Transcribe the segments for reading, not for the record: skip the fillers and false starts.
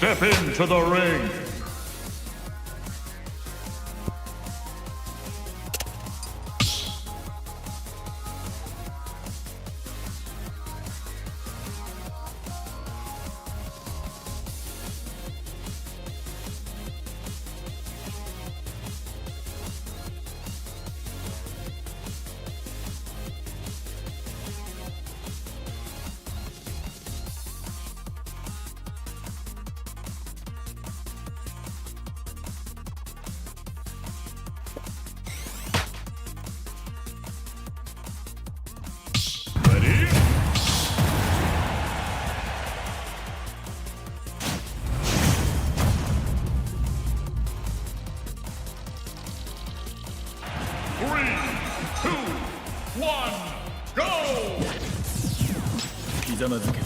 Step into the ring. Ready? 3, 2, 1, go! ひざまずけ。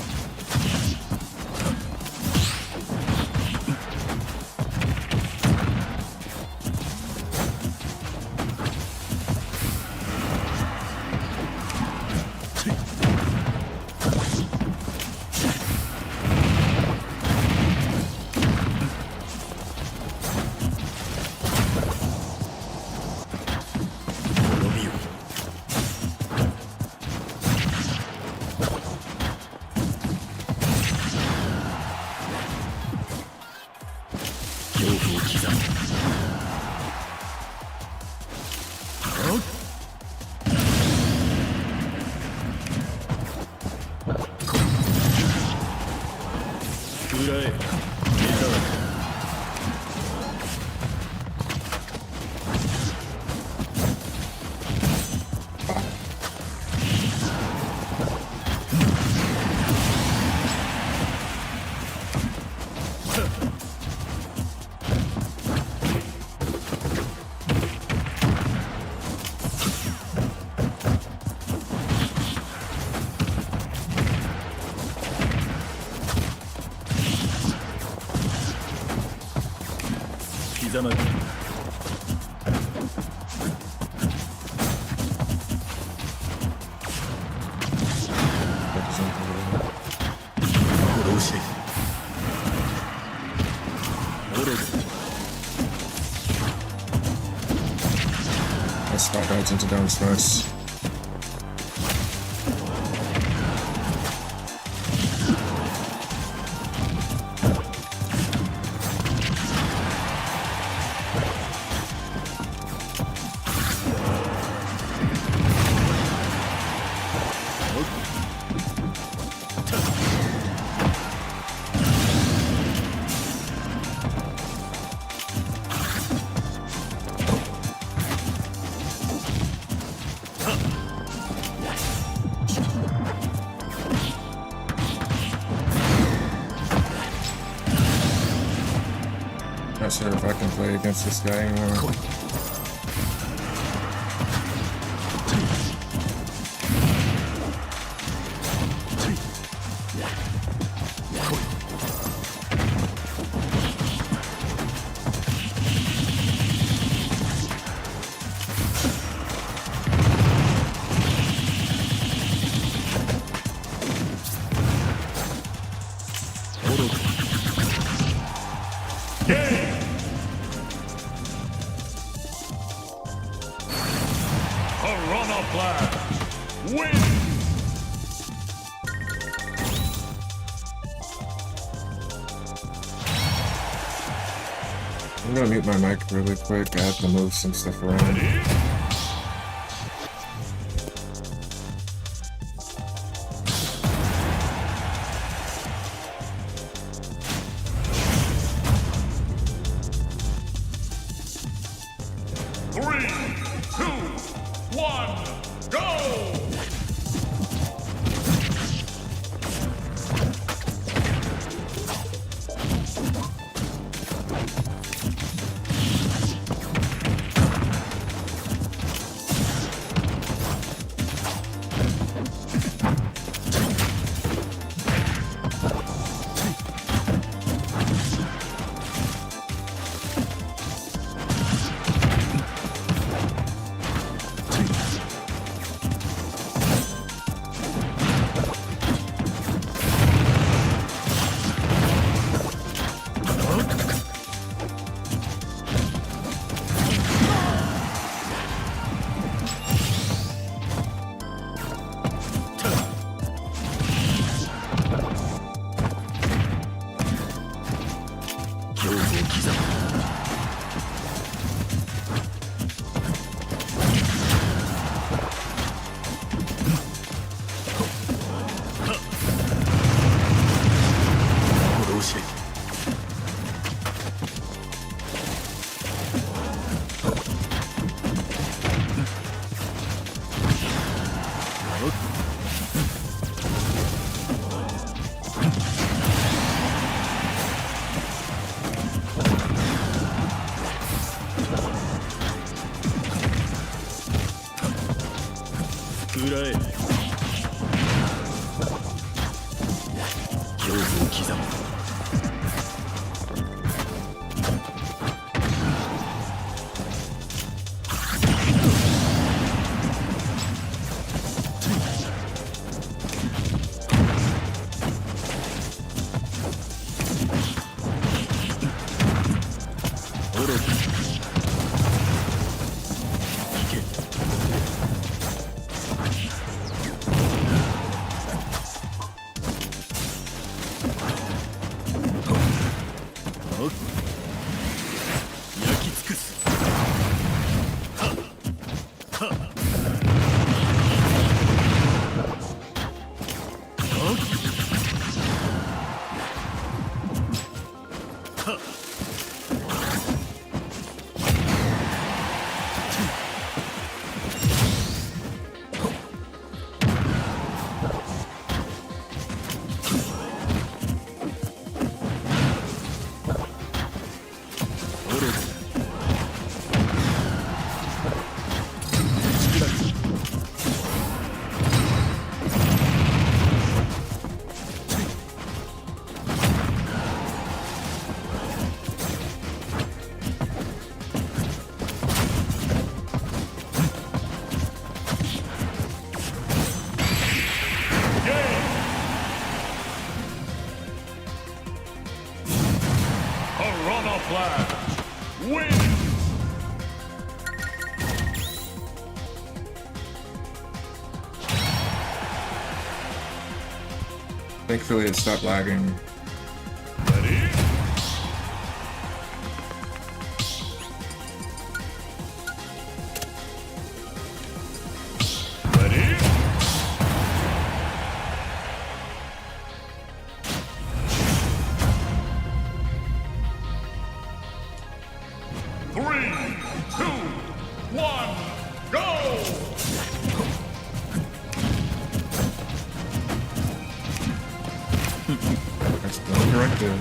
ひざまずけ。殺してオログ。 Let's start guys into those first. sure if I can play against this guy anymore. Piranha Blast wins! I'm gonna mute my mic really quick. I have to move some stuff around. Three, two, one, go! Piranha Blast wins! Thankfully, it stopped lagging. Ready? Ready? Three, two, one, go! That's the directive.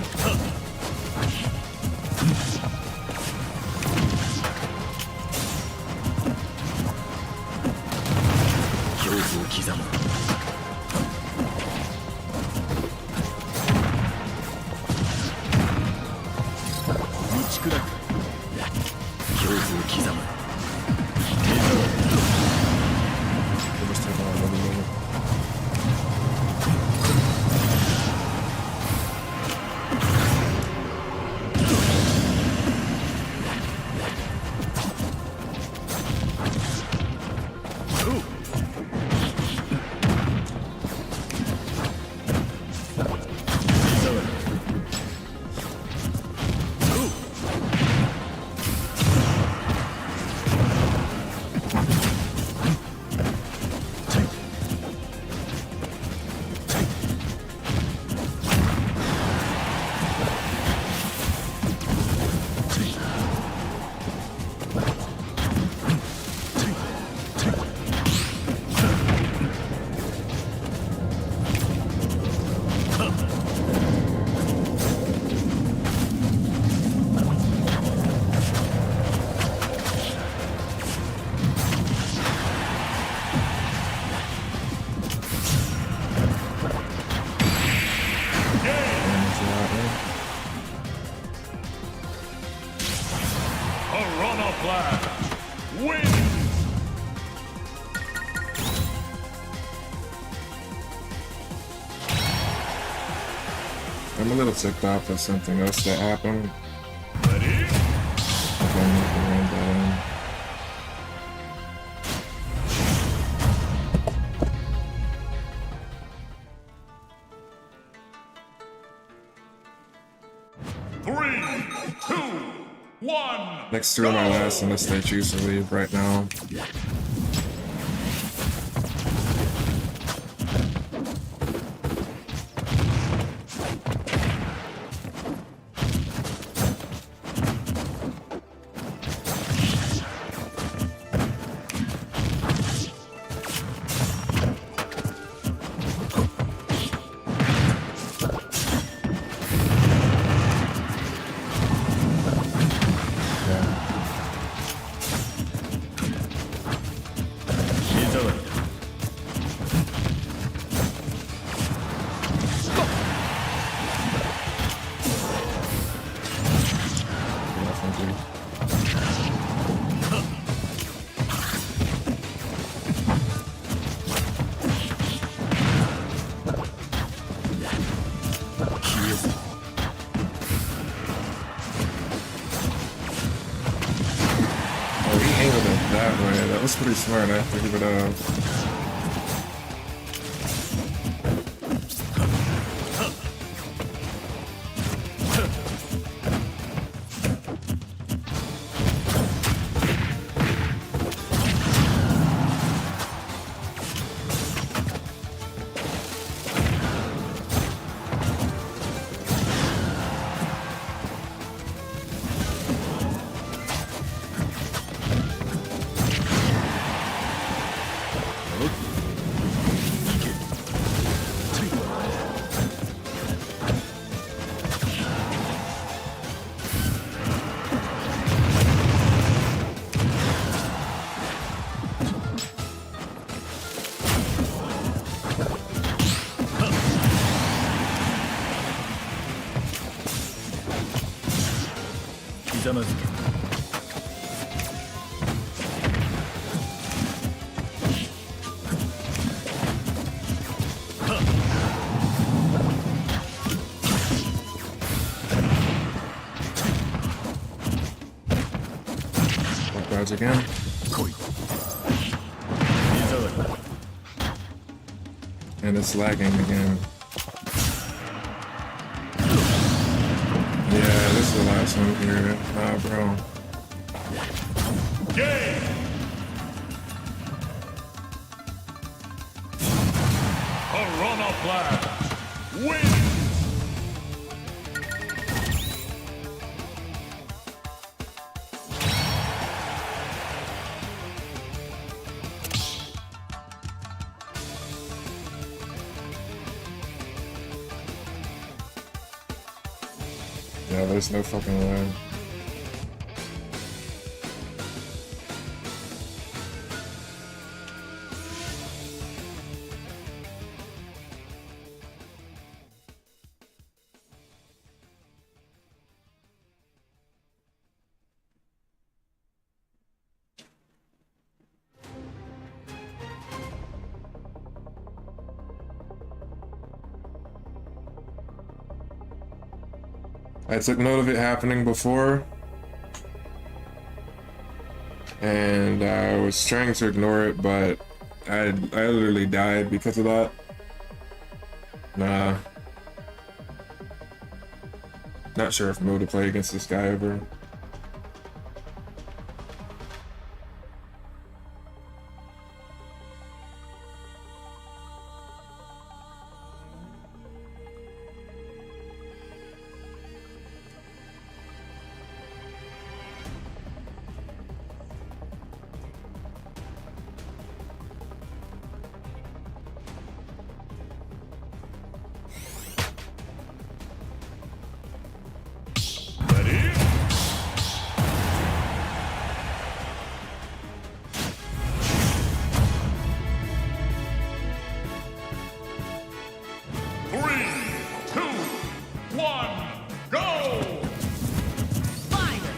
刻む打ち砕く恐怖を刻む It was taking another minute. Piranha Blast wins! I'm a little ticked off at something else that happened. Ready? If I'm not gonna run that in. Three, two, one. Next two are my last unless they choose to leave right now. Oh, he angled it that way. That was pretty smart. I have to give it up. Guards again. And it's lagging again. Yeah, this is the last one here. Nah, bro. Game! Piranha Blast wins! Yeah, there's no fucking way. I took note of it happening before, and I was trying to ignore it, but I literally died because of that. Nah. Not sure if I'm able to play against this guy ever. Ready? 3, 2, 1, go! Fire!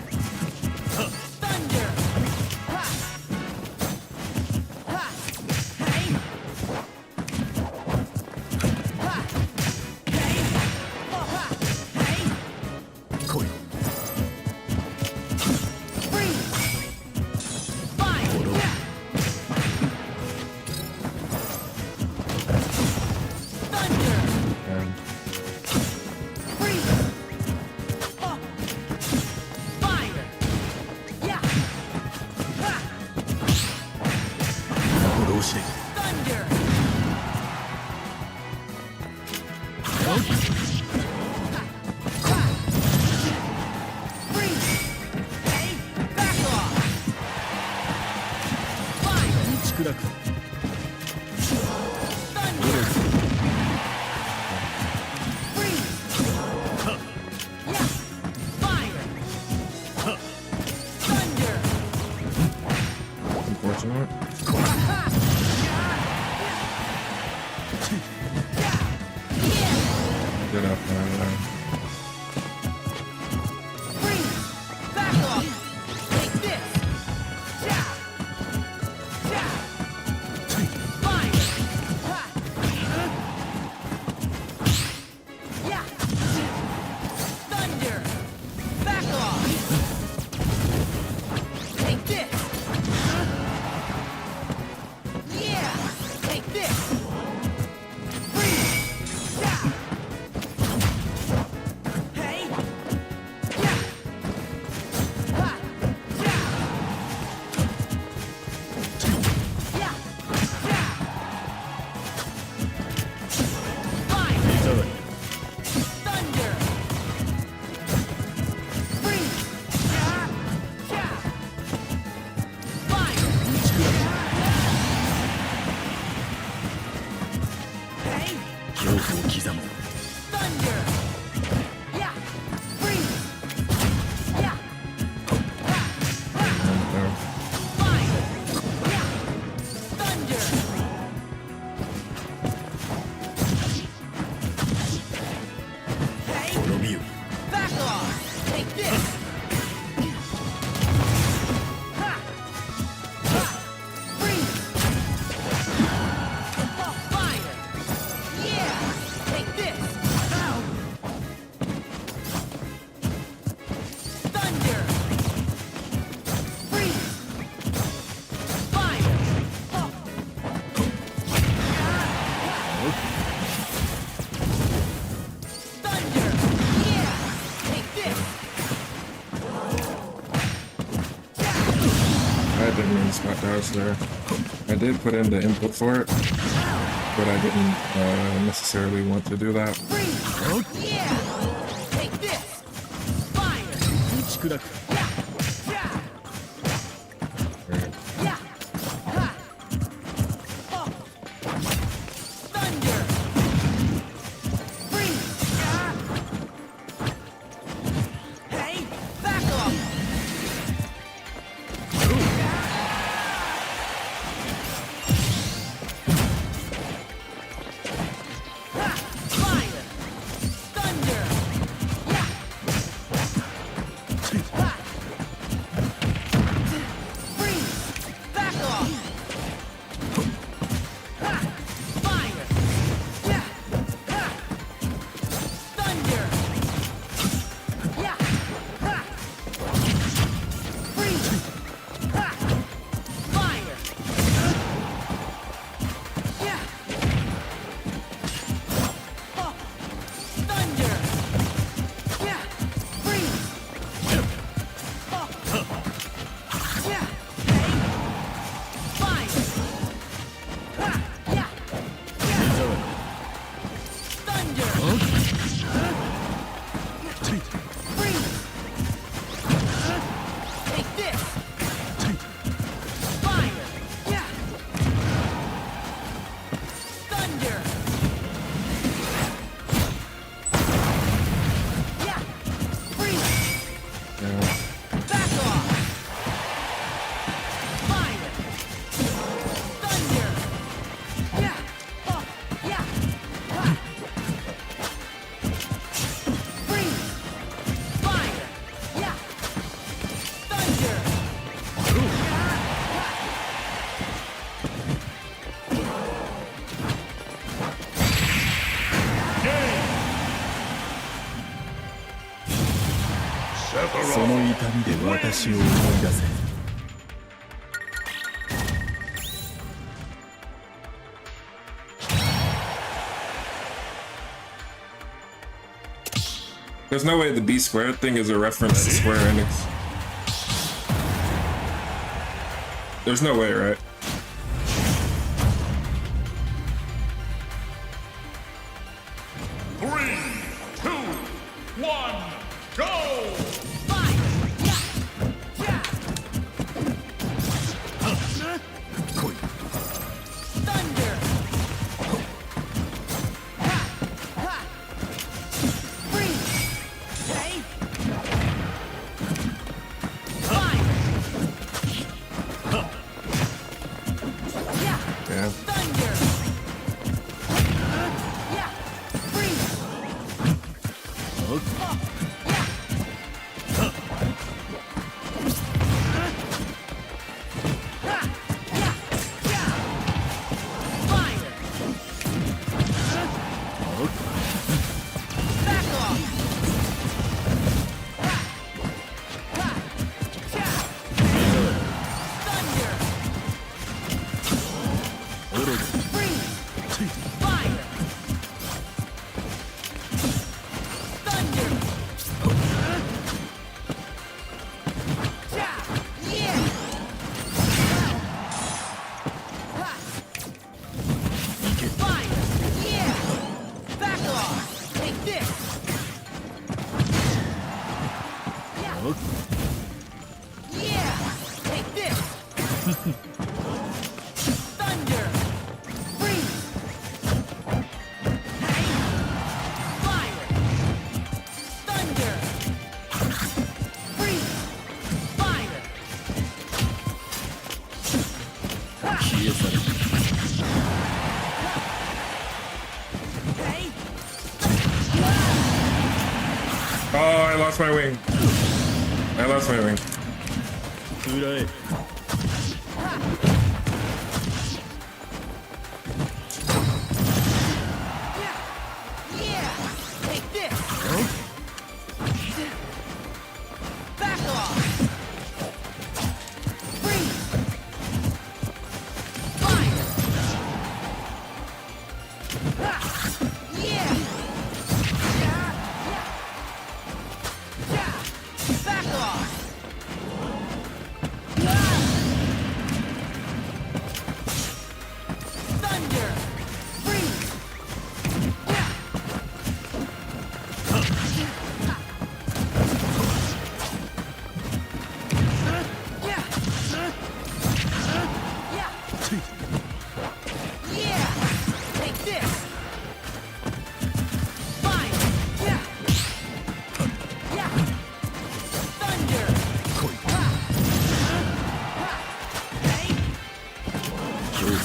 Thunder! Ha! Ha! Hey! Ha! Hey! Ha! Hey! 来い Freeze! Fire! Yeah! Thunder! And Freeze! Oh! Fire! Yeah! Ha! 殺をしていく Thunder! Freeze! Hey! Back off! Fire! 打ち砕く Thunder! Freeze! Yeah! Fire! Thunder! unfortunate. Yeah! Get up, man. Freeze! Back off! Take this! Yeah! Yeah! Fire! Ha! Yeah! Thunder! Back off! Take this! Yeah! Take this! Freeze! Yeah! Hey! Yeah! Ha! Yeah! Yeah! Yeah! Fire! 手触り Thunder! Freeze! Yeah! Yeah! Fire! 打ち砕 Hey! く恐怖を刻む Thunder! Yeah! Freeze! Yeah! Ha! Ha! Fire! Yeah! Thunder! Hey! 滅びよ Back off! Take this! Ha! Ha! Freeze! Oh, fire! Yeah! Take this! Ow! Thunder! Freeze! Fire! Oh. Thunder! Yeah! Take this! I didn't mean to spot dodge there. I did put in the input for it, but I didn't necessarily want to do that. Freeze! Yeah! Take this! Fire! 打ち砕く Yeah! Yeah! Yeah! Ha! Oh. Thunder! Freeze! Yeah! Hey! Back off! Ha! Fire! Thunder! Yeah! Ha! 痛みで私を思い出せ。 There's no way the B squared thing is a reference to Square Enix. There's no way, right? Three, two, one, go! Thunder! Freeze! Okay? Fire! Yeah! Yeah. Thunder! Yeah! Freeze! Yeah! Yeah! Yeah! Fire! Back off! Thunder! Freeze! Fire! Thunder! Yeah! Fire! Yeah! Back off! Take this! Yeah! Yeah! Take this! Thunder! Freeze! Hey! Fire! Thunder! Freeze! Fire! 消え去る。 Hey! Oh, I lost my wing. I lost my wing. 裏へ。 Yeah! Yeah! Take this! Back off! Freeze! Fire! Yeah! Yeah! Back off! Thunder! Freeze! Yeah! Yeah! Yeah! Yeah! Take this! Fire! Yeah! Yeah! Thunder! Hey! 強風。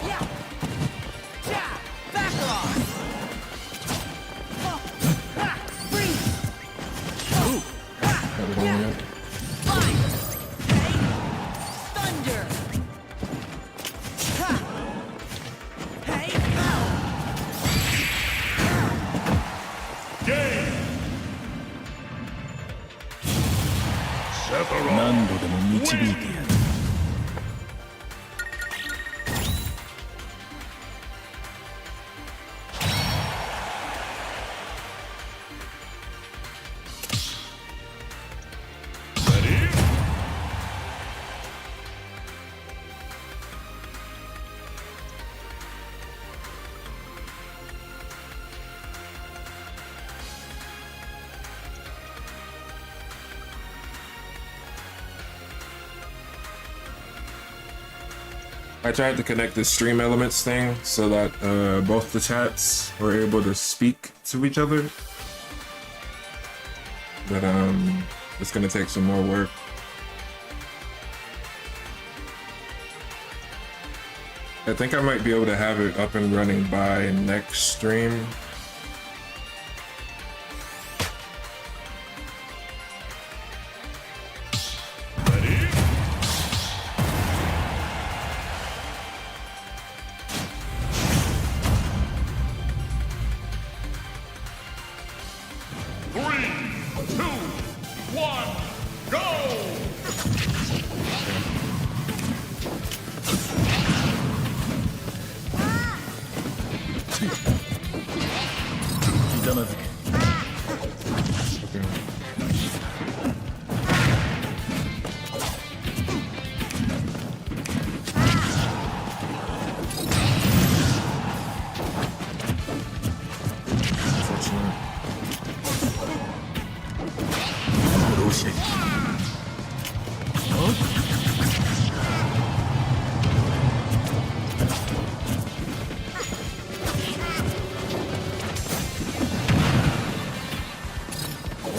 Yeah! Yeah! Back off! Freeze! Everything Yeah! yet? Fire! Hey! Thunder! Ha! Hey! Game! Sephiroth 何度でも導いてやる。 Ready? I tried to connect the stream elements thing so that both the chats were able to speak to each other. But it's gonna take some more work. I think I might be able to have it up and running by next stream. Ready? two, one, go! ひざまずけ Okay. Unfortunate. 殺し合い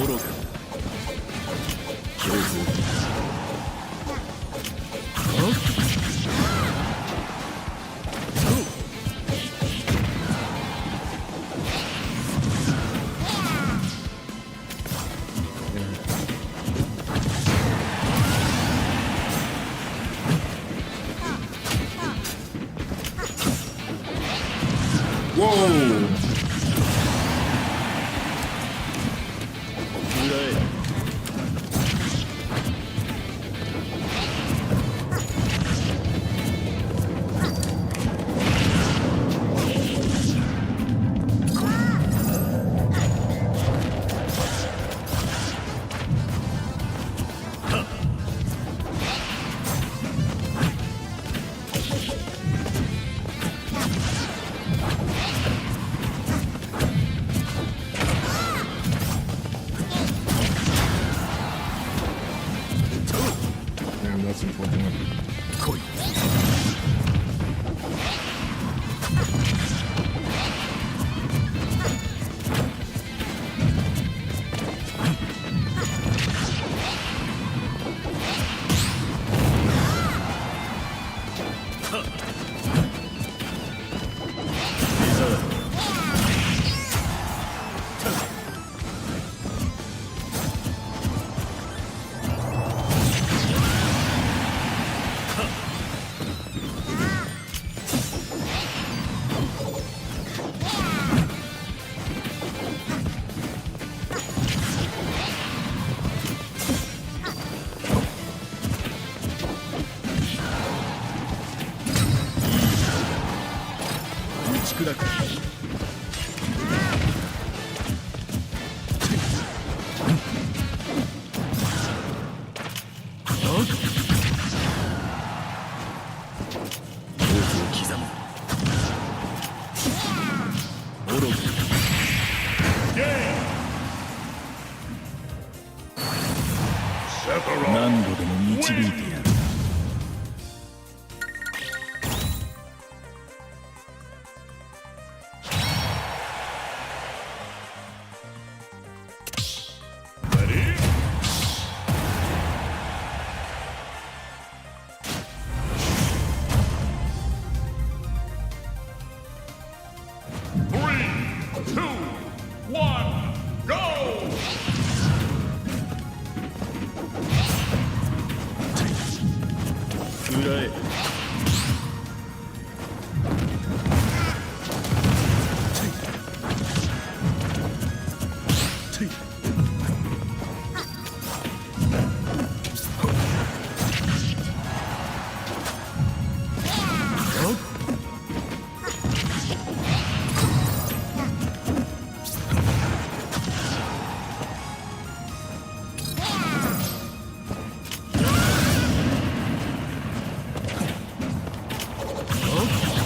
愚かな恐怖を Whoa! 食らえ Damn, that's unfortunate. 来い 打ち砕く 恐怖を刻む愚か Sephiroth 何度でも導いてやる ready? Three, two, one, go! 食らえ Okay.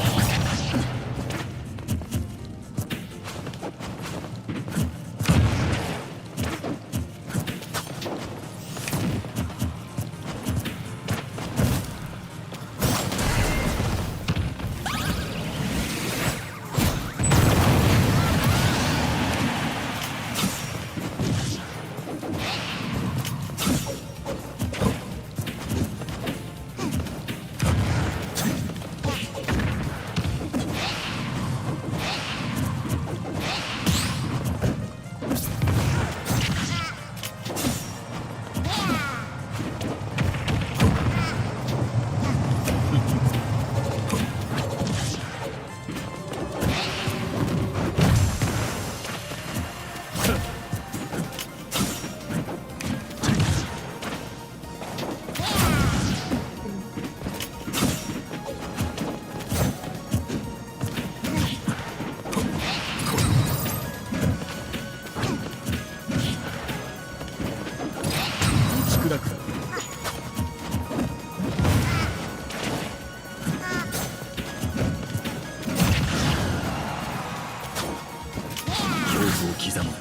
怖を刻む。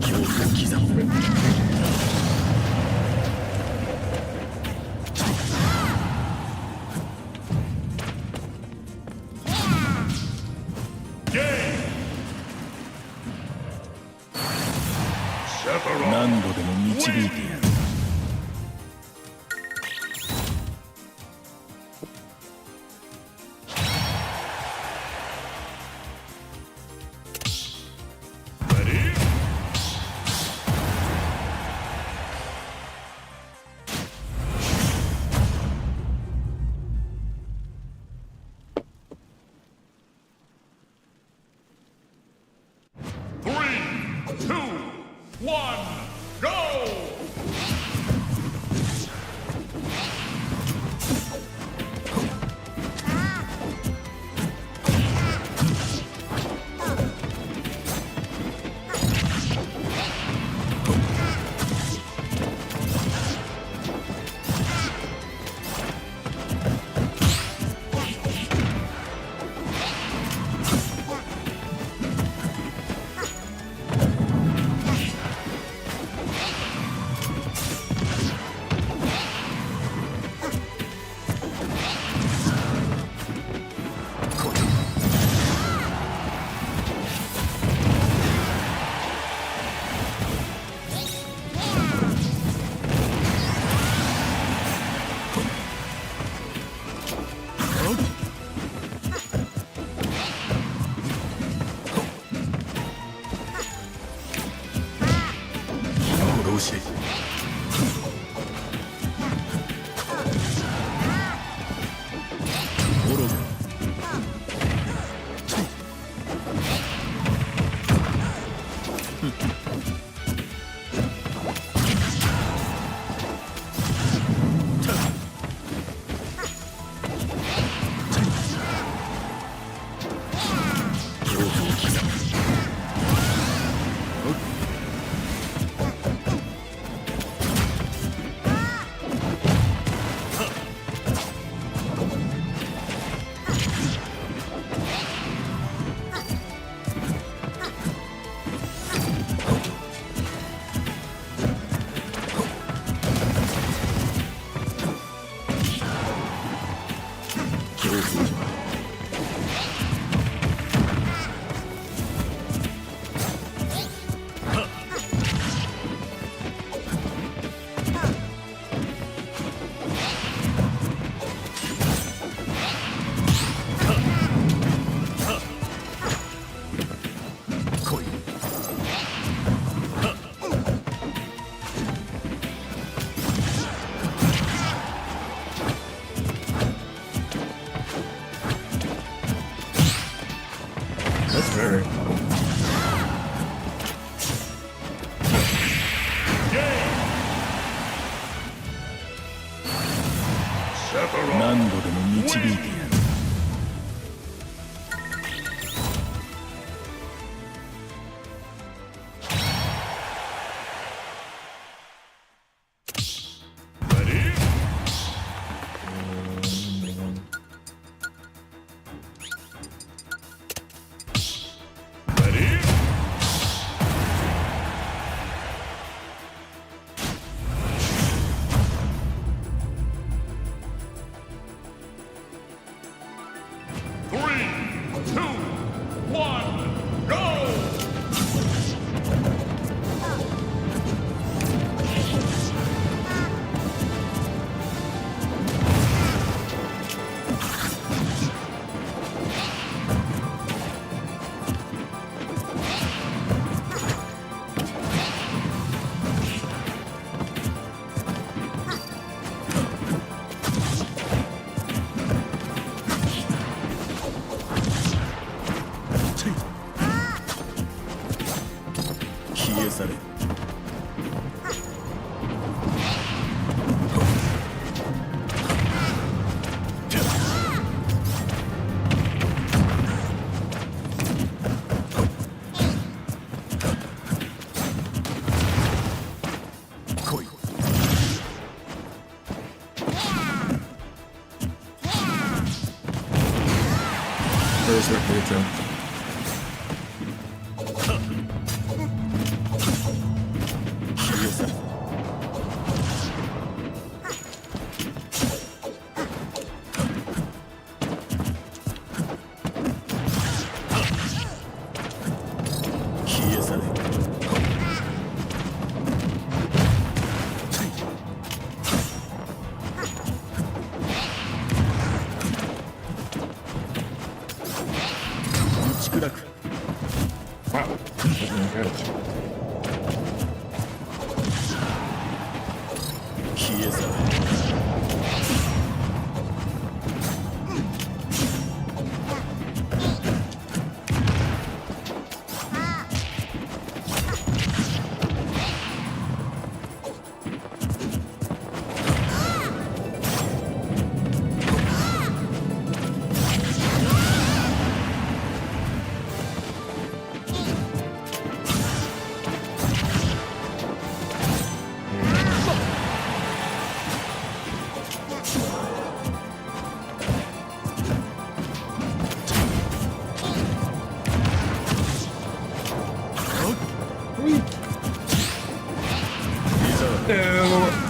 恐怖を刻む。何度でも導いてやる。Ready? Three, two, one, go!殺せ。滅ぶ。恐怖を刻む。恐怖。来い。That's very. Sephiroth 何度でも導いてやる。Ready? Ready? goes with me too. Wow. Good. 消え去れ Ew.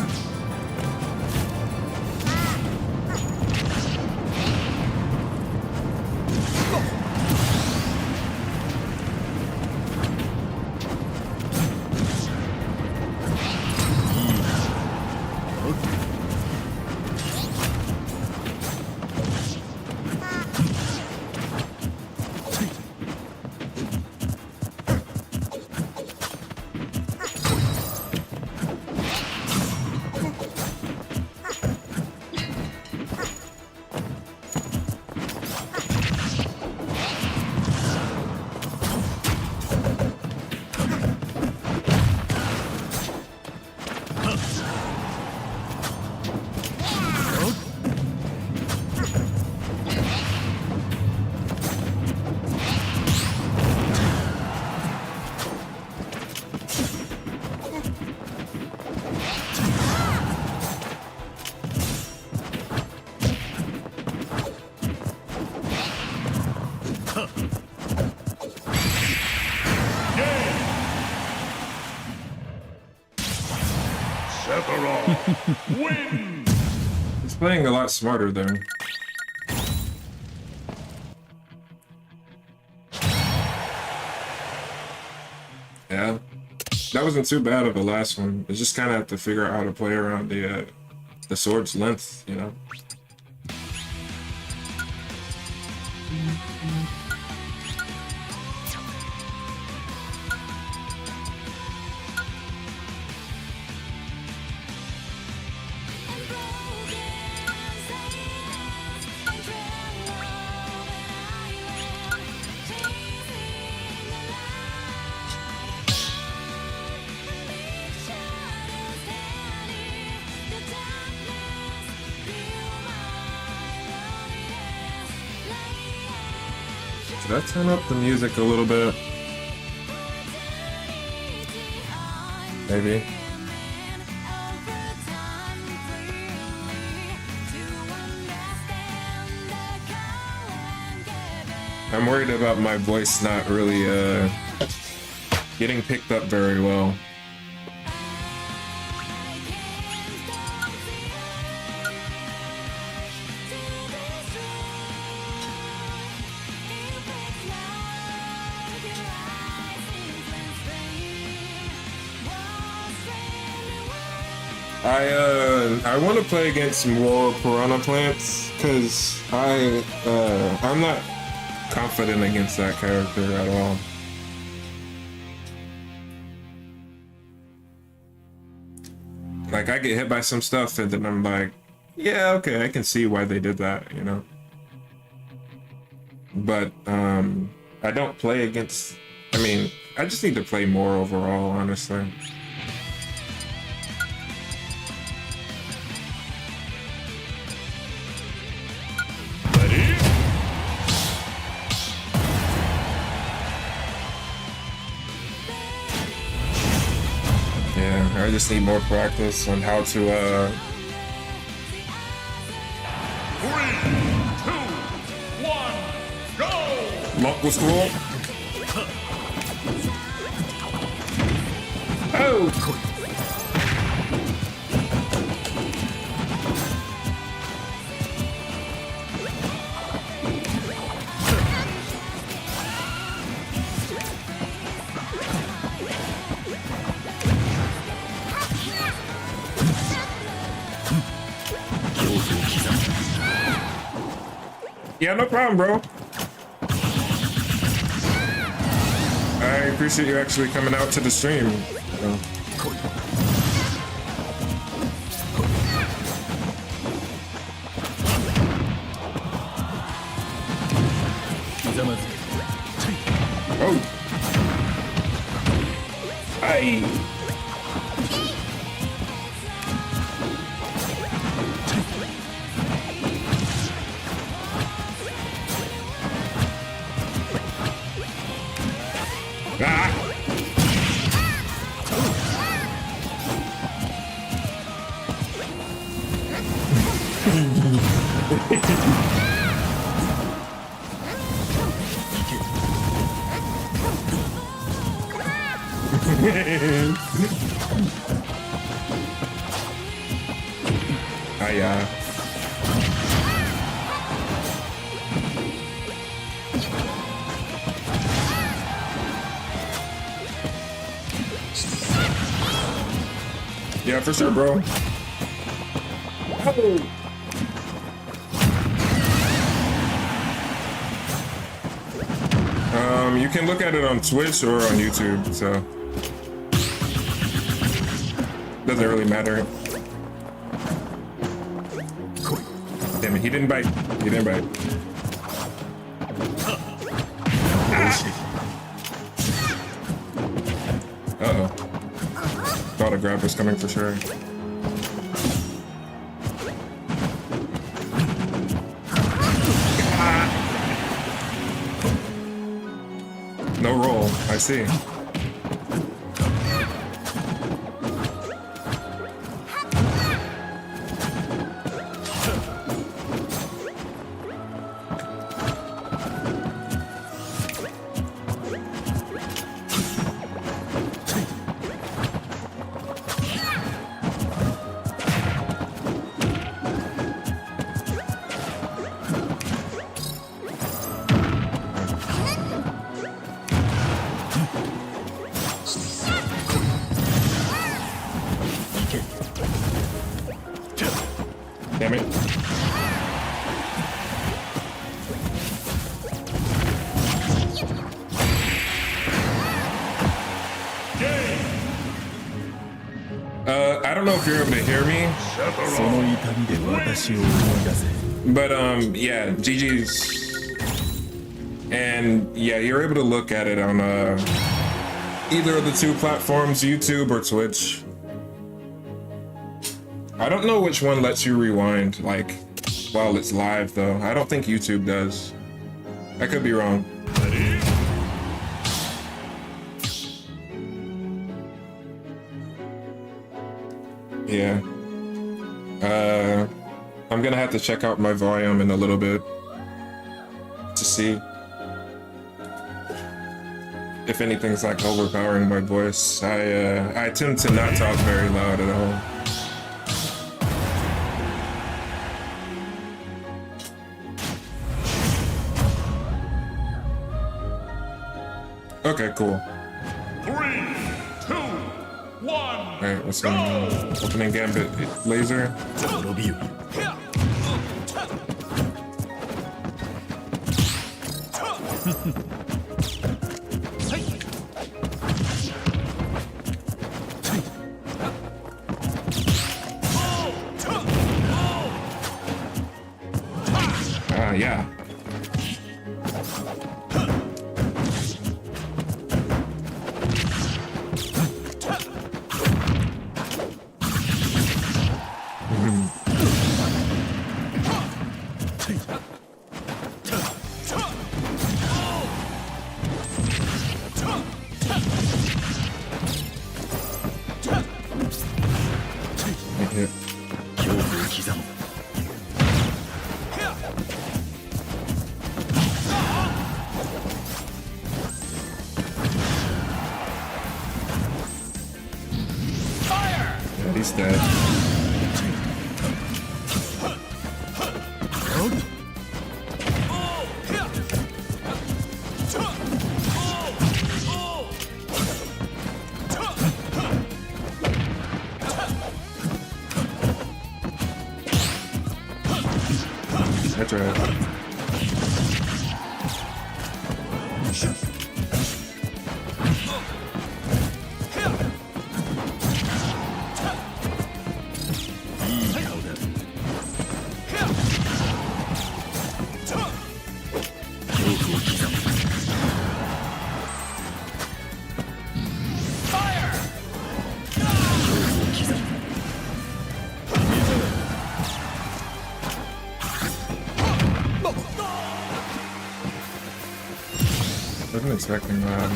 Sephiroth wins! He's playing a lot smarter there. Yeah. That wasn't too bad of the last one. You just kind of have to figure out how to play around the sword's length, you know? Should I turn up the music a little bit? Maybe. I'm worried about my voice not really getting picked up very well. I want to play against more piranha plants because I'm not confident against that character at all. Like I get hit by some stuff and then I'm like, yeah, okay, I can see why they did that, you know. But I don't play against. I mean, I just need to play more overall, honestly. I just need more practice on how to 3, 2, 1, go! Monk was cool. Oh! Yeah, no problem, bro. I appreciate you actually coming out to the stream. Oh. Hey. Ah. Hiya. Yeah, for sure, bro. Oh. You can look at it on Twitch or on YouTube, so doesn't really matter. Damn it, he didn't bite. He didn't bite. Uh-oh. Thought a grab was coming for sure. No roll, I see. Damn it. I don't know if you're able to hear me, その痛みで私を思い出せ but yeah, GG's. And yeah, you're able to look at it on either of the two platforms, YouTube or Twitch. I don't know which one lets you rewind, like, while it's live, though. I don't think YouTube does. I could be wrong. Yeah. I'm gonna have to check out my volume in a little bit to see if anything's like overpowering my voice. I tend to not talk very loud at all. Okay, cool. 3, 2, 1. Alright, what's going on? Opening Gambit laser. 滅びよ Ah, yeah. Hit. 恐怖を刻む Oh, That's right. Wasn't expecting that.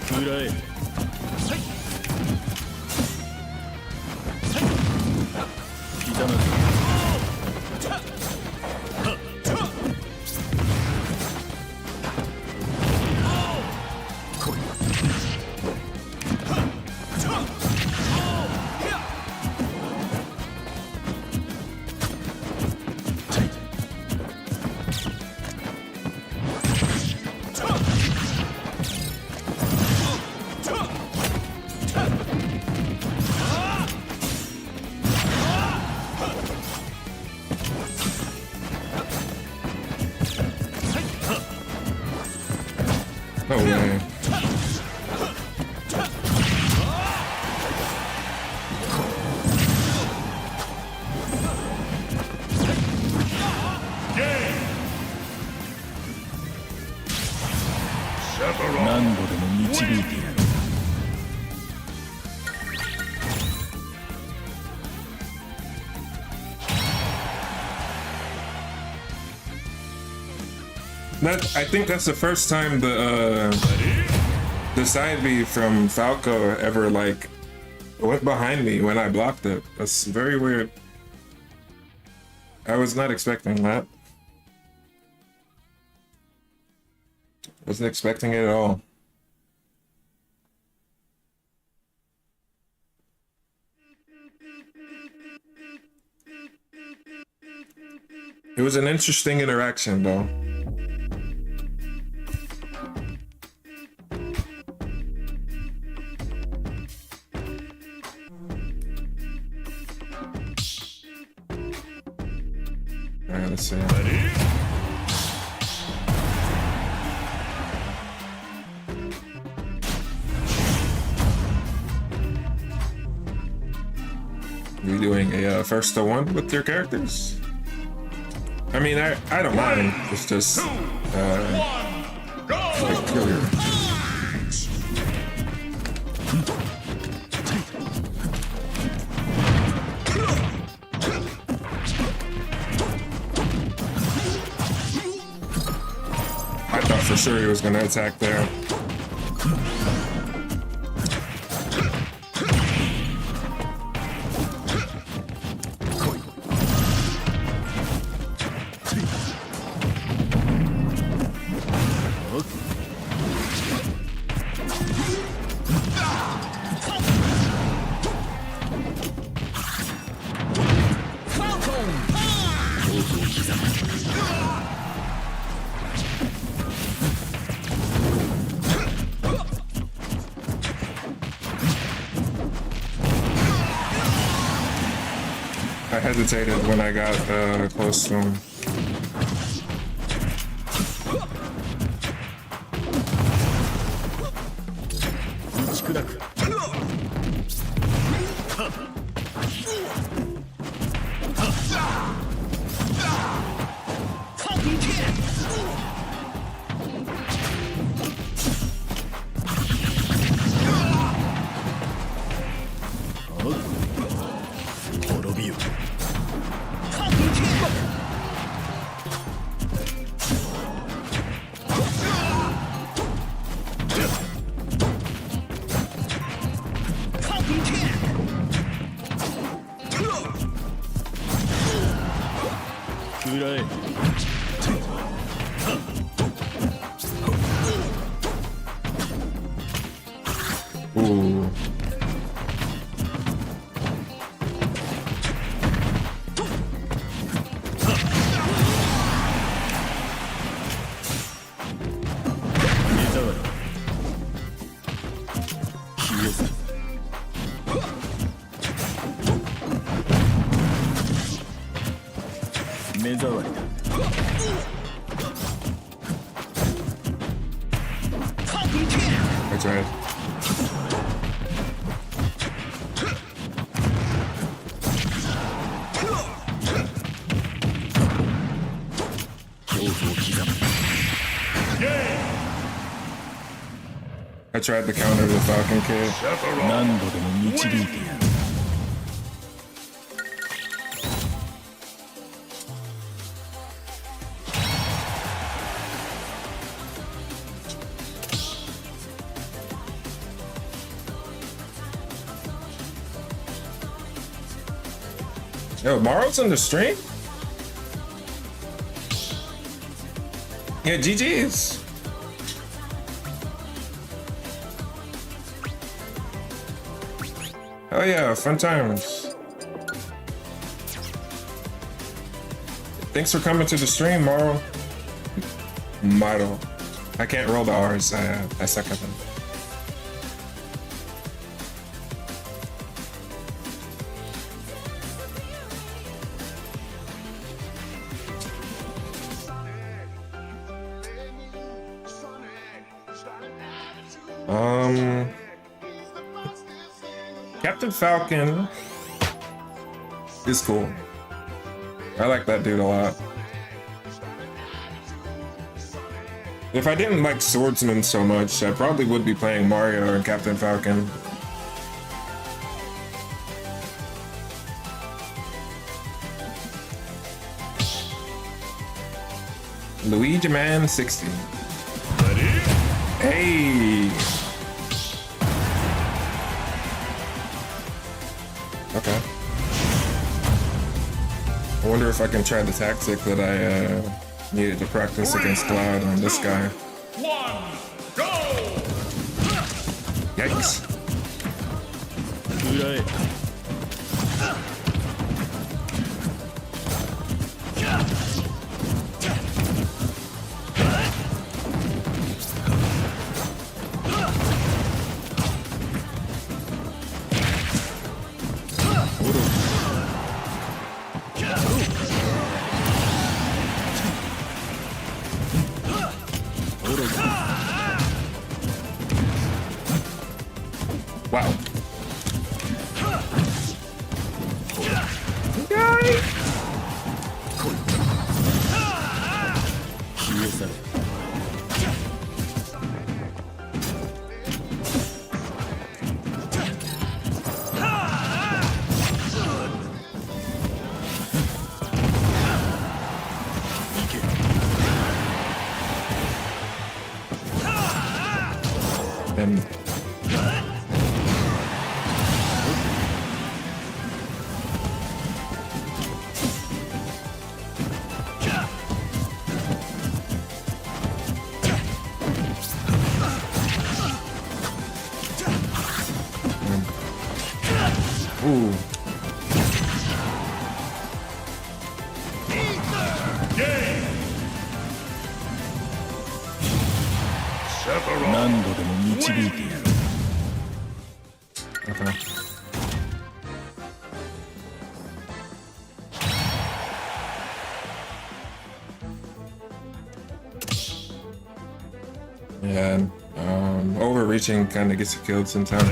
食らえ。刻まず。来い。No way. Sephiroth. 何度でも導いてやる。 I think that's the first time the side B from Falco ever like went behind me when I blocked it. That's very weird. I was not expecting that. Wasn't expecting it at all. It was an interesting interaction though. Alright, let's see. You doing a first to one with your characters? I mean, I don't mind. It's just peculiar. I thought for sure he was gonna attack there. I hesitated when I got close to him. 目障りだ。 That's right. I tried to counter the Falcon Kid. 何度でも導いてやる。 Yo, Morrow's in the stream? Yeah, GG's. Oh yeah, fun times. Thanks for coming to the stream, Morrow. Maro. I can't roll the R's. I suck at them. Captain Falcon is cool. I like that dude a lot. If I didn't like Swordsman so much, I probably would be playing Mario and Captain Falcon. Luigi Man 60. Hey! Okay. I wonder if I can try the tactic that I needed to practice against Cloud on this guy. 1, go! Yikes. 裏へ。 Wow. And ooh. Game! 何度でも導いてやる。 Okay. Yeah, overreaching kind of gets you killed sometimes.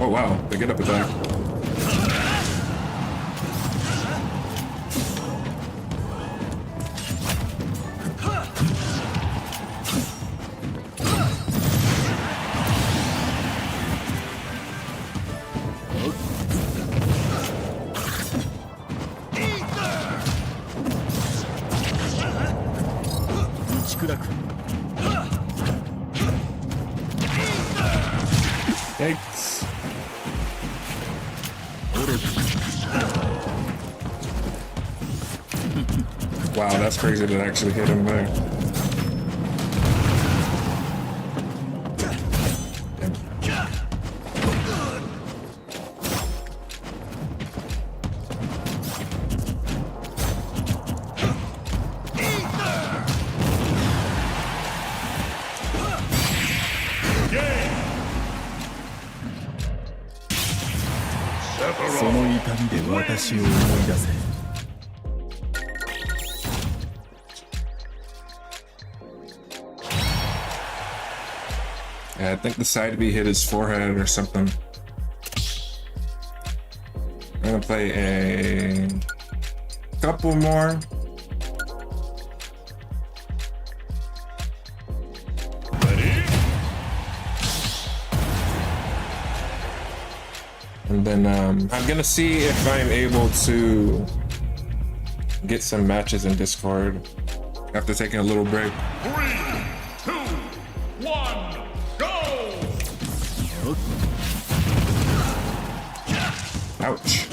Oh wow, they get up attack. Yikes. Wow, that's crazy that actually hit him there. Game. その痛みで私を思い出せ。 Yeah, I think the side B hit his forehead or something. I'm gonna play a couple more. Ready? And then I'm gonna see if I'm able to get some matches in Discord after taking a little break. 3, 2, 1, go! Ouch.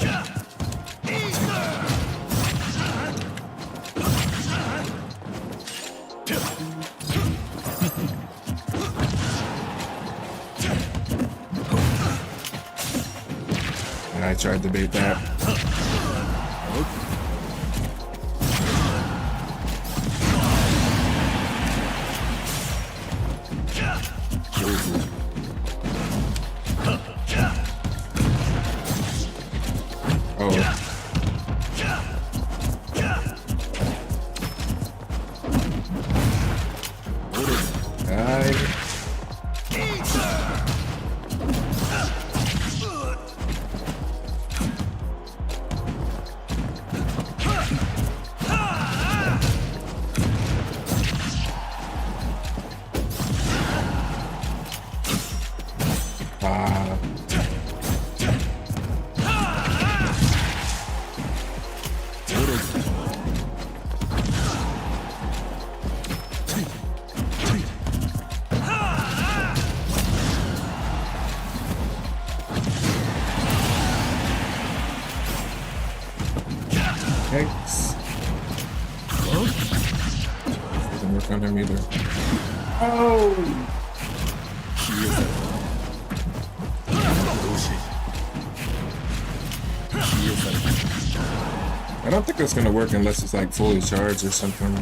And I tried to bait that. Oh. Wow. Yikes. Doesn't work on him either. Oh! I don't think it's gonna work unless it's like fully charged or something.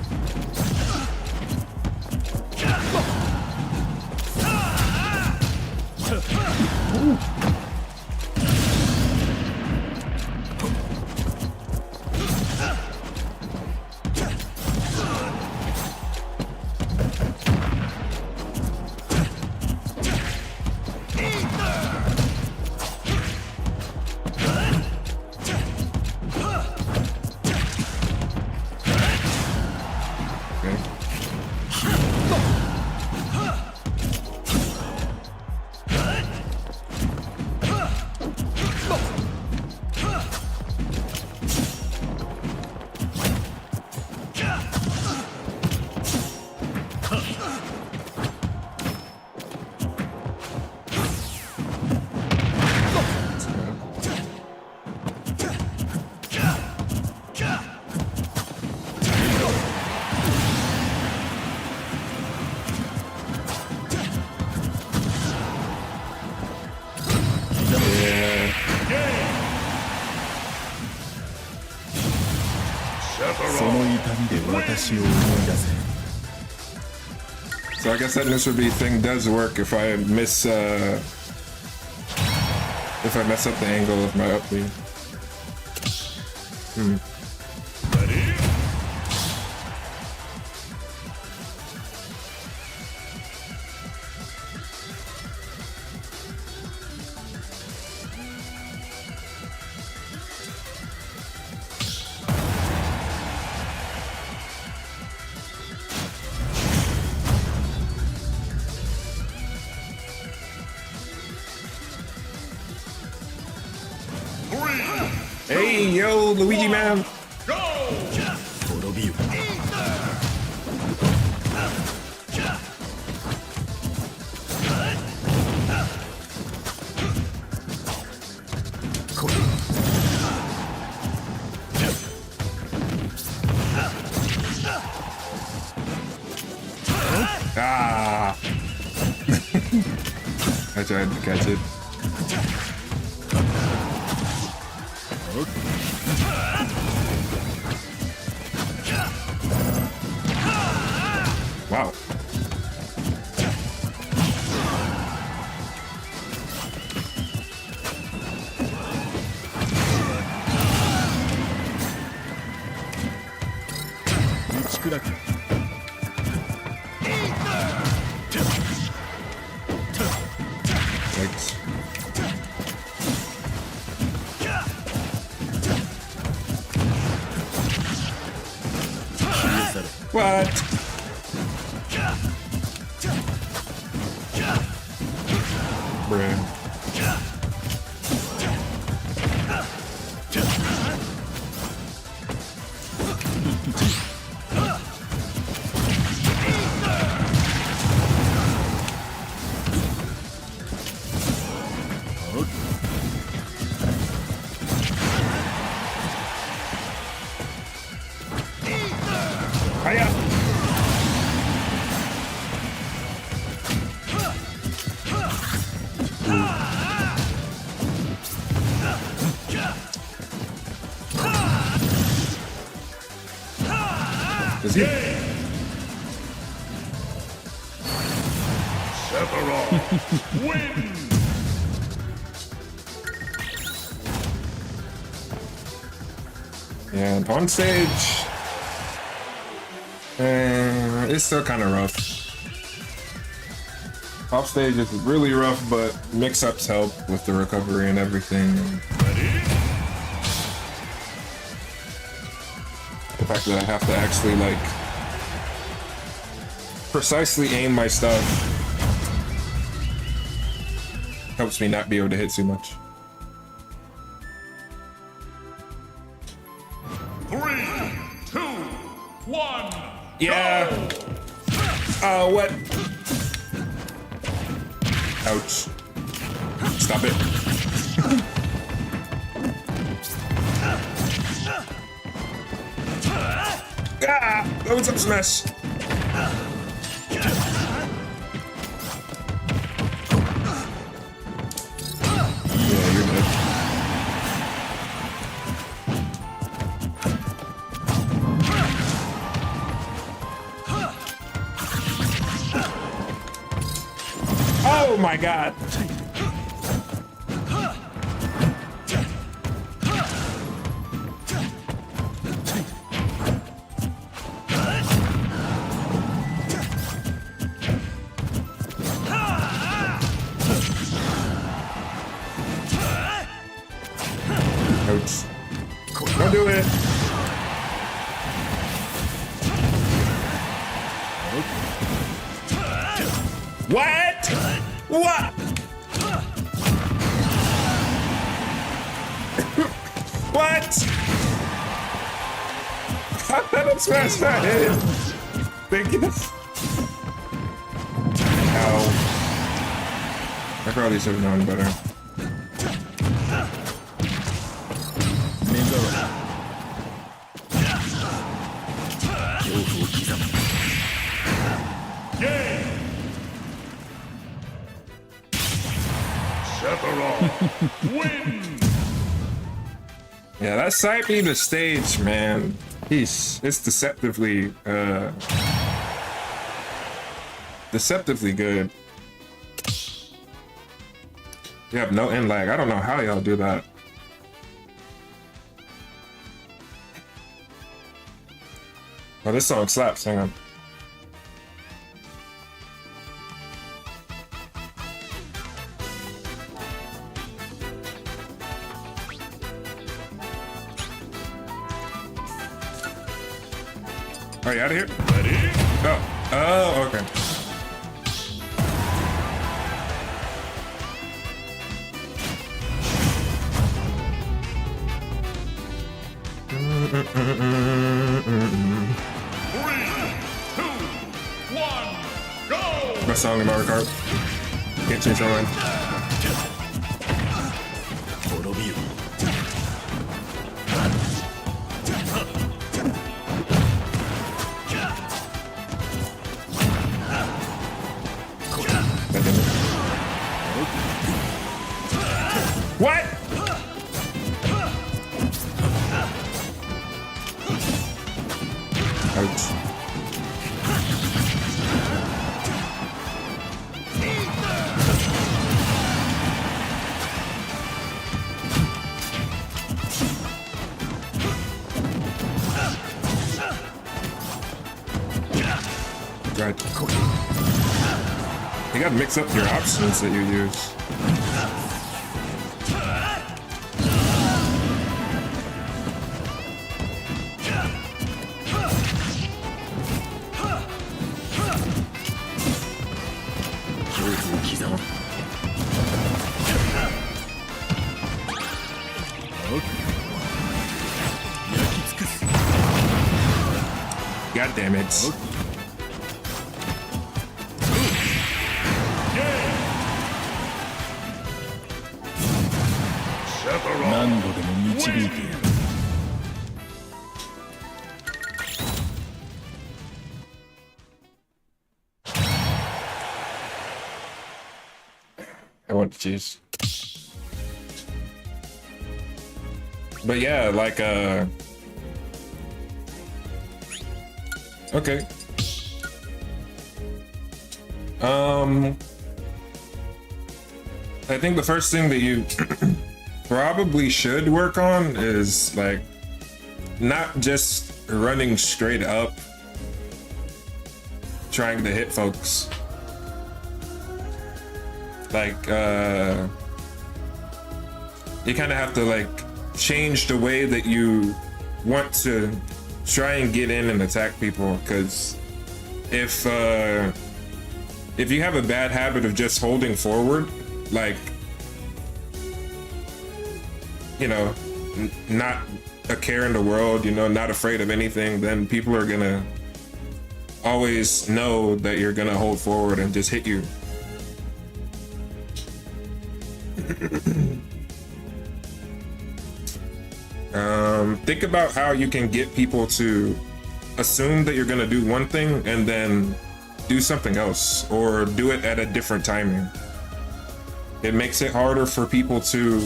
So I guess that Mr. B thing does work if I mess up the angle of my up B. Ready? Hey, yo, Luigi man. Go! 滅びよ Ah. I tried to catch it. Wow. Thanks. What? Bruh. Hiya. Is he? Sephiroth wins! Yeah, and on stage, it's still kind of rough. Off stage is really rough, but mix-ups help with the recovery and everything. The fact that I have to actually like precisely aim my stuff helps me not be able to hit too much. 3, 2, 1. Yeah. Oh, what? Ouch. Stop it. Ah, that was up smash. Yeah, you're dead. Oh my god. Ouch. Don't do it. What? What? What? How did I smash that head? Thank you. Ow. I probably should have known better. Sephiroth wins! Yeah, that side beam the stage, man. It's deceptively good. You have no end lag. I don't know how y'all do that. Oh, this song slaps. Hang on. Are you out of here? Ready? Oh. Oh, okay. song in Mario Kart. Can't change my mind. 滅びよ God damn it. What? Ouch. Right. You gotta mix up your options that you use. God damn it. Sephiroth 何度でも導いてやる I want to choose. But yeah, like okay. I think the first thing that you probably should work on is like not just running straight up trying to hit folks. Like you kind of have to like change the way that you want to try and get in and attack people, because if you have a bad habit of just holding forward, like, you know, not a care in the world, you know, not afraid of anything, then people are gonna always know that you're gonna hold forward and just hit you. Think about how you can get people to assume that you're gonna do one thing and then do something else, or do it at a different timing. It makes it harder for people to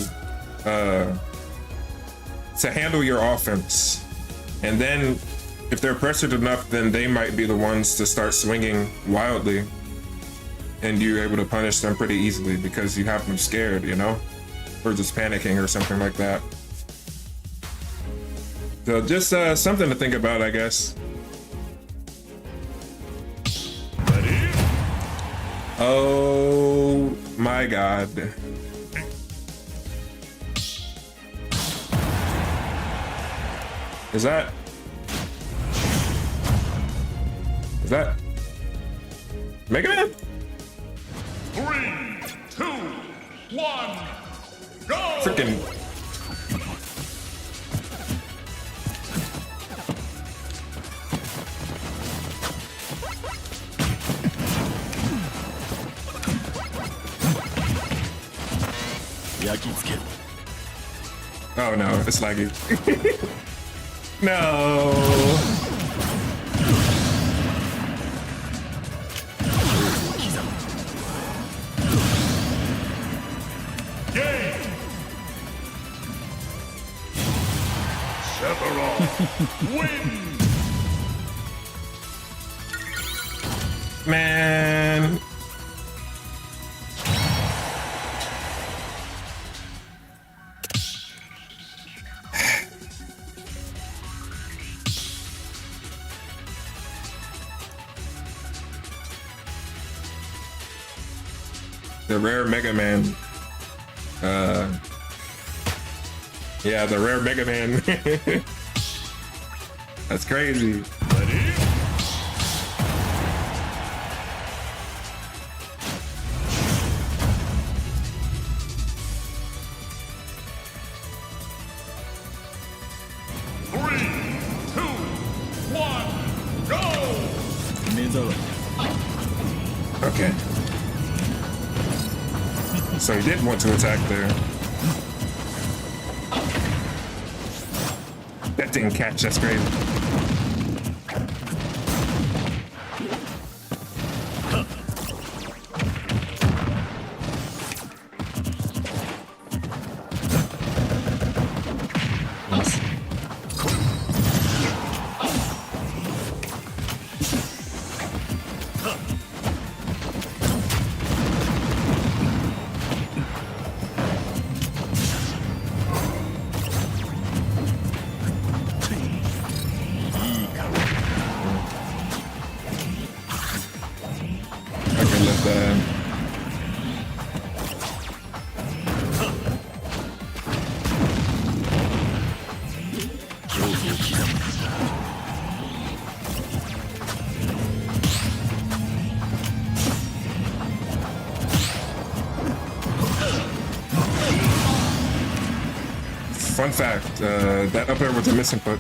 handle your offense. And then if they're pressured enough, then they might be the ones to start swinging wildly, and you're able to punish them pretty easily because you have them scared, you know, or just panicking or something like that. So just something to think about, I guess. ready. Oh my God. Is that Mega Man? 3, 2, 1, go! Freaking Oh no, it's laggy. No. Game! Sephiroth wins! Man. The rare Mega Man. Yeah, the rare Mega Man. That's crazy. Ready? Three, two, one, go! Mezara. Okay. So he did want to attack there. That didn't catch, that's crazy. Nice. I can lift that. Fun fact, that up air was a missing foot.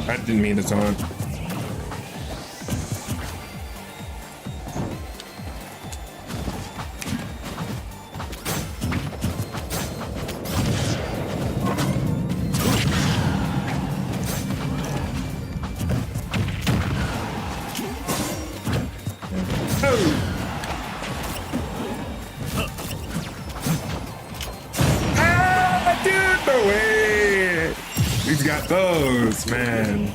I didn't mean to taunt. Ah, dude, no way! He's got those, man.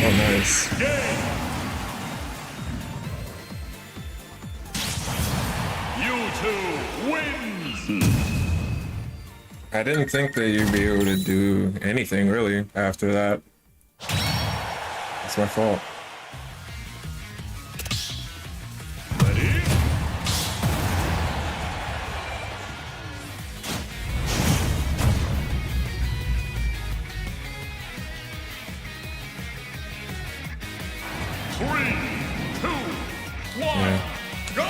Oh, nice. U2 wins. I didn't think that you'd be able to do anything really after that. It's my fault. Ready? Three, two, one, go!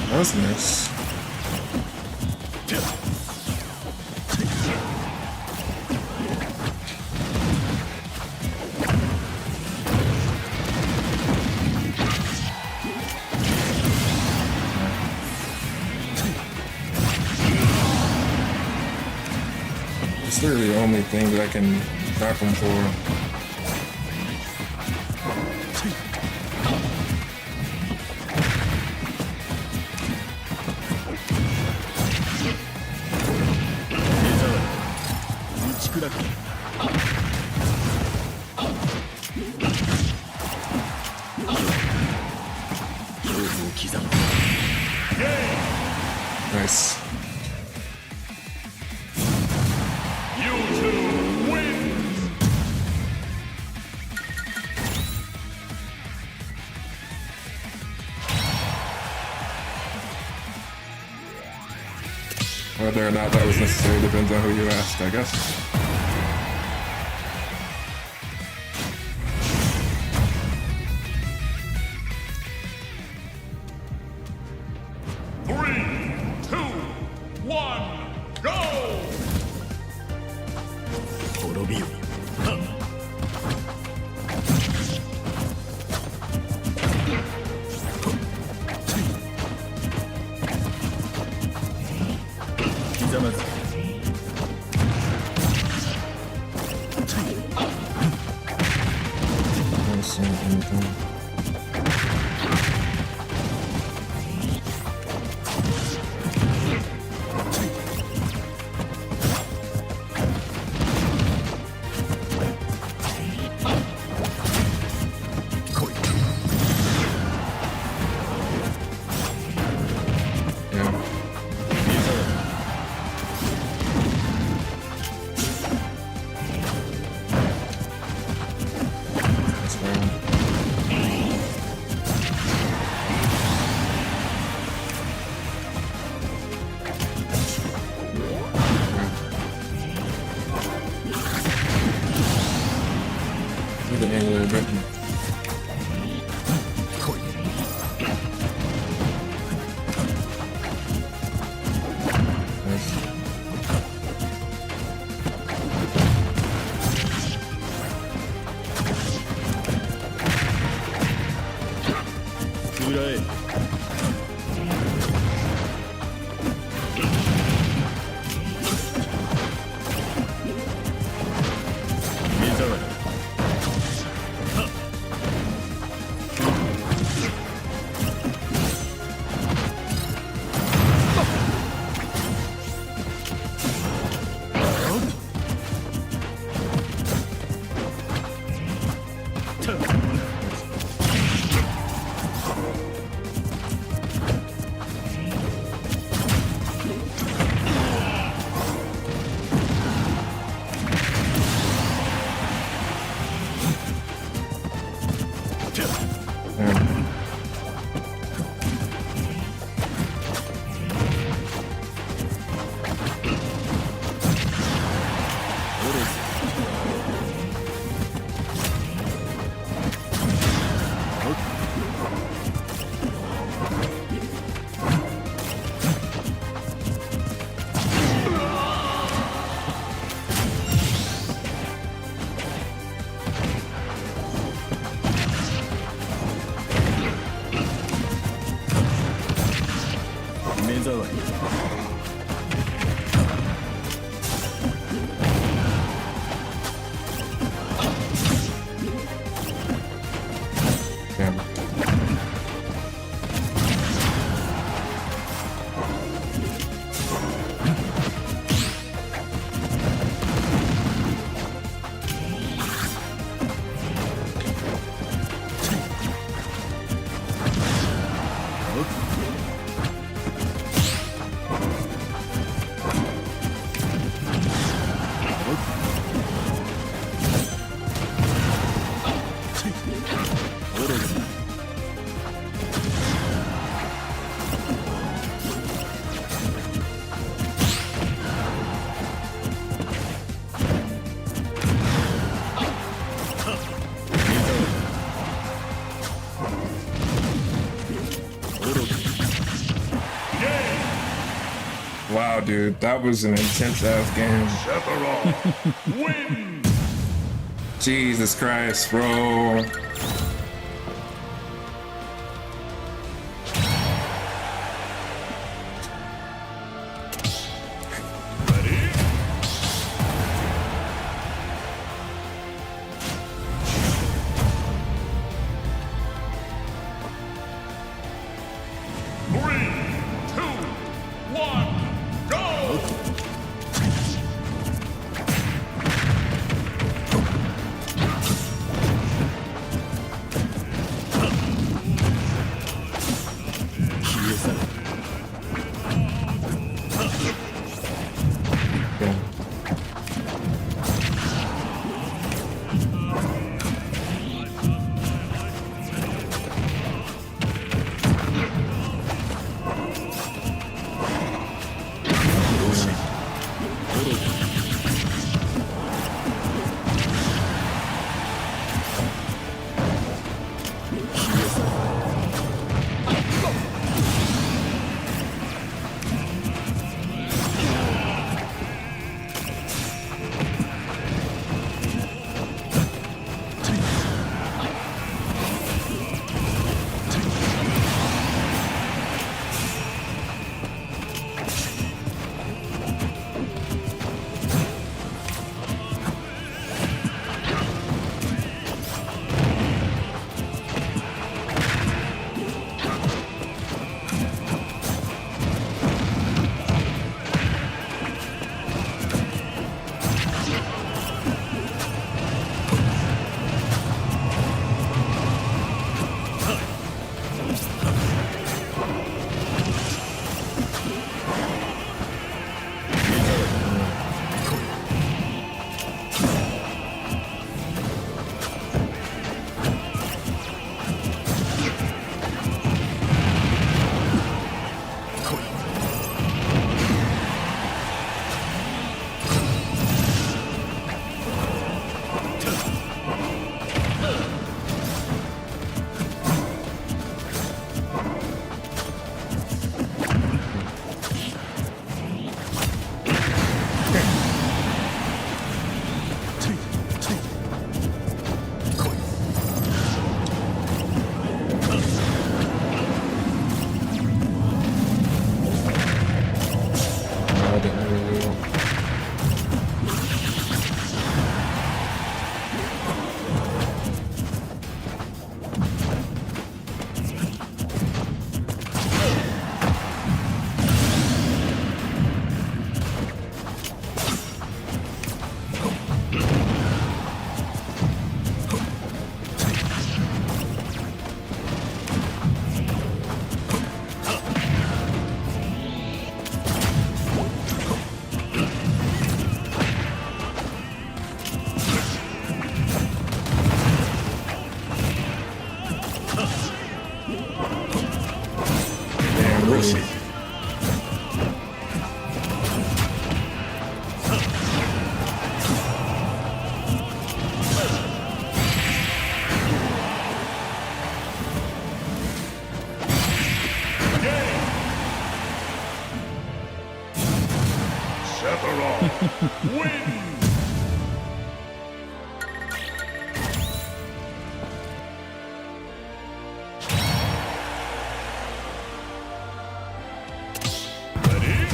That was nice. It's literally the only thing that I can knock him for. 刻む Nice. You two wins. Whether or not that was necessary depends on who you ask, I guess. Three, two, one, go. 滅びよはっ刻まず Yeah. That's fine. Look at the angle of it. Nice. 食らえ 目障り Yeah. Wow, dude, that was an intense ass game. Sephiroth wins. Jesus Christ, bro. Ready? Three, two, one, go. よし Sephiroth wins. Ready?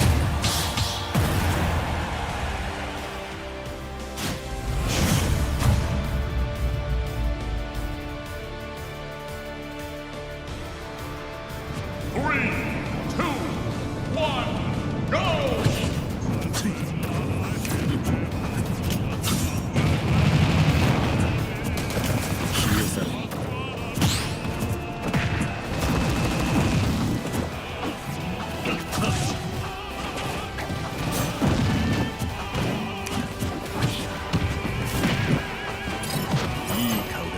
Three, two, one, go! 消え去れ いい顔だ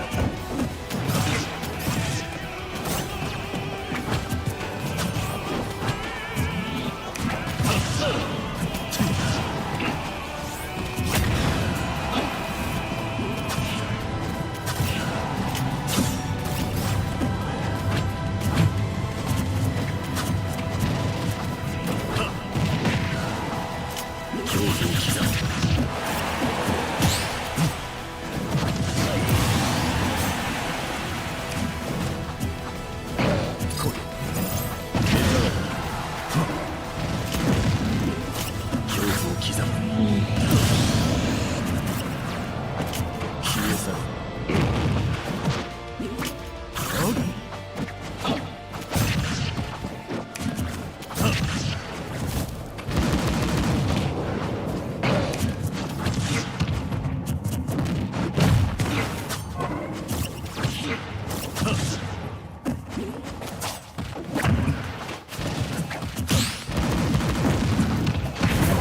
恐怖を刻む 来い目障り恐怖を刻む消え去れ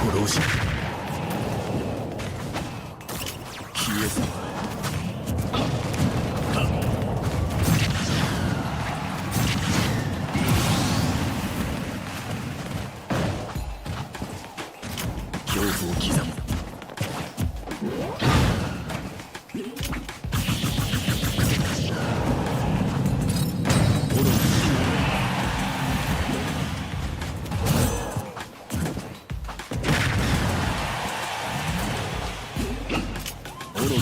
ご老人消え去れ 恐怖を刻む オログ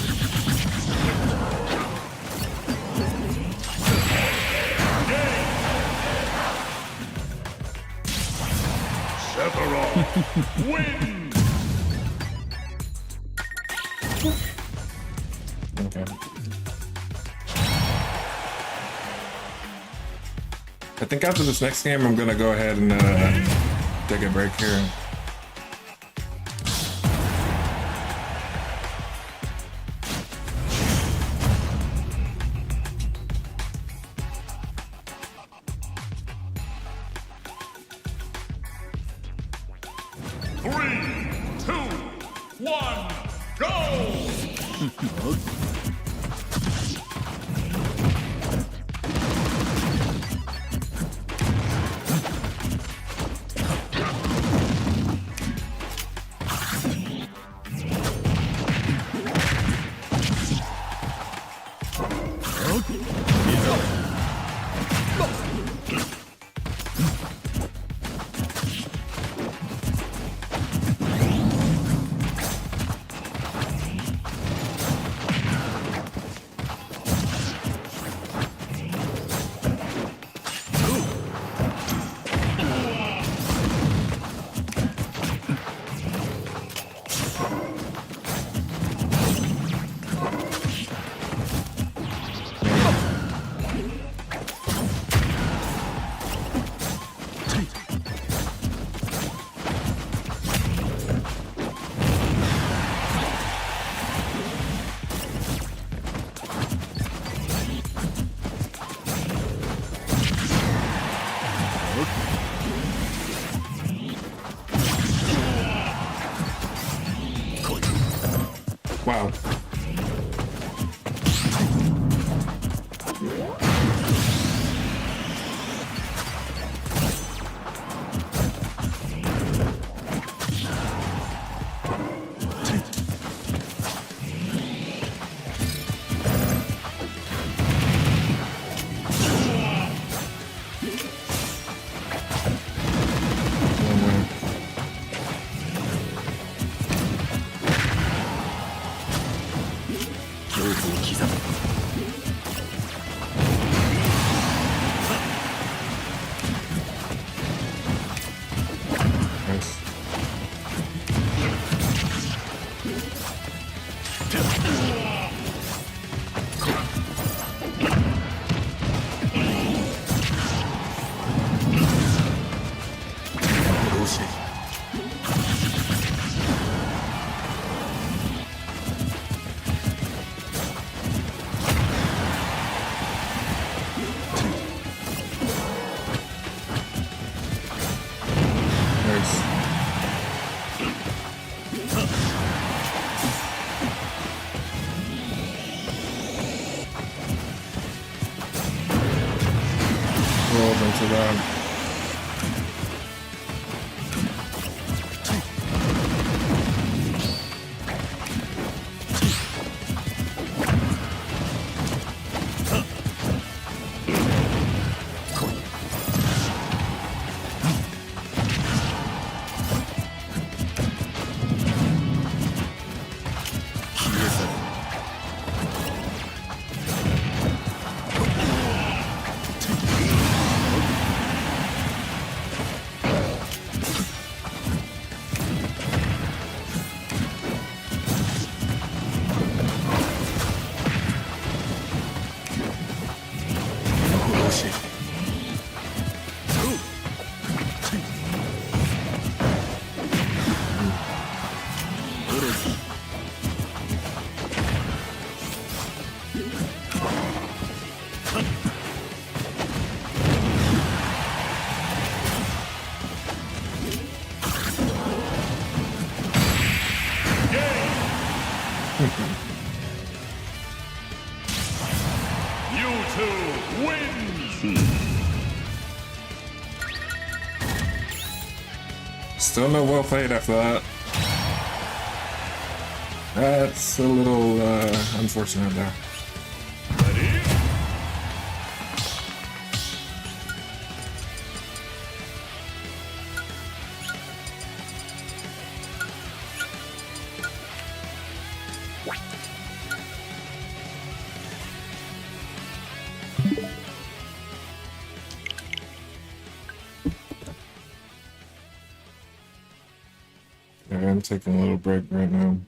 Sephiroth wins. Okay. I think after this next game, I'm gonna go ahead and take a break here. Three, two, one, go! Wow. rolled into that. Mewtwo wins! Still no well played after that. That's a little unfortunate there. Ready? Yeah, I'm taking a little break right now.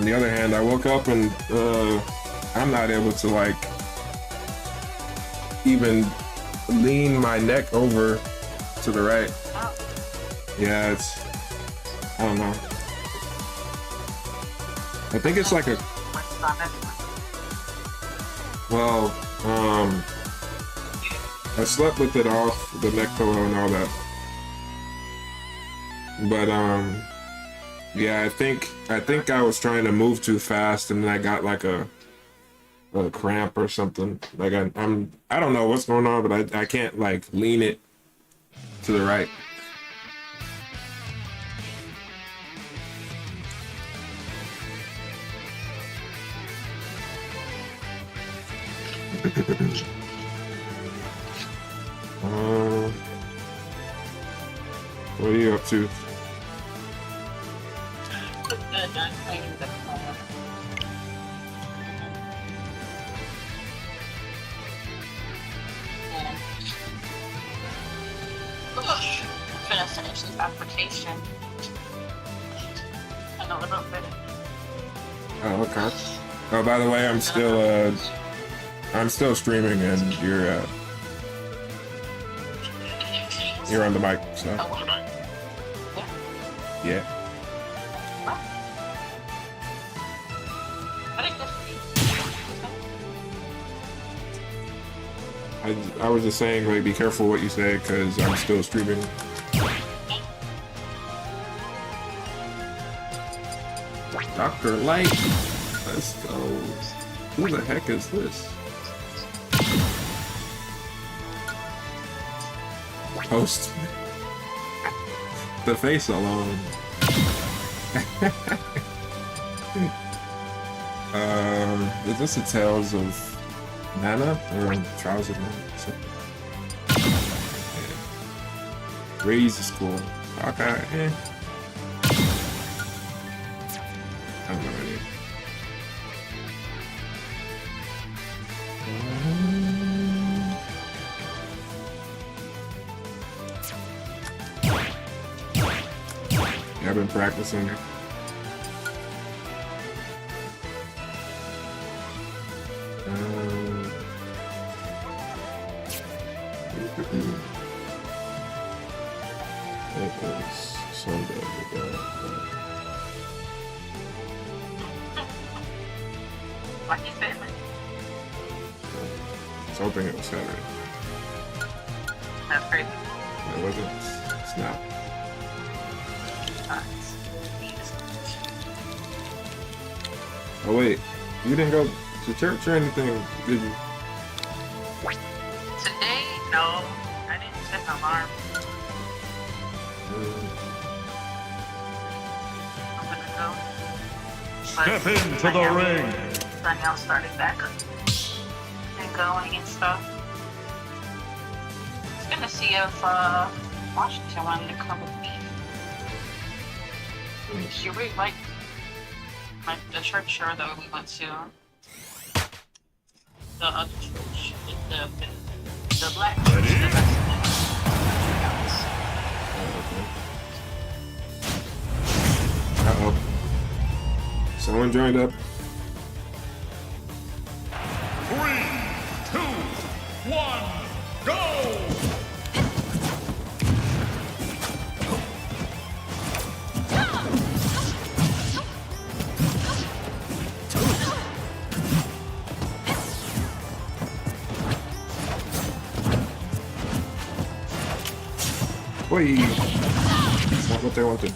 On the other hand, I woke up and I'm not able to like even lean my neck over to the right. Yeah, it's, I don't know. I think it's like a, well, I slept with it off, the neck pillow and all that. But yeah, I think I was trying to move too fast and then I got like a cramp or something. Like I don't know what's going on, but I can't like lean it to the right. What are you up to? I'm gonna finish this application in a little bit. Oh, okay. Oh, by the way, I'm still streaming, and you're on the mic, so yeah. I was just saying, like, be careful what you say, because I'm still streaming. Dr. Light, let's go. Who the heck is this? Host. The face alone. Is this a Tales of Nana or Trials of Nana? Yeah. Raise is cool. Okay. I don't know any. Yeah, I've been practicing. It was Sunday. What you saying? I was hoping it was Saturday. That's crazy. It wasn't. It's not. Oh wait, you didn't go to church or anything, did you? Today, no. I didn't set an alarm. I'm gonna go. Step into the ring. Danielle started back up and going and stuff. I was gonna see if Washington wanted to come with me. She really liked the church that we went to. The other church, the black church. Uh-oh. Someone joined up. 3, 2, 1, go! Wait. Not what they wanted.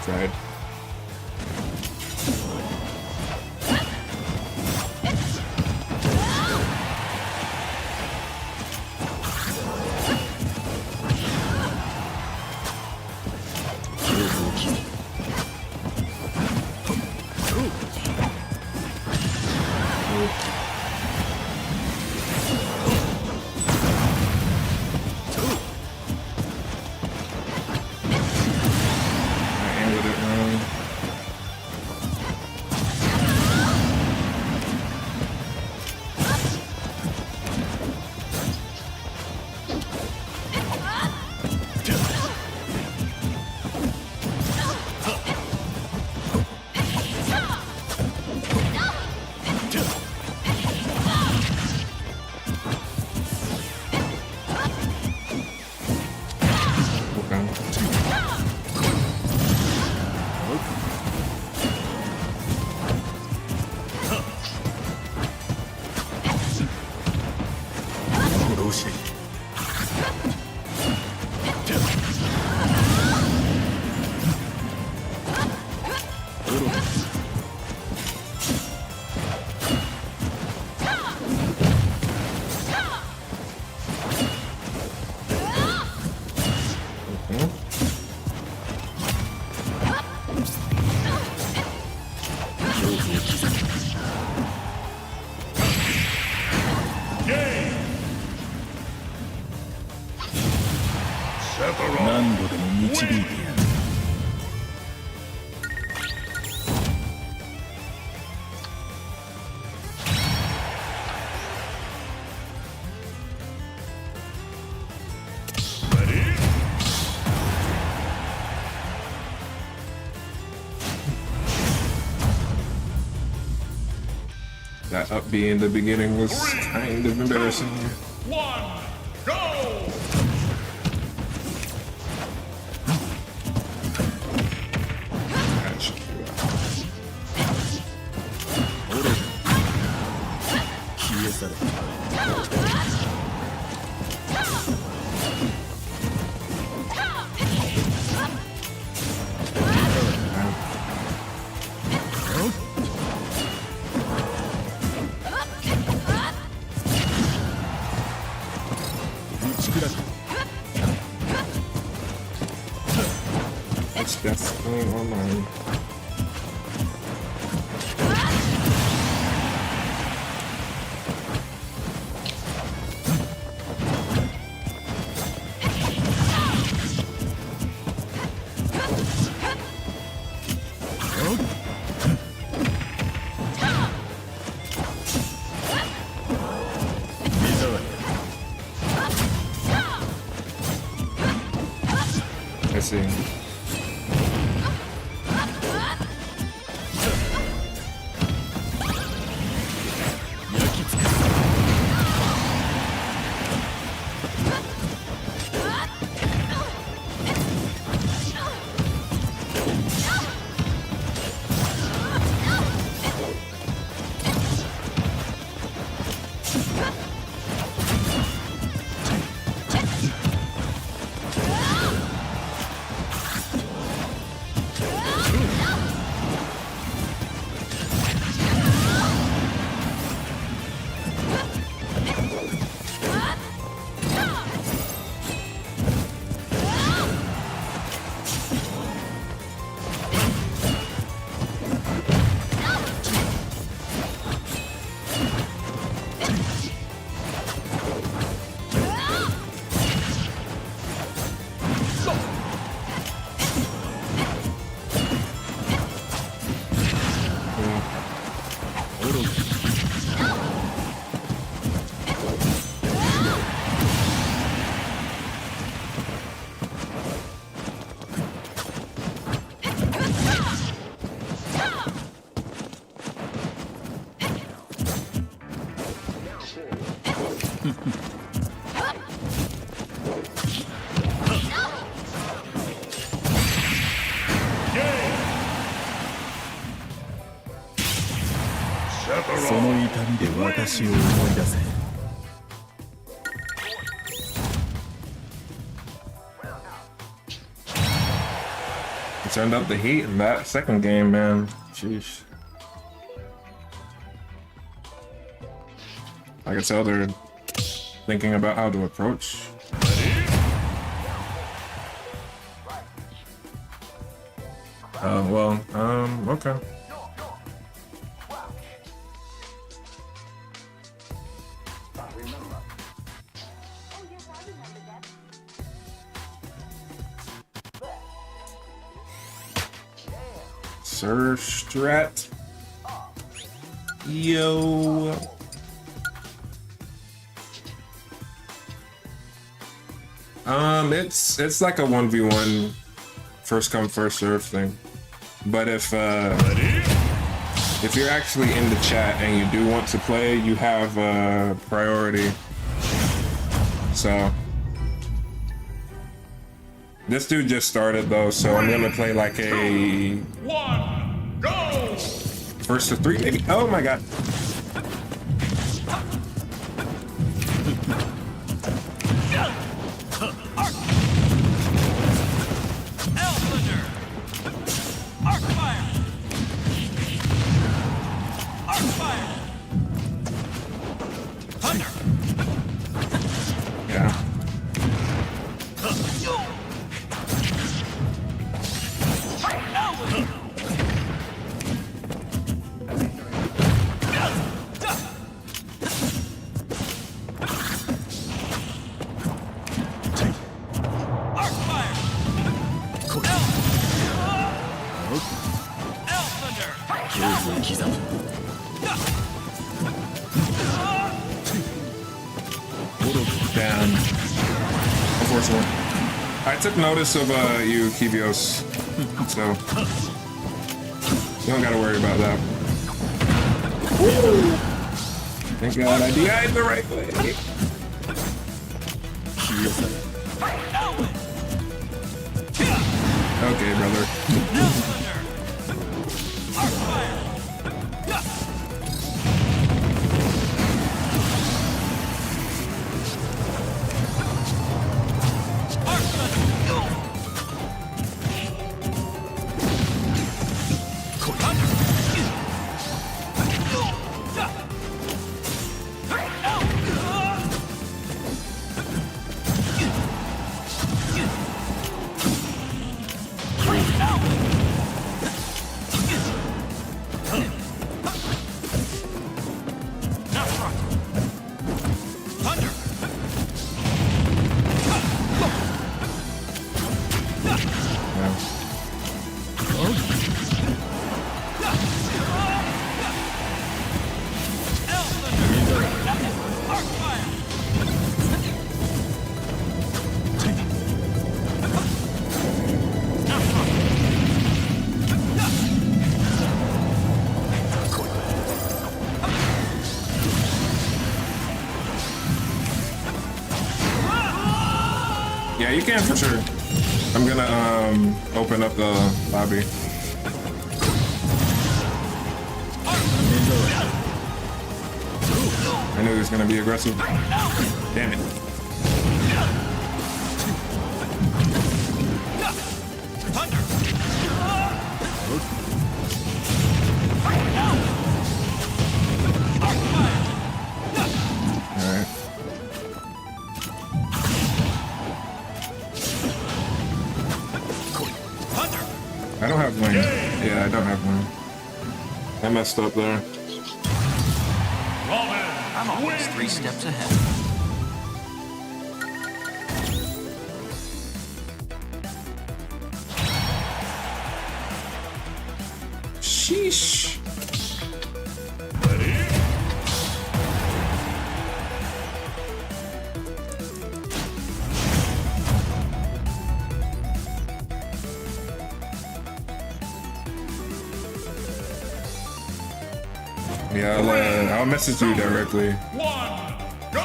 Dead. I ended it wrong. Okay. Okay. Game. Sephiroth 何度でも導いてやる。 ready. That up B in the beginning was kind of embarrassing. 1, go! That should do that. 消え去れ。 打ち砕く。 That's going online. I see.その痛みで私を思い出せ。 I It turned up the heat in that second game, man. Sheesh. I can tell they're thinking about how to approach. Okay. Sir Strat. Yo. It's like a 1v1 first come first serve thing. But if you're actually in the chat and you do want to play, you have priority. So this dude just started though, so I'm gonna play like a 1, go! first to 3 maybe. Oh my god. Yeah. Damn. Unfortunate. I took notice of you, Kivios. So you don't gotta worry about that. Woo! Thank God I DI'd the right way. Okay, brother. Yeah, you can for sure. I'm gonna open up the lobby. I knew he was gonna be aggressive. Damn it. Alright. I don't have wings. Yeah, I don't have wings. I messed up there. I'm always 3 steps ahead. Sheesh. Yeah, I'll message you directly. 1, go!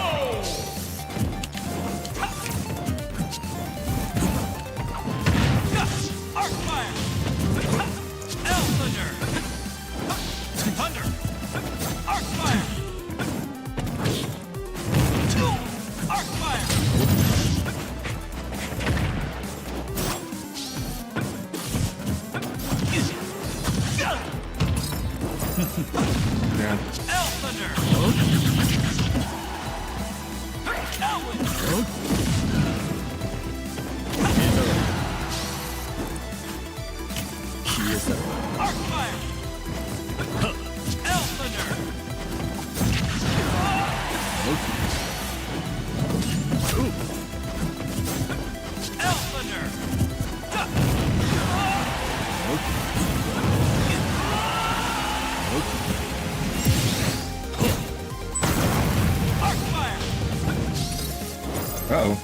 Yeah. Elflander. Elwyn. Arcfire. Elflander. Elflander. Arcfire. Uh-oh.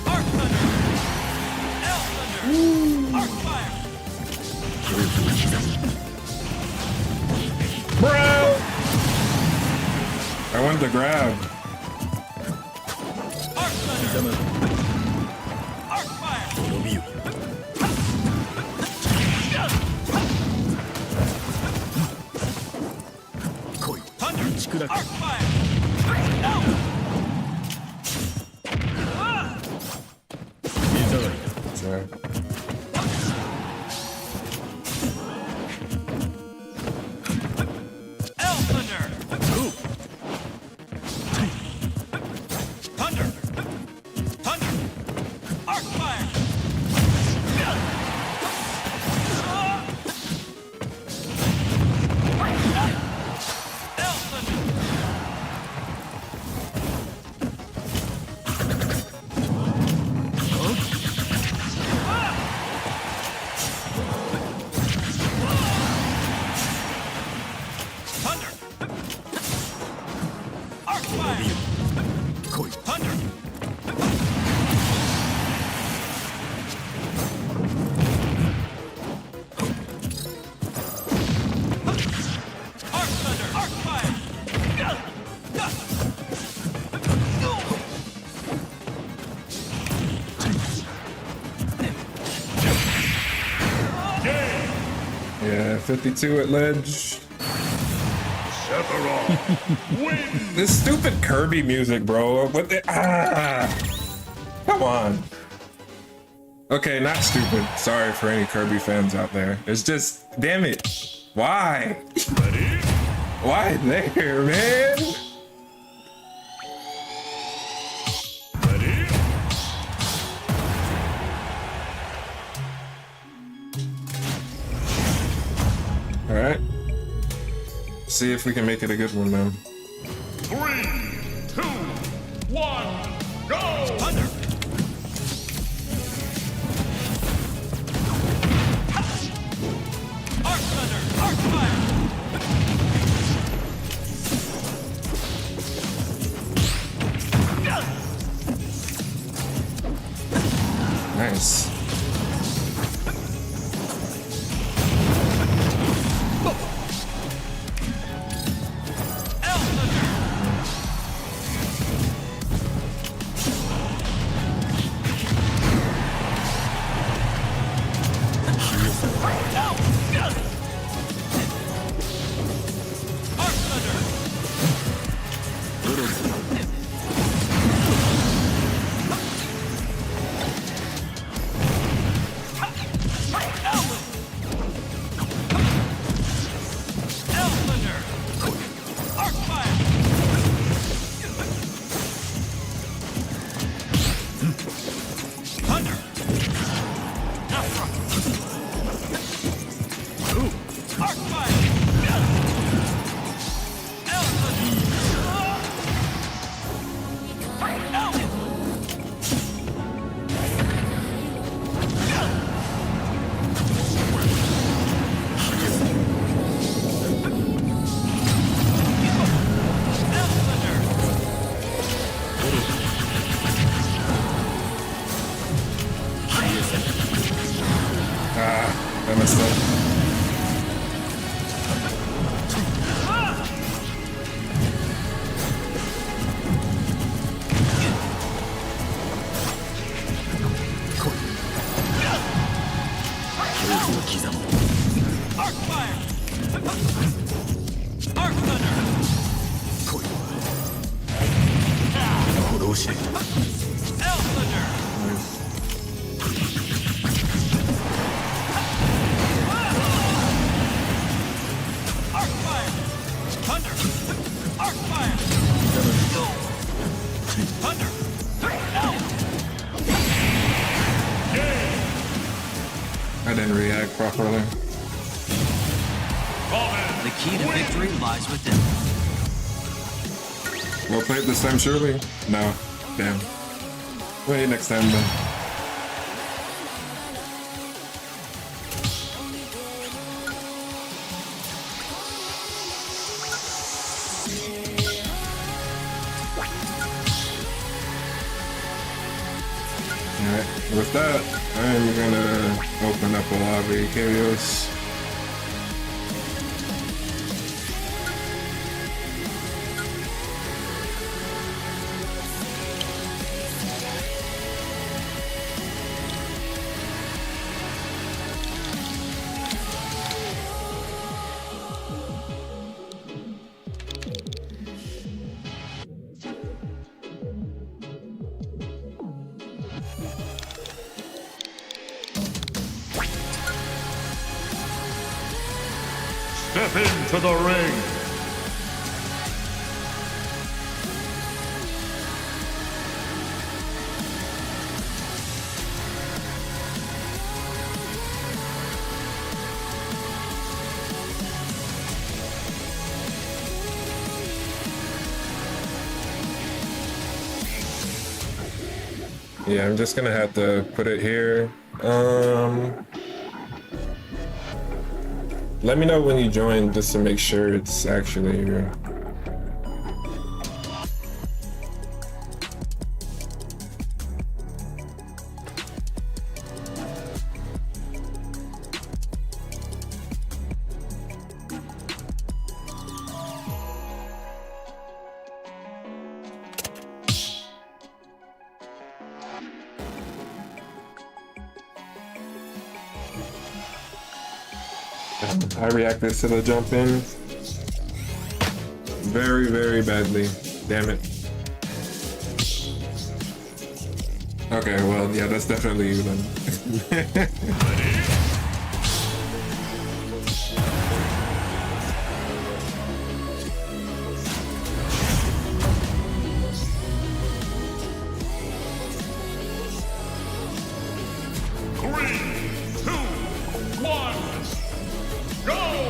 Arcthunder. Elflander. Arcfire. Bro! I wanted to grab. Arcthunder. Arcfire. Thunder. Arcfire. No. Sorry. Elflander. Thunder. Thunder. Arcfire. Elflander. Thunder. Arcfire. Thunder. Arcthunder. Arcfire. Yeah, 52 at ledge. Sephiroth win. This stupid Kirby music, bro. What the Come on. Okay, not stupid. Sorry for any Kirby fans out there. It's just, damn it. Why? Ready? Why there, man? Ready? All right. See if we can make it a good one, man. 3, 2, 1, go! Thunder. Arcthunder. Arcfire. Nice. I messed up. Arc fire! Arc thunder! Elf thunder! I didn't react properly. The key to victory lies within. Well played this time, surely? No. Damn. Wait, next time then. Alright, with that, I'm gonna open up a lobby, Chaos. Step into the ring. Yeah, I'm just gonna have to put it here. Let me know when you join just to make sure it's actually here. I reacted to the jump in very, very badly. Damn it. Okay, well, yeah, that's definitely you then.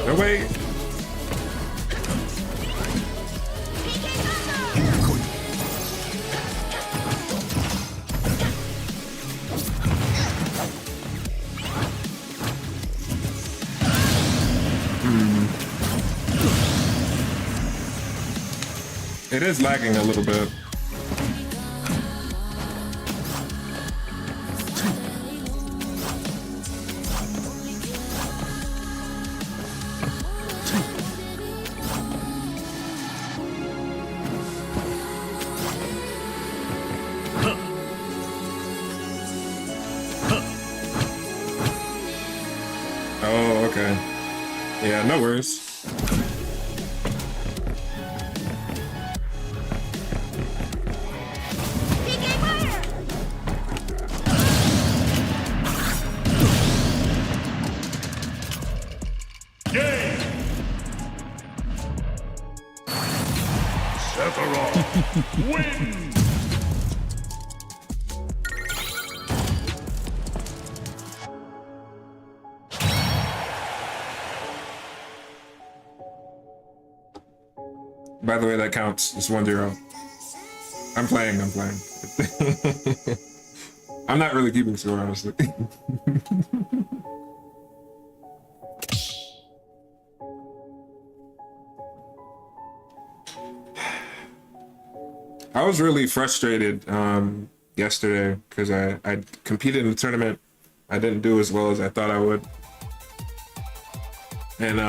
No, wait. It is lagging a little bit. Oh, okay. Yeah, no worries. Sephiroth wins! By the way, that counts. It's 1-0. I'm playing. I'm not really keeping score, honestly. I was really frustrated yesterday because I competed in the tournament. I didn't do as well as I thought I would. And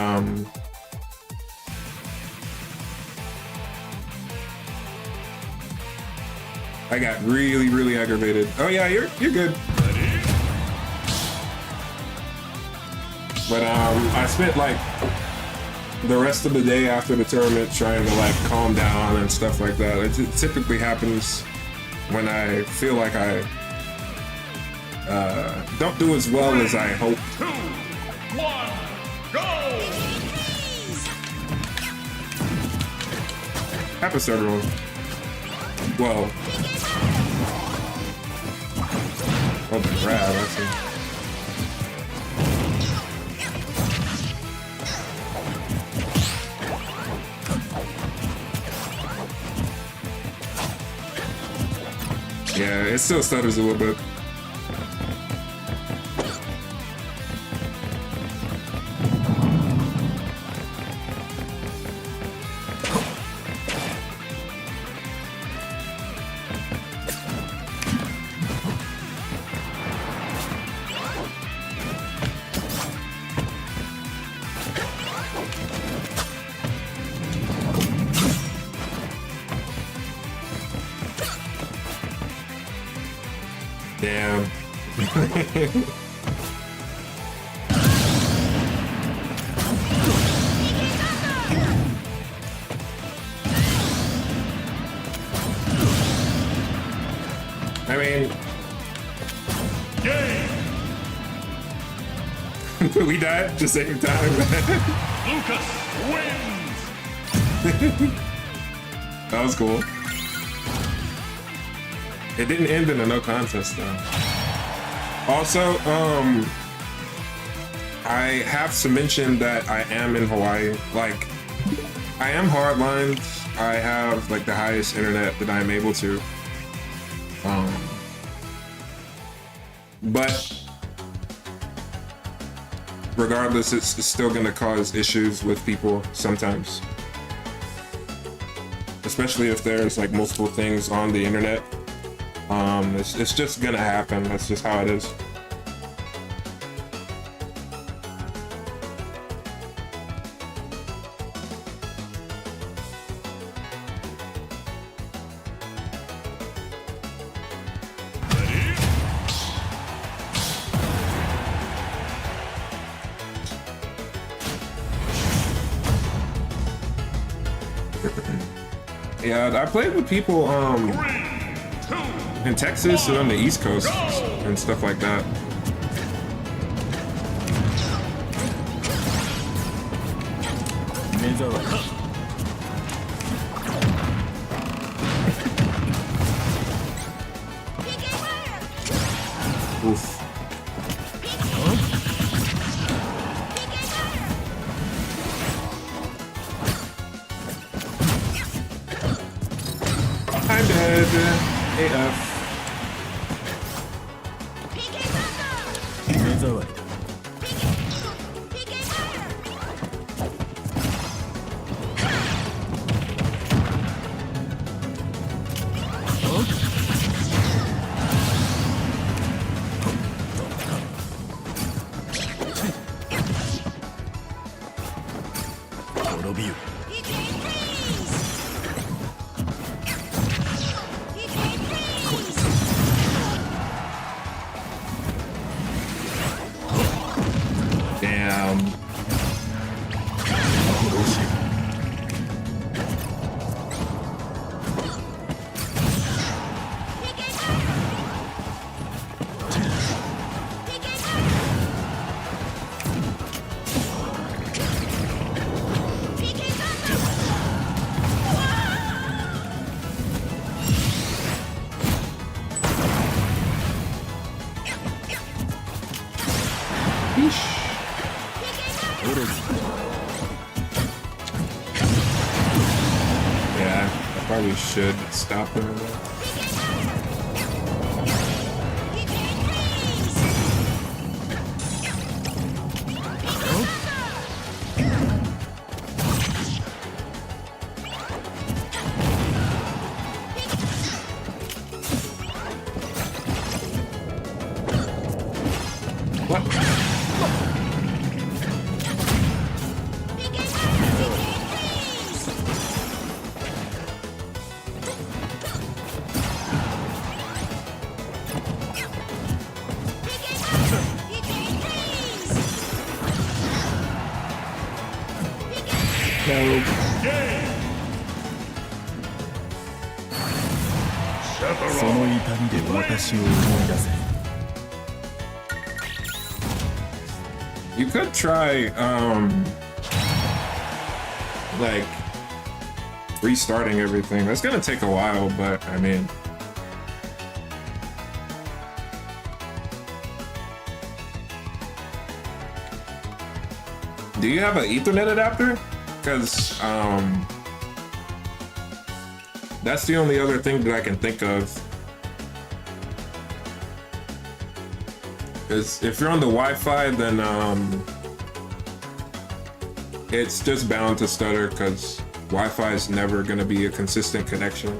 I got really, really aggravated. Oh yeah, you're good. But I spent like the rest of the day after the tournament trying to like calm down and stuff like that. It typically happens when I feel like I don't do as well as I hope. 2, 1, go! Happens to everyone. Well, oh, the grab, that's it. Yeah, it still stutters a little bit. Damn. I mean, Game. we died at the same time. Lucas wins. That was cool. It didn't end in a no contest though. Also, I have to mention that I am in Hawaii. Like, I am hardlined. I have like the highest internet that I'm able to. But regardless, it's still gonna cause issues with people sometimes. Especially if there's like multiple things on the internet. It's just gonna happen. That's just how it is. Yeah, I played with people in Texas and on the East Coast and stuff like that. Oof. I'm dead. AF. 目障りだ。 滅びよ。 Damn. Yeah, I probably should stop him. What? No. Sephiroth その痛みで私を思い出せ。 You could try, like, restarting everything. That's gonna take a while, but I mean... Do you have an Ethernet adapter? Because, that's the only other thing that I can think of. Because if you're on the Wi-Fi, then it's just bound to stutter because Wi-Fi is never going to be a consistent connection.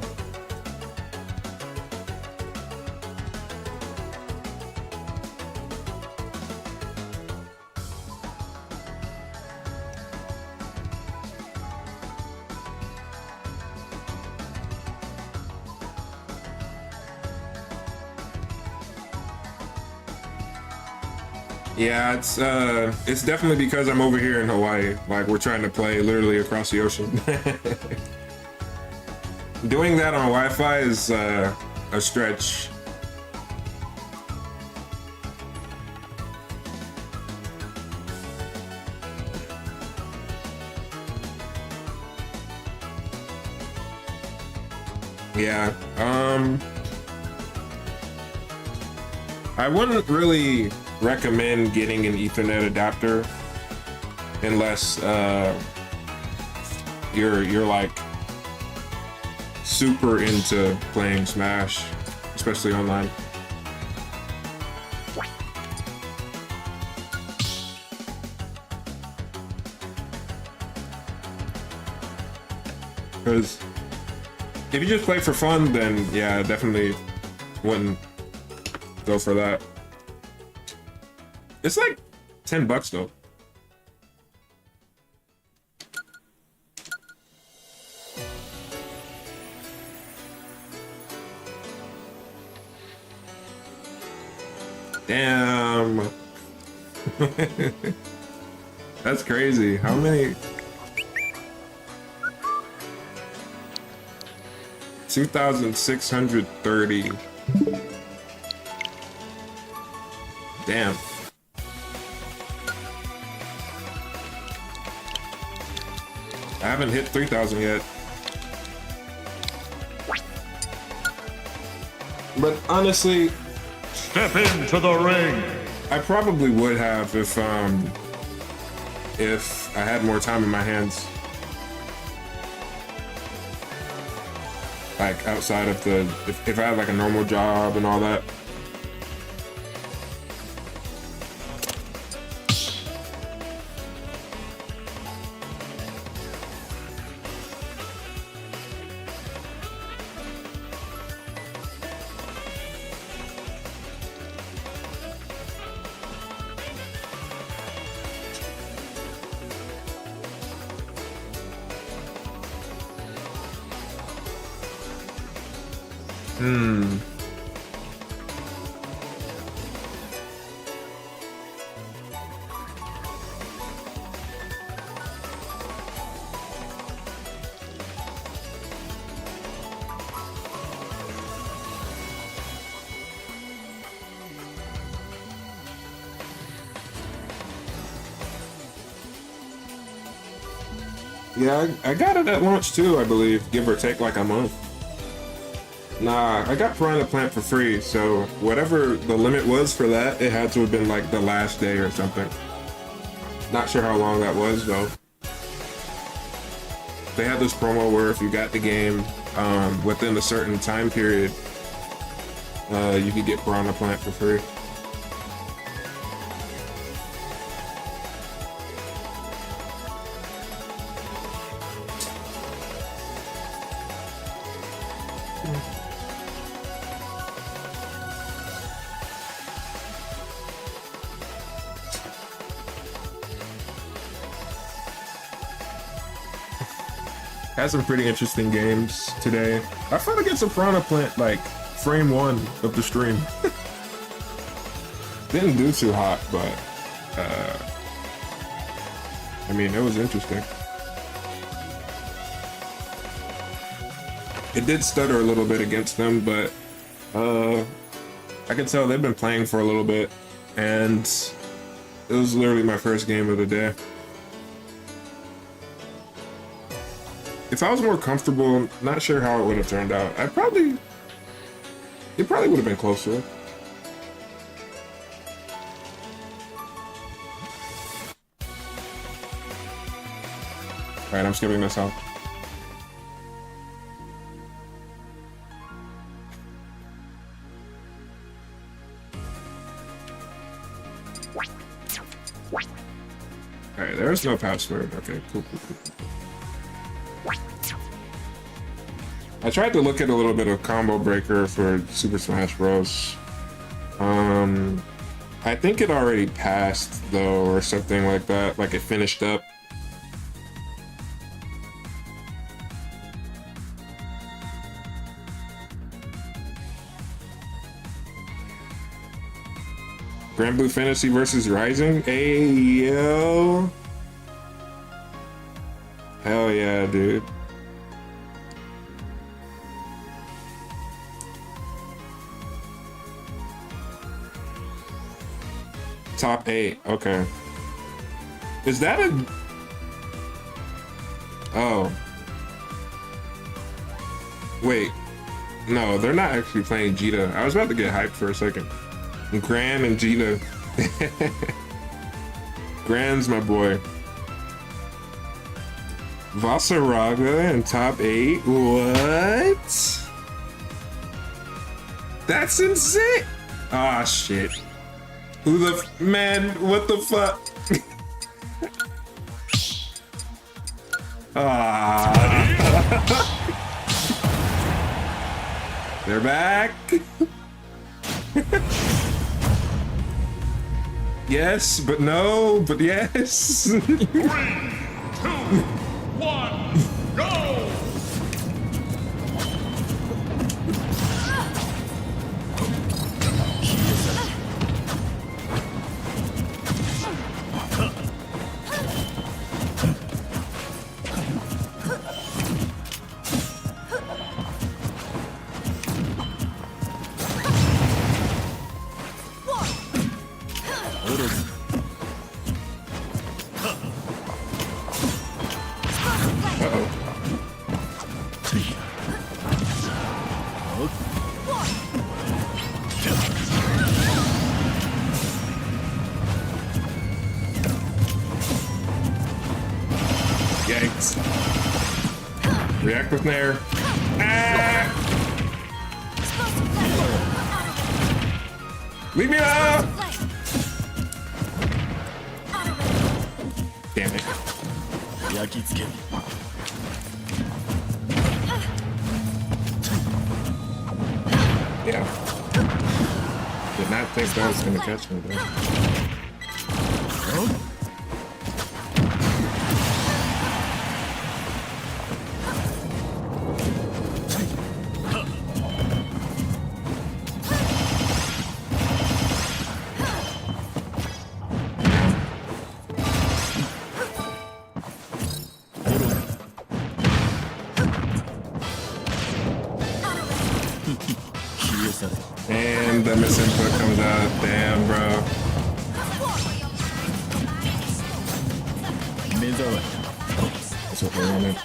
Yeah, it's definitely because I'm over here in Hawaii. Like, we're trying to play literally across the ocean. Doing that on Wi-Fi is a stretch. Yeah, I wouldn't really recommend getting an Ethernet adapter unless you're like super into playing Smash, especially online. Because if you just play for fun, then yeah, definitely wouldn't go for that. It's like $10 though. Damn. That's crazy. How many? 2,630. Damn. I haven't hit 3,000 yet. But honestly, Step into the ring. I probably would have if I had more time in my hands. Like outside of the, if I had like a normal job and all that. Yeah, I got it at launch too, I believe, give or take like a month. Nah, I got Piranha Plant for free, so whatever the limit was for that, it had to have been like the last day or something. Not sure how long that was though. They had this promo where if you got the game within a certain time period, you could get Piranha Plant for free. Had some pretty interesting games today. I fought against a Piranha Plant like frame 1 of the stream. Didn't do too hot, but I mean, it was interesting. It did stutter a little bit against them, but I can tell they've been playing for a little bit, and it was literally my first game of the day. If I was more comfortable, not sure how it would have turned out. It probably would have been closer. Alright, I'm skipping this out. Alright, there's no password. Okay, cool. I tried to look at a little bit of Combo Breaker for Super Smash Bros. I think it already passed though, or something like that. Like it finished up. Grand Blue Fantasy versus Rising? Ayo. Hell yeah, dude. Top 8, okay. Is that a... Oh. Wait. No, they're not actually playing Jita. I was about to get hyped for a second. Gran and Jita. Gran's my boy. Vasaraga in top 8? What? That's insane! Ah, shit. Who the man? What the fuck? Ah. They're back. Yes, but no, but yes. 3, 2, 1, go! Yikes. React with Nair. Ah! Leave me alone! Damn it. Yeah. Did not think that was gonna catch me though. And the misinput comes out. Damn, bro. That's what we're running.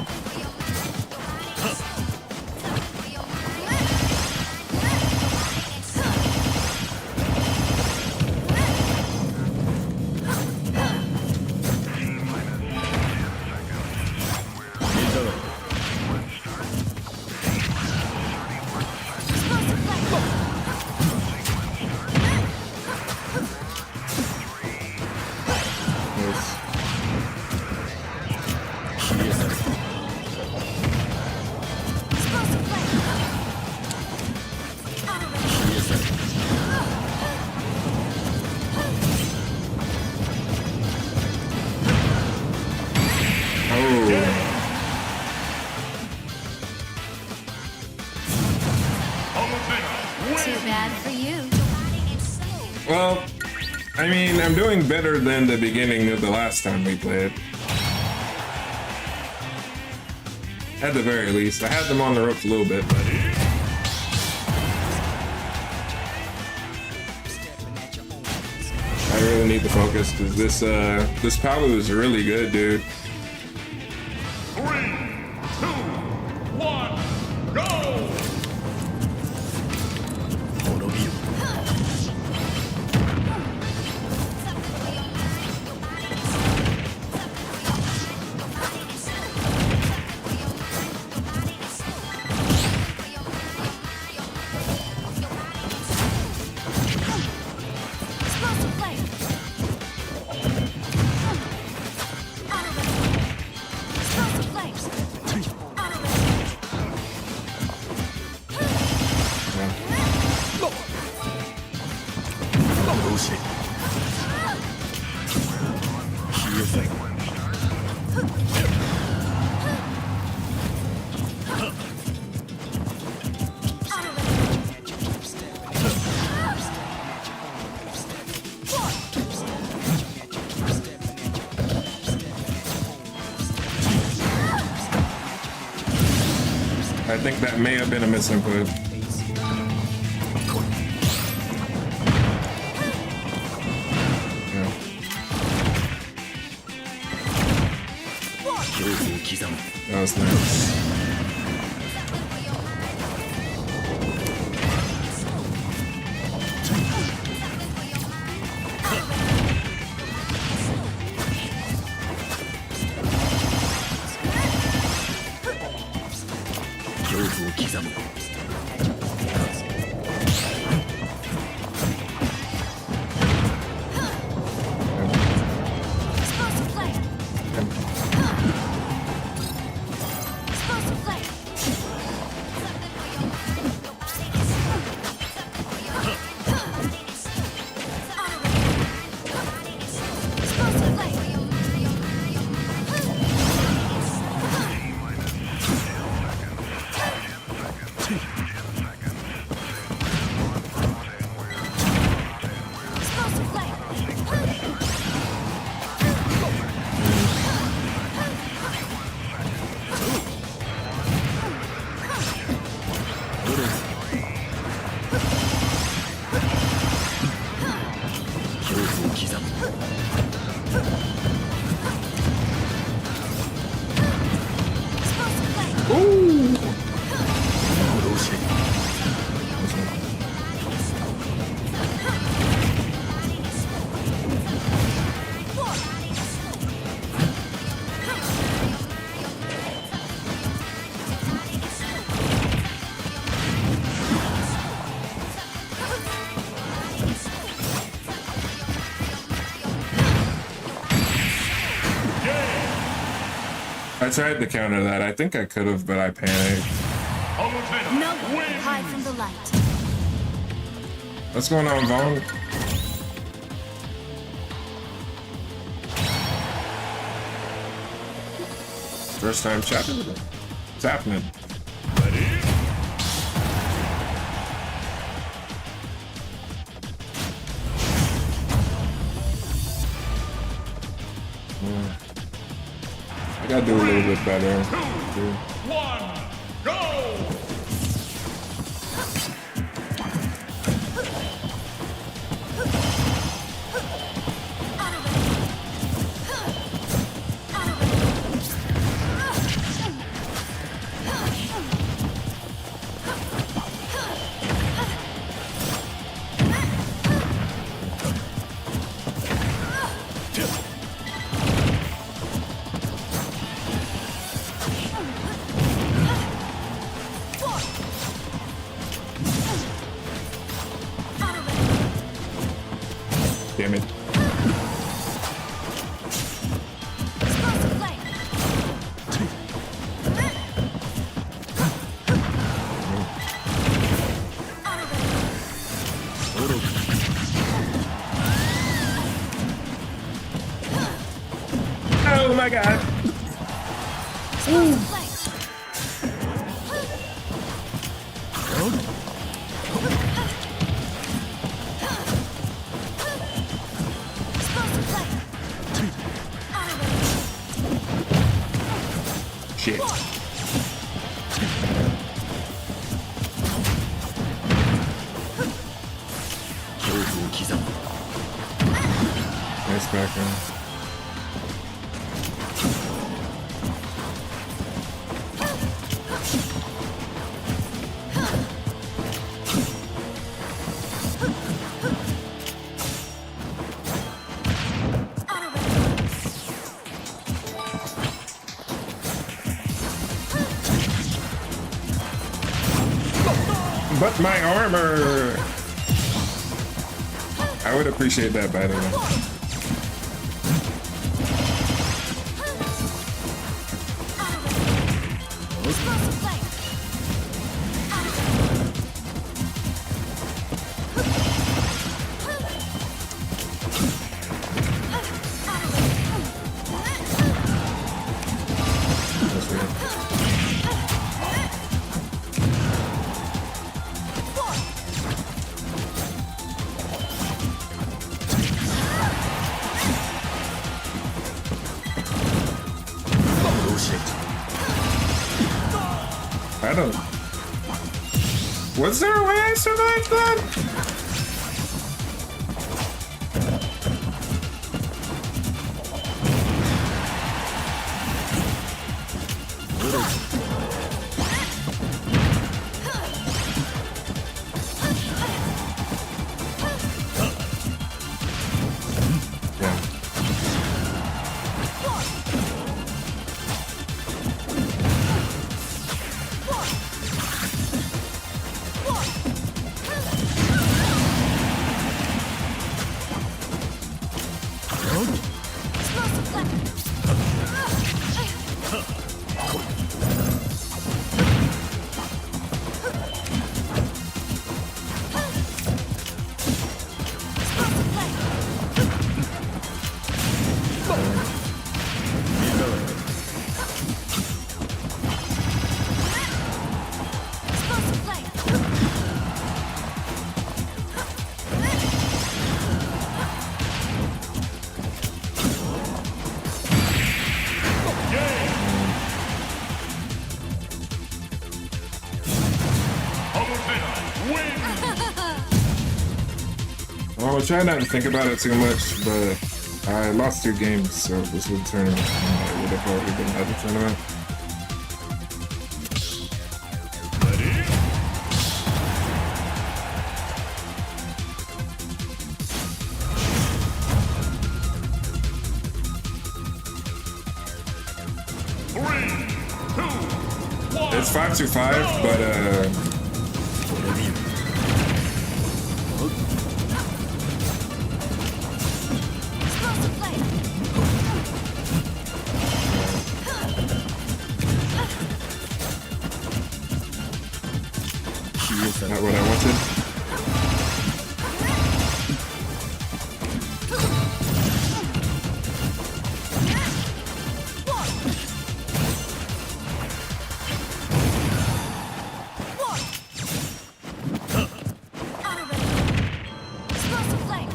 Too bad for you. Well, I mean, I'm doing better than the beginning of the last time we played. At the very least. I had them on the ropes a little bit, but... I really need to focus, because this Palu is really good, dude. 3, 2, 1, go! しれ消え去る I think that may have been a misinput. Yeah. 恐怖を刻む That was nice. Explosive flame. Explosive flame. Explosive I tried to counter that. I think I could have, but I panicked. Palutena No one can wins. hide from the light. What's going on, Vaughn? First time chatting. What's happening? Ready? I gotta do a little bit better. Two, one, go! Damn it. Explosive flame. Oh my god. Explosive flame. Explosive flame. Shit. Nice background. But my armor! I would appreciate that, by the way. Explosive flame. don't. Was there a way I survived that? Yeah. Explosive flame. Explosive flame. Explosive flame. Palutena wins. Well, I'll try not to think about it too much, but I lost 2 games, so this would turn. I would have probably been at the tournament. Ready? Three, two, one. It's 5-5, but Explosive flame. not what I wanted. Explosive flame.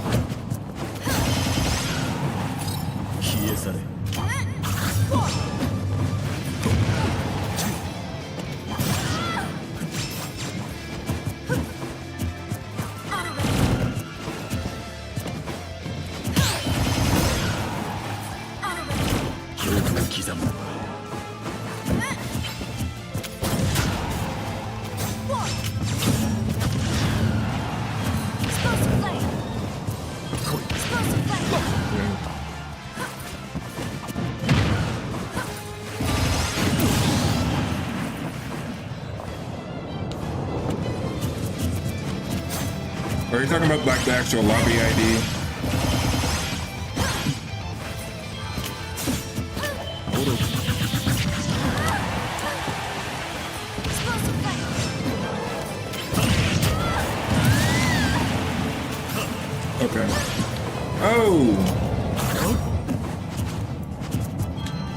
消え去れ 恐怖を刻む Explosive flame. Explosive flame. Are you talking about like the actual lobby ID? 愚か Explosive flame. Okay. Oh!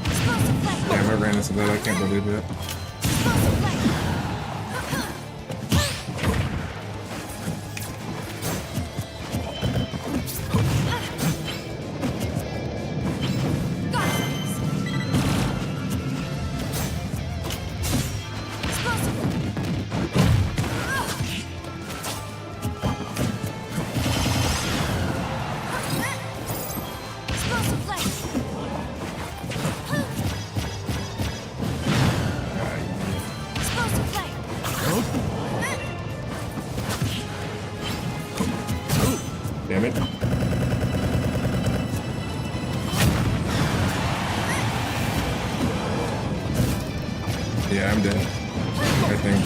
Explosive flame. Damn, I ran into that. I can't believe it. Explosive flame. Got this. Explosive. Explosive flame. Explosive flame. Damn it. Yeah, I'm dead. I think.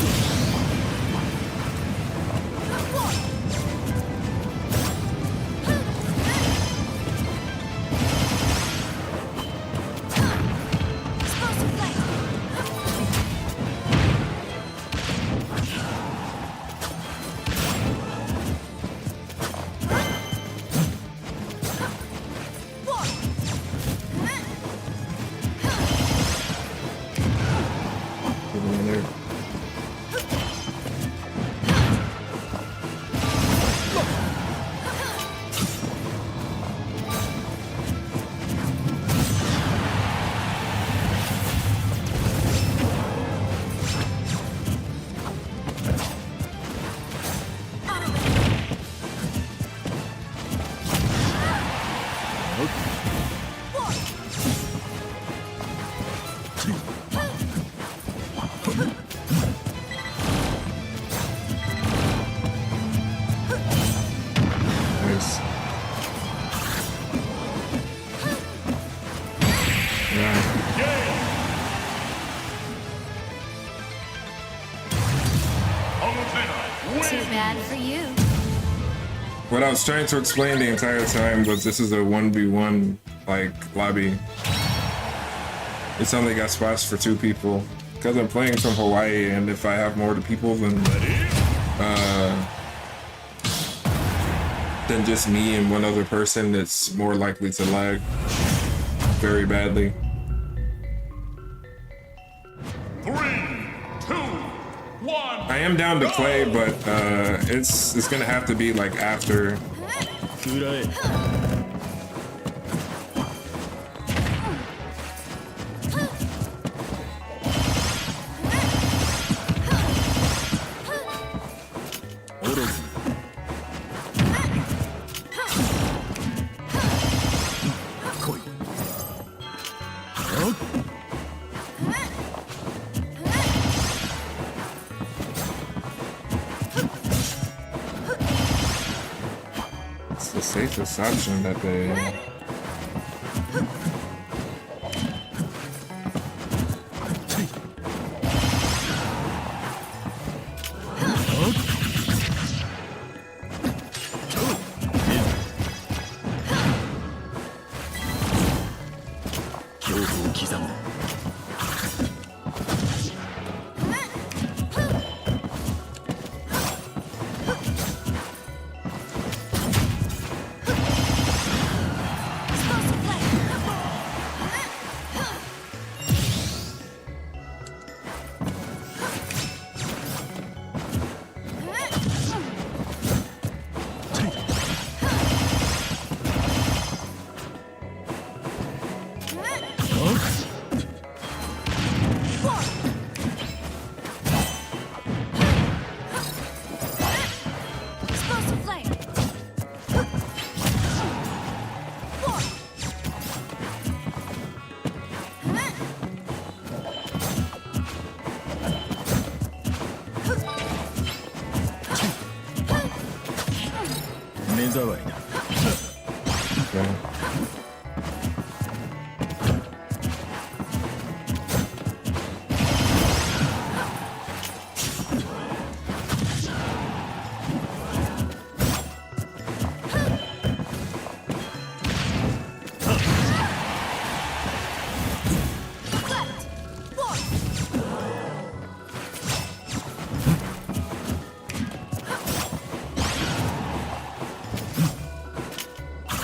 Explosive flame. Put him in there. Glad for you. What I was trying to explain the entire time was this is a 1v1 like lobby. It's only got spots for 2 people because I'm playing from Hawaii, and if I have more people than just me and one other person, it's more likely to lag very badly. 3, 2, 1. I am down to play, but it's gonna have to be like after. 食らえ おろず 来い It's the safest option that they. Explosive flame. Explosive flame. Four. 目障りだ Okay.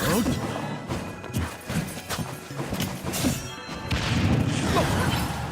Left. Forward.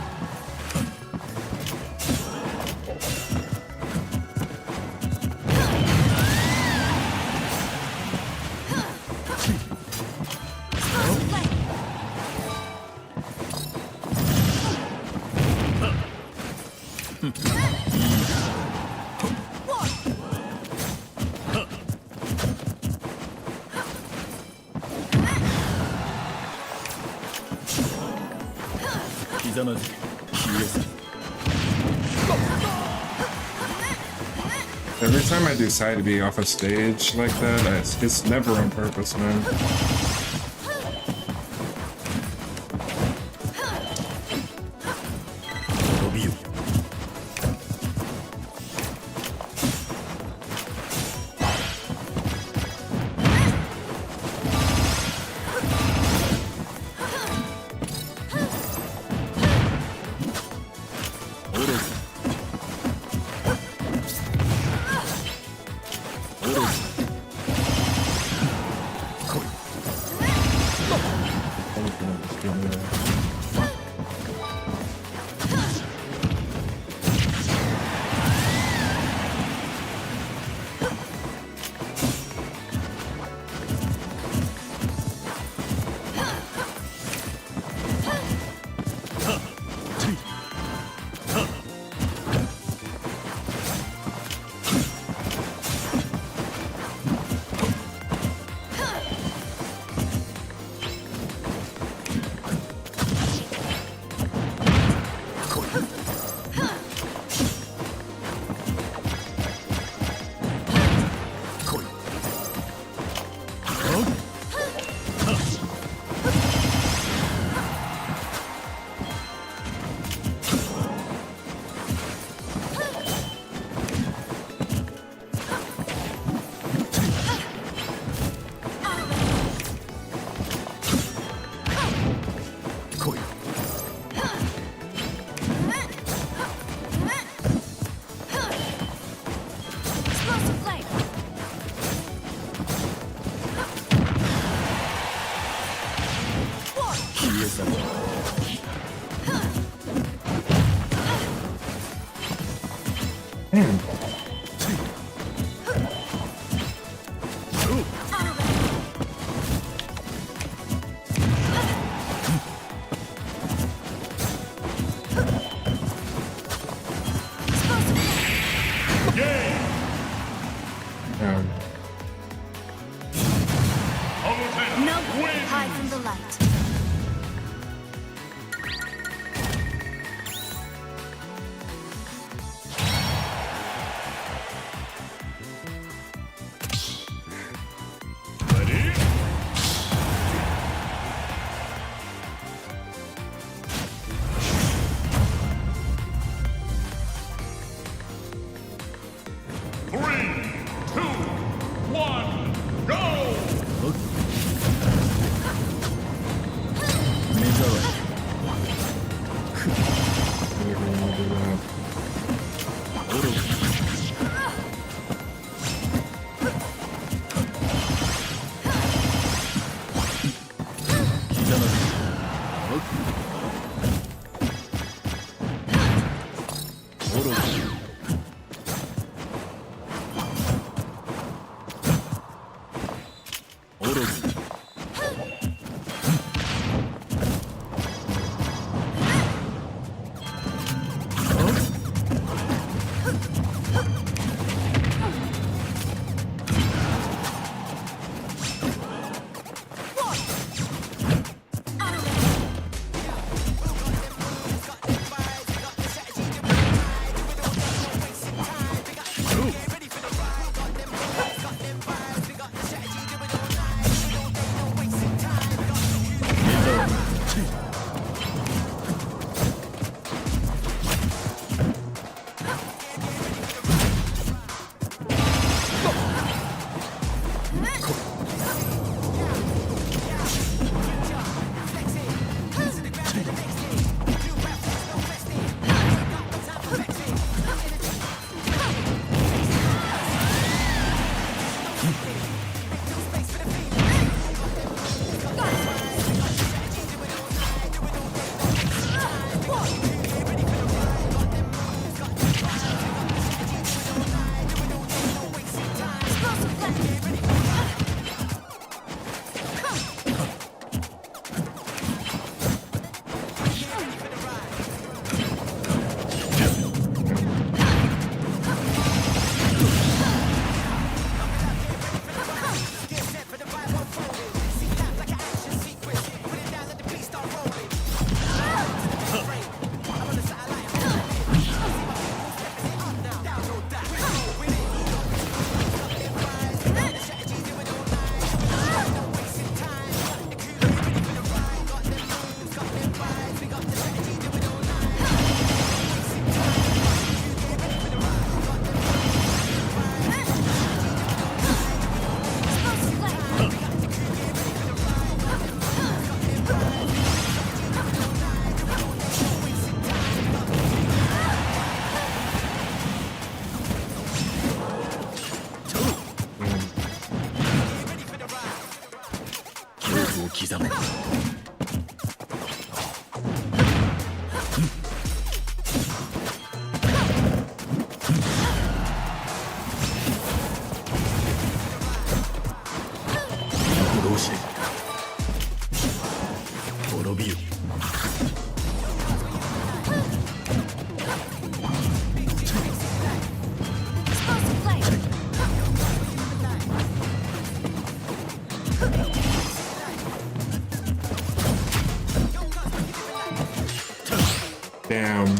ひざまずけ消えず Every time I do side B off a stage like that, it's never on purpose, man. 飛びよ おろずおろず来いだ。Um, No way to hide from the light. Ready? Three, two, one, go! 目障り。 愚か。ひざまず愚か。愚か。刻め。どうして滅びよ。 Damn.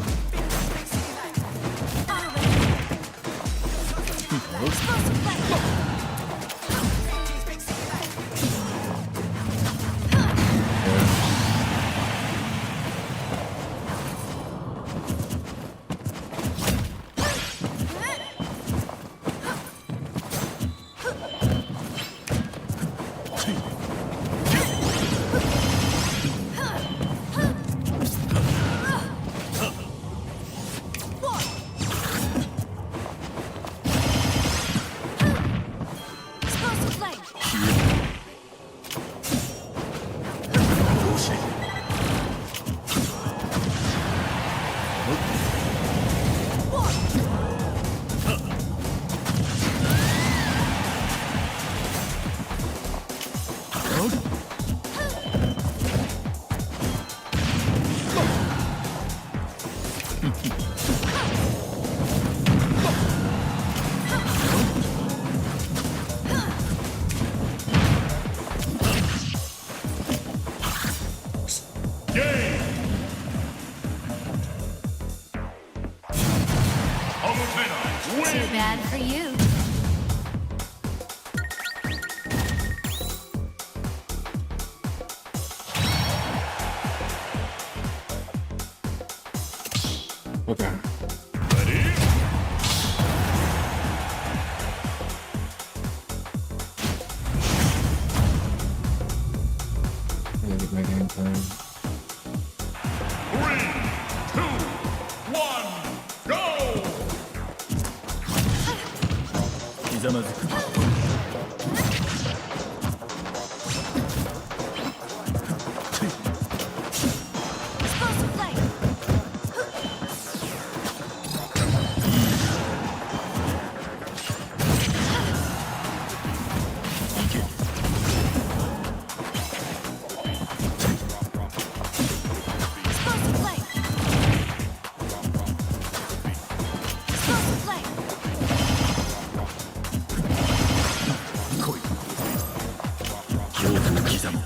Okay. Ready? I'm gonna get my game plan. 3, 2, 1, go! ひざまずく Explosive flame. いけ Explosive flame. Explosive flame. 来い恐怖を刻む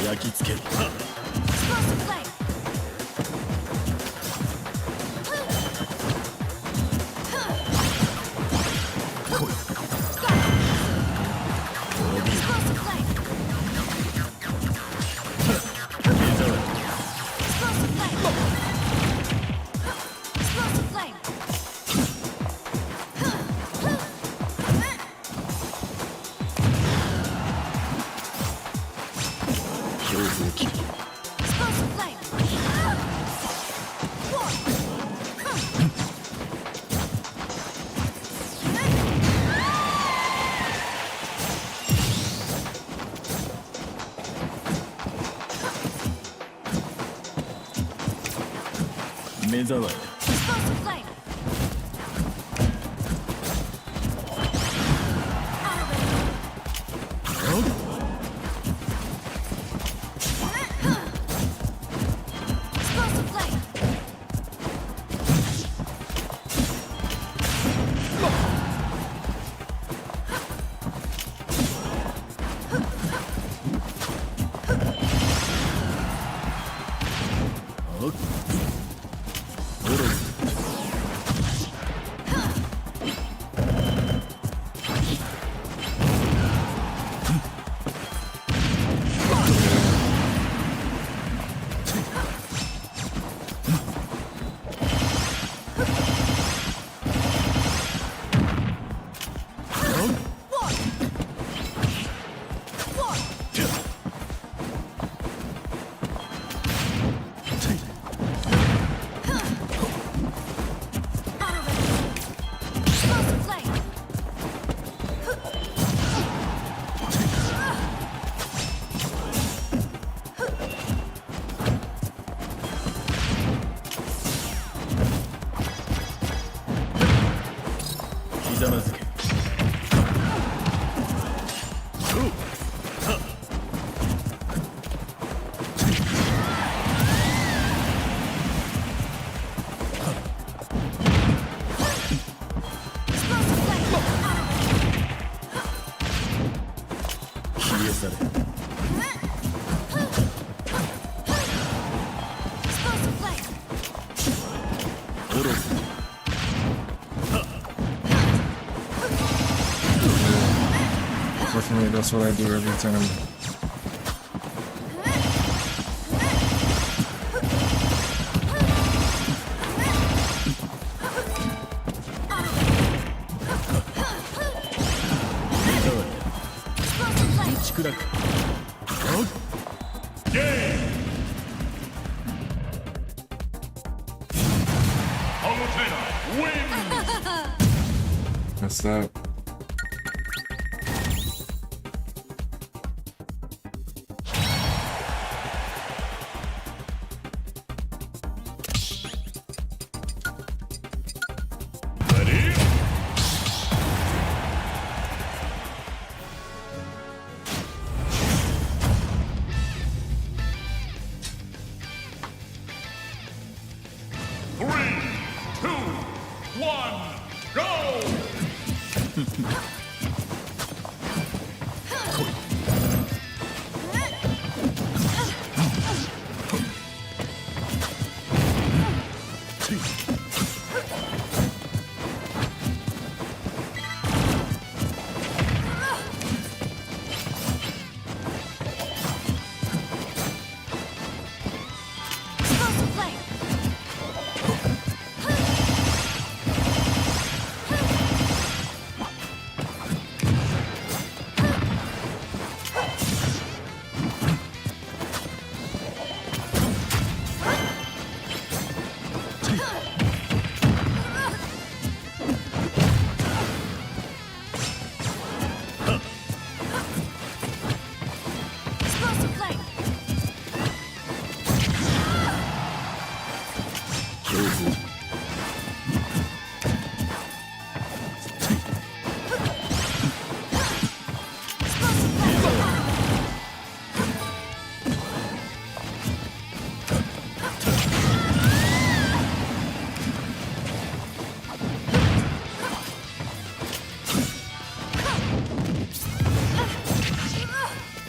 焼き付ける Explosive flame. 来い Explosive flame. 目障り Explosive flame. Explosive flame. 恐怖を切る Explosive flame. One. 目障りだ Explosive flame. Explosive flame. おっおろず Explosive flame. ひざまずけ Explosive flame. 冷え去れ Explosive flame. おろず Unfortunately, that's what I do every time. Explosive flame. 打ち砕く Game! Palutena wins! Messed up. Ready? 3, 2, 1, go!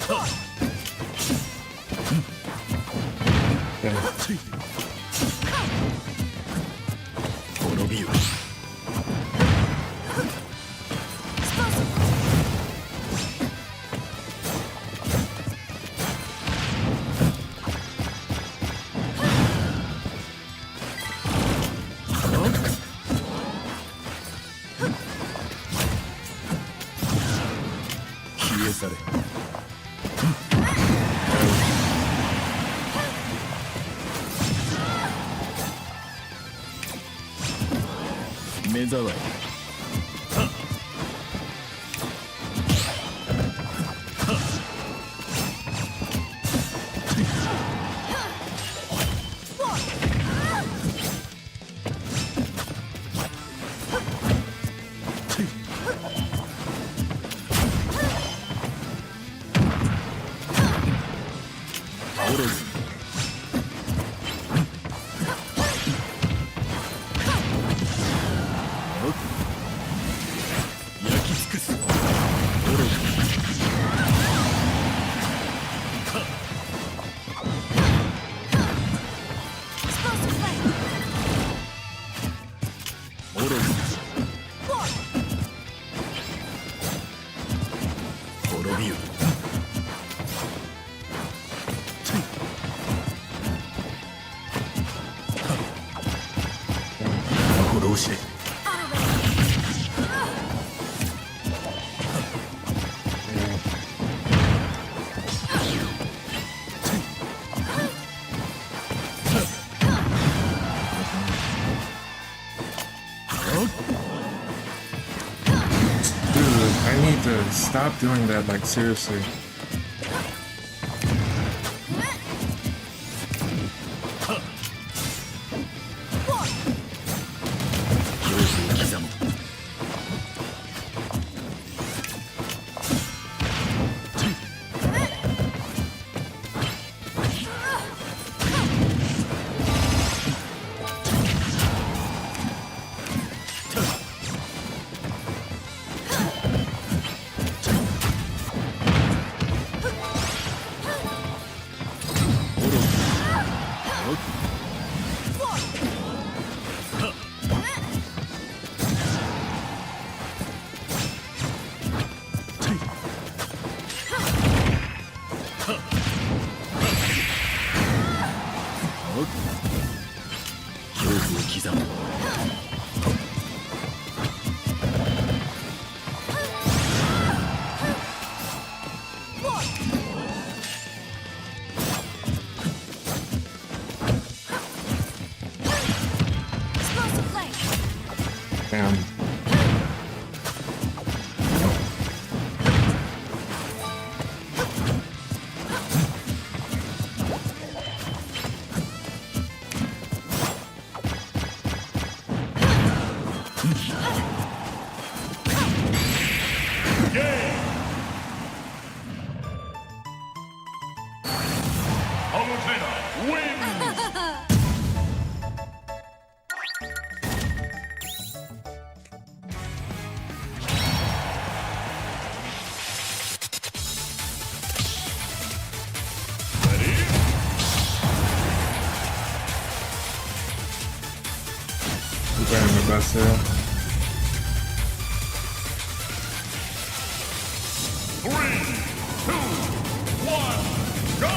Yeah. 滅びよ 消え去れ目障り おろず 焼き尽くすおろず Explosive flame. おろず 滅びよ 魔法同士 Dude, I need to stop doing that, like, seriously. 恐怖を刻む 恐怖を刻む Explosive flame. Damn. Palutena wins! Ready? I'm trying my best here. 3, 2, 1, go!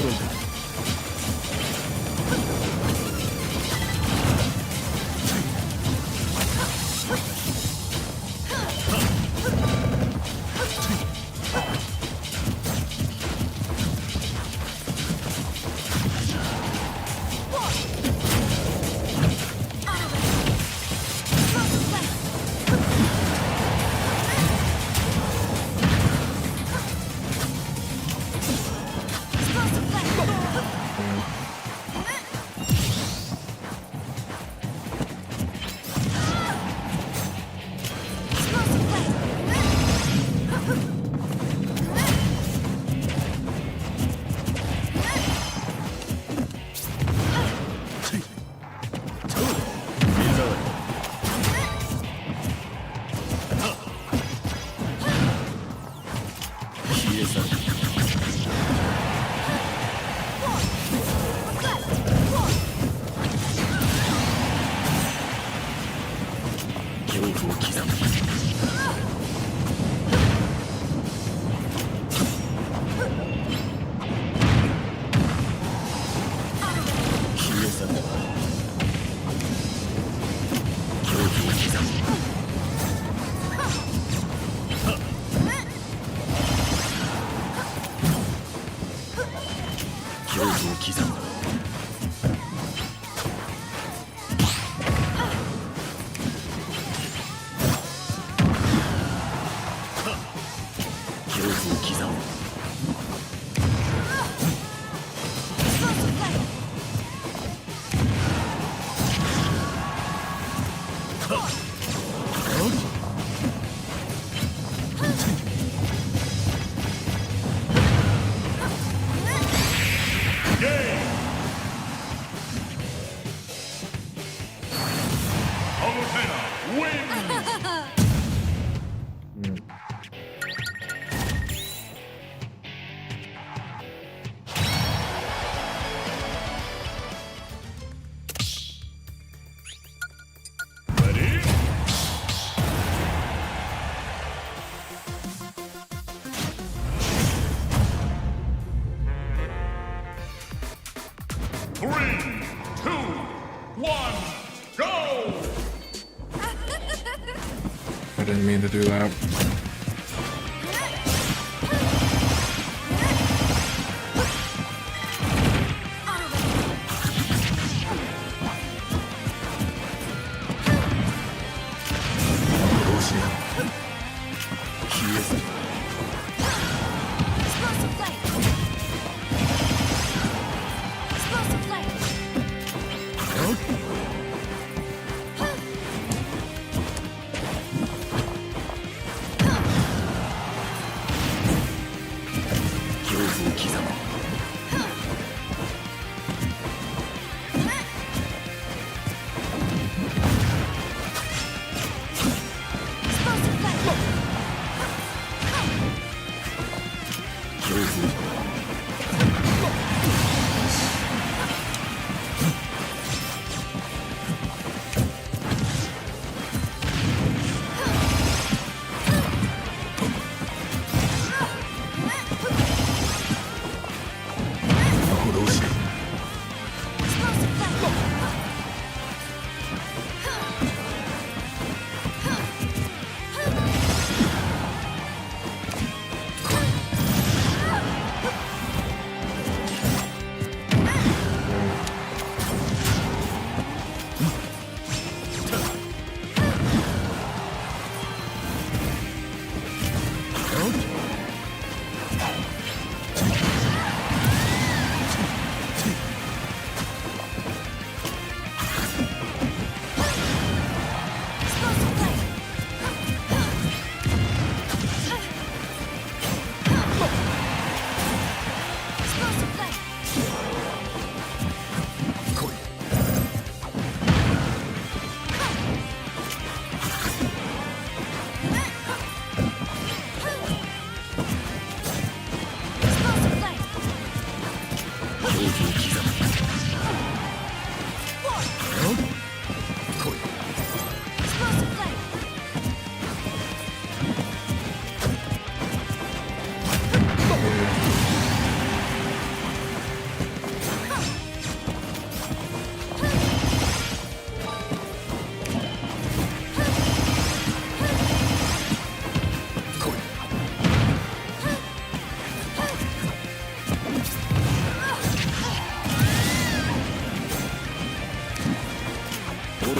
消え去る。恐怖を刻む。消え去る。恐怖を刻む。恐怖を刻む。恐怖を刻む。Palutena wins. Ready? Three, two, one, go! I didn't mean to do that. Explosive flame. Explosive flame.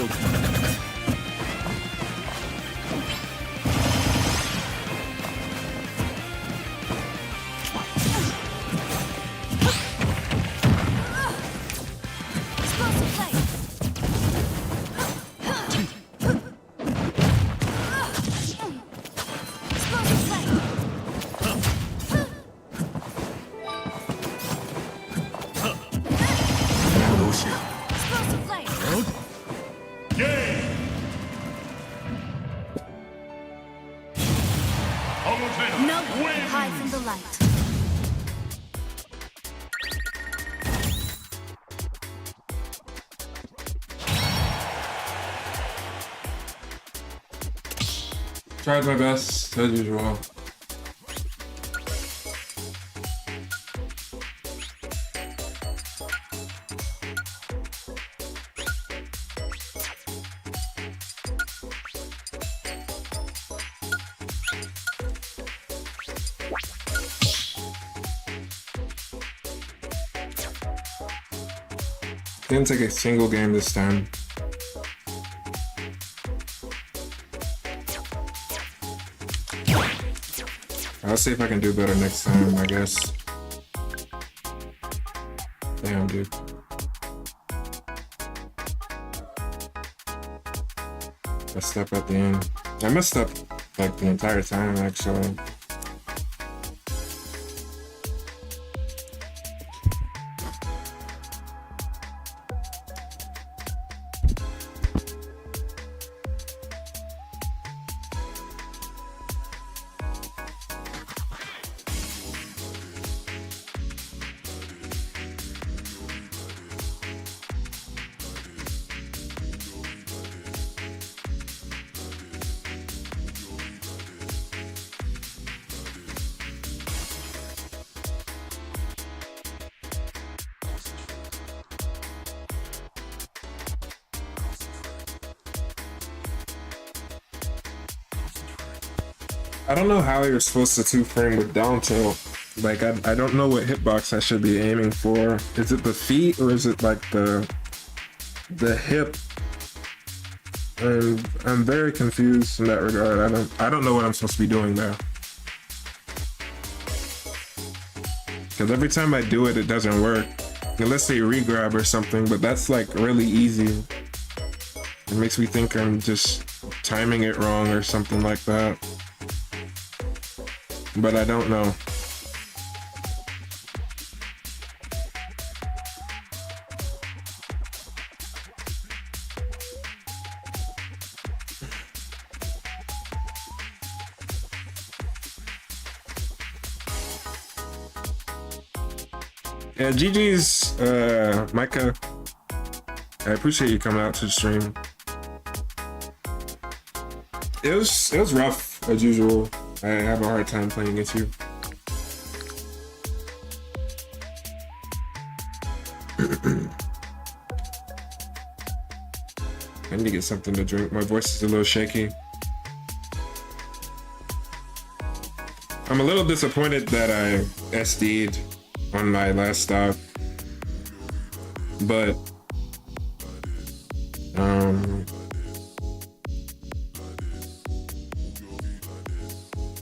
ろうか。 Explosive blade. Explosive blade. Explosive blade. Game. Palutena No one wins. can hide from the light. Tried my best as usual. Didn't take a single game this time. I'll see if I can do better next time, I guess. Damn, dude. Messed up at the end. I messed up like the entire time, actually. I don't know how you're supposed to two-frame with down tilt. Like, I don't know what hitbox I should be aiming for. Is it the feet or is it like the hip? And I'm very confused in that regard. I don't know what I'm supposed to be doing there. Because every time I do it, it doesn't work. Unless they re-grab or something, but that's like really easy. It makes me think I'm just timing it wrong or something like that. But I don't know. Yeah, GG's, Micah. I appreciate you coming out to the stream. It was rough as usual. I have a hard time playing against you. I need to get something to drink. My voice is a little shaky. I'm a little disappointed that I SD'd on my last stop. But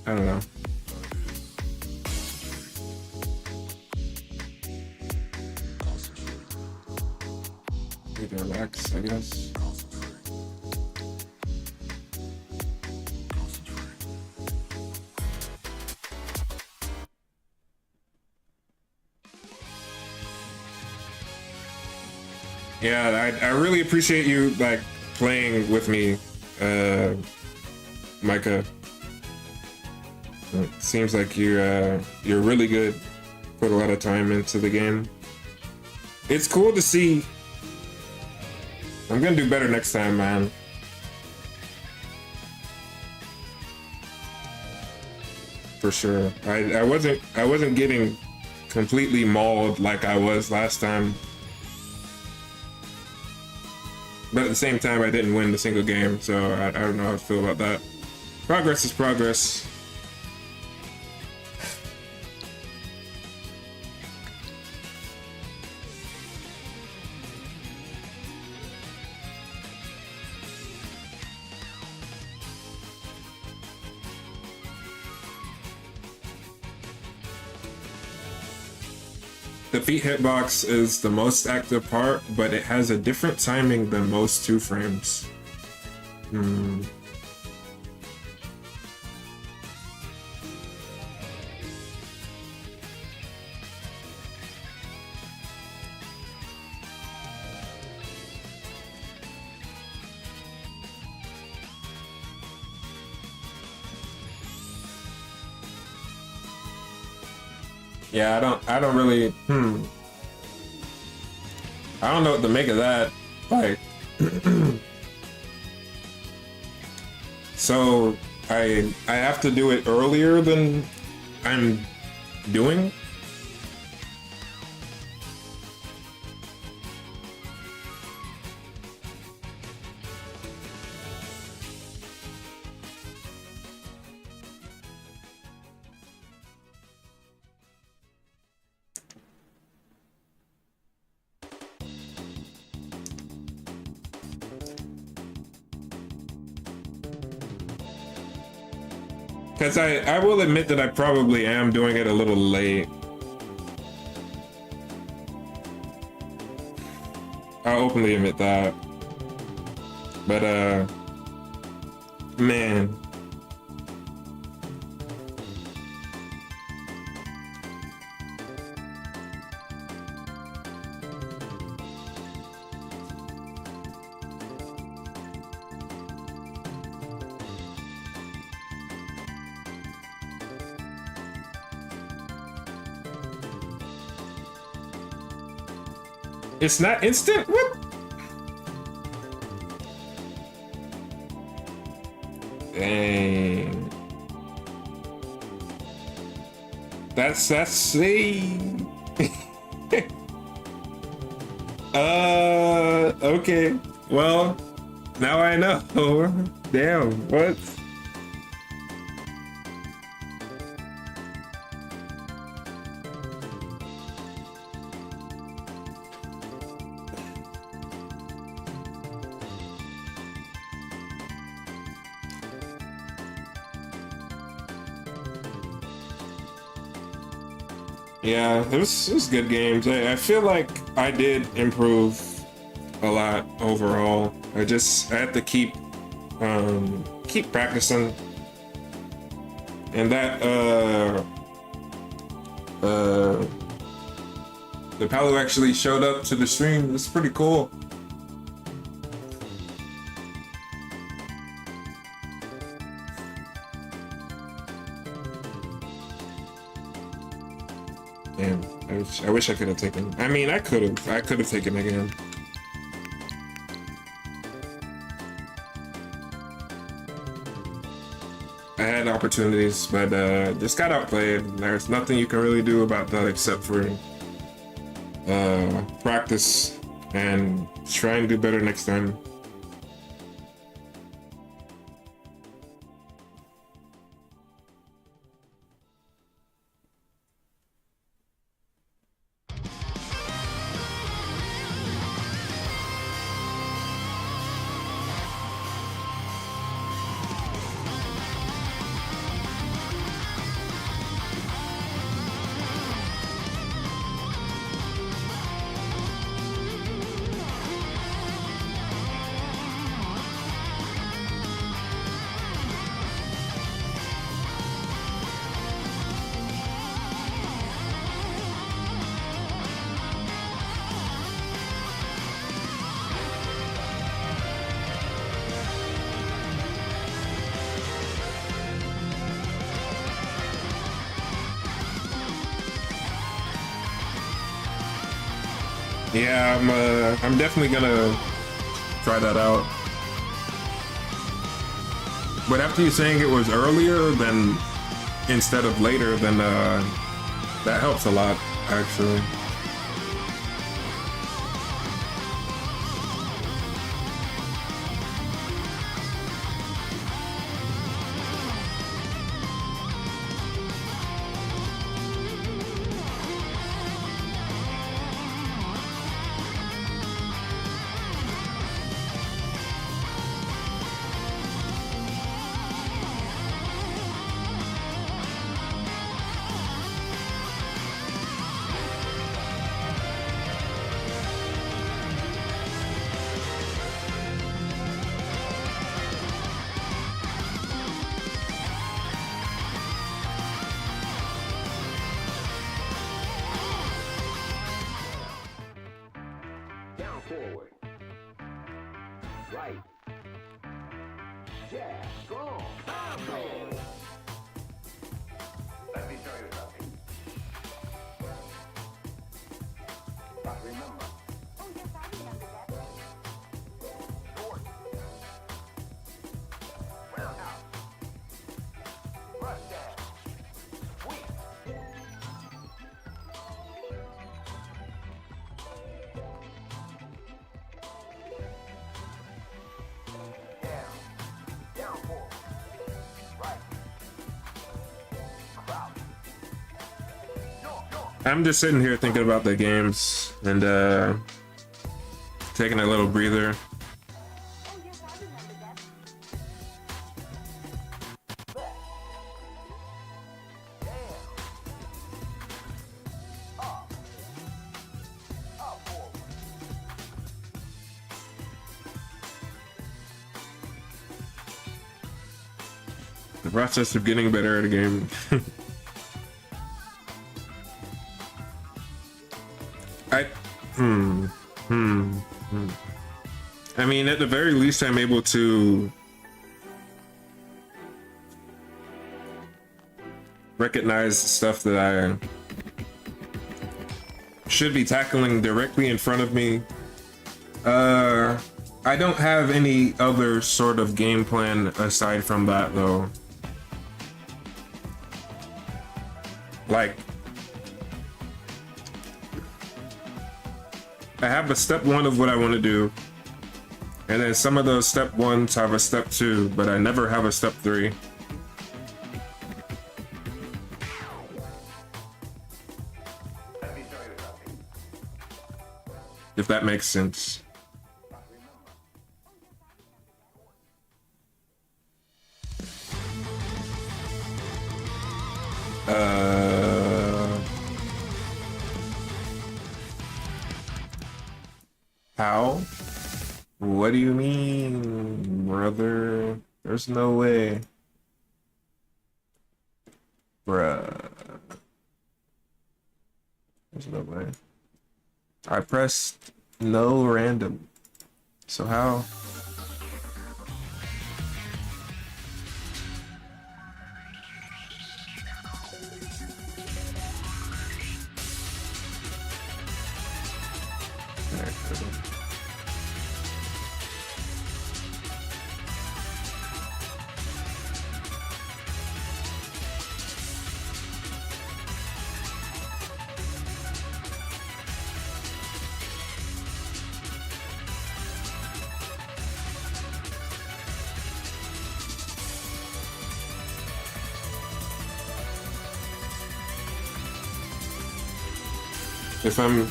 I don't know. Need to relax, I guess. Yeah, I really appreciate you like playing with me, Micah. It seems like you're really good. Put a lot of time into the game. It's cool to see. I'm gonna do better next time, man. For sure. I wasn't getting completely mauled like I was last time. But at the same time, I didn't win the single game, so I don't know how to feel about that. Progress is progress. The feet hitbox is the most active part, but it has a different timing than most 2 frames. Yeah, I don't really, I don't know what to make of that. Like, so I have to do it earlier than I'm doing. Because I will admit that I probably am doing it a little late. I'll openly admit that. But, man. It's not instant? What? Dang. That's okay. Well, now I know. Damn, what? Yeah, it was good games. I feel like I did improve a lot overall. I had to keep practicing, and that the Palu actually showed up to the stream. It's pretty cool. Damn, I wish I could have taken. I mean, I could have taken again. I had opportunities, but just got outplayed. There's nothing you can really do about that except for practice and try and do better next time. Yeah, I'm definitely gonna try that out. But after you saying it was earlier than instead of later, then that helps a lot, actually. Forward. Right. Jab. Strong. Go. Let me show you something. But remember. Oh, yes, I remember that. Short. Roundhouse. Rush jab. Sweep. Down. Down forward. Right. Crouch. I'm just sitting here thinking about the games and taking a little breather. Oh, yes, I remember that. Down. Up. Up forward. The process of getting better at a game. I mean, at the very least, I'm able to recognize stuff that I should be tackling directly in front of me. I don't have any other sort of game plan aside from that, though. Like, I have a step 1 of what I want to do, and then some of those step 1s have a step 2, but I never have a step 3. Let me show you something. If that makes sense. How? What do you mean, brother? There's no way. Bruh. There's no way. I pressed no random. So how?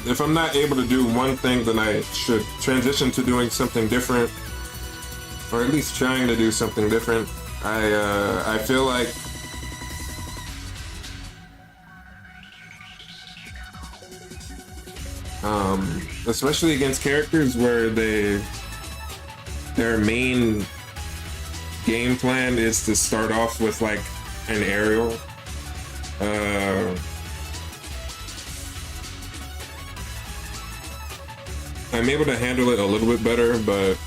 If I'm not able to do one thing, then I should transition to doing something different, or at least trying to do something different. I feel like especially against characters where their main game plan is to start off with like an aerial. I'm able to handle it a little bit better, but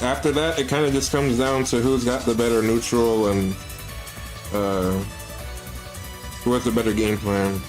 after that, it kind of just comes down to who's got the better neutral and who has the better game plan.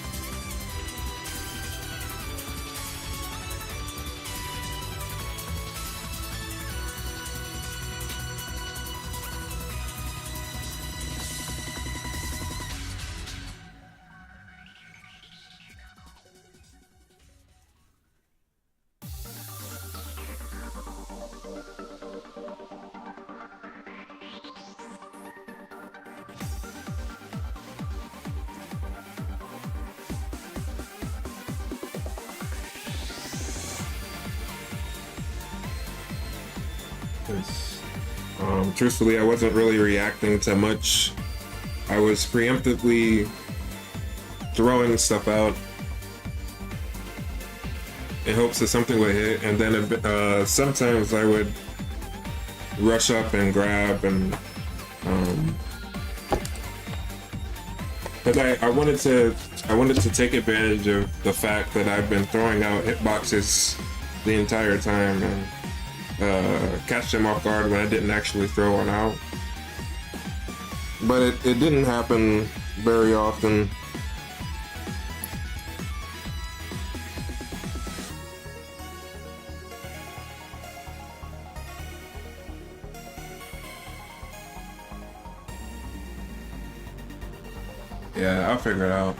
Truthfully, I wasn't really reacting to much. I was preemptively throwing stuff out in hopes that something would hit, and then sometimes I would rush up and grab and Because I wanted to take advantage of the fact that I've been throwing out hitboxes the entire time and catch them off guard when I didn't actually throw one out. But it didn't happen very often. Yeah, I'll figure it out.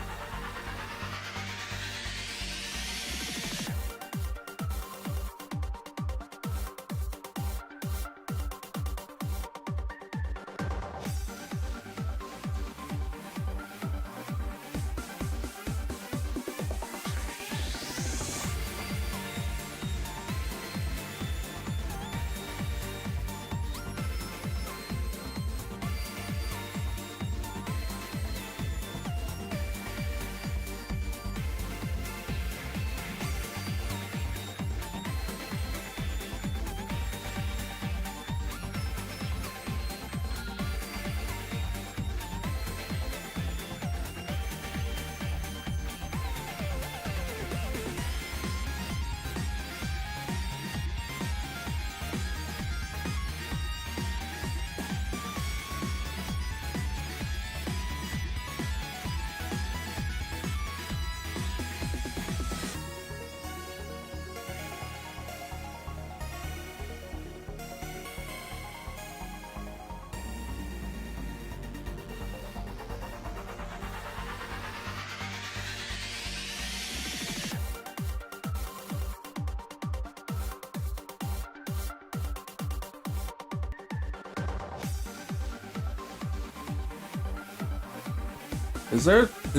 Is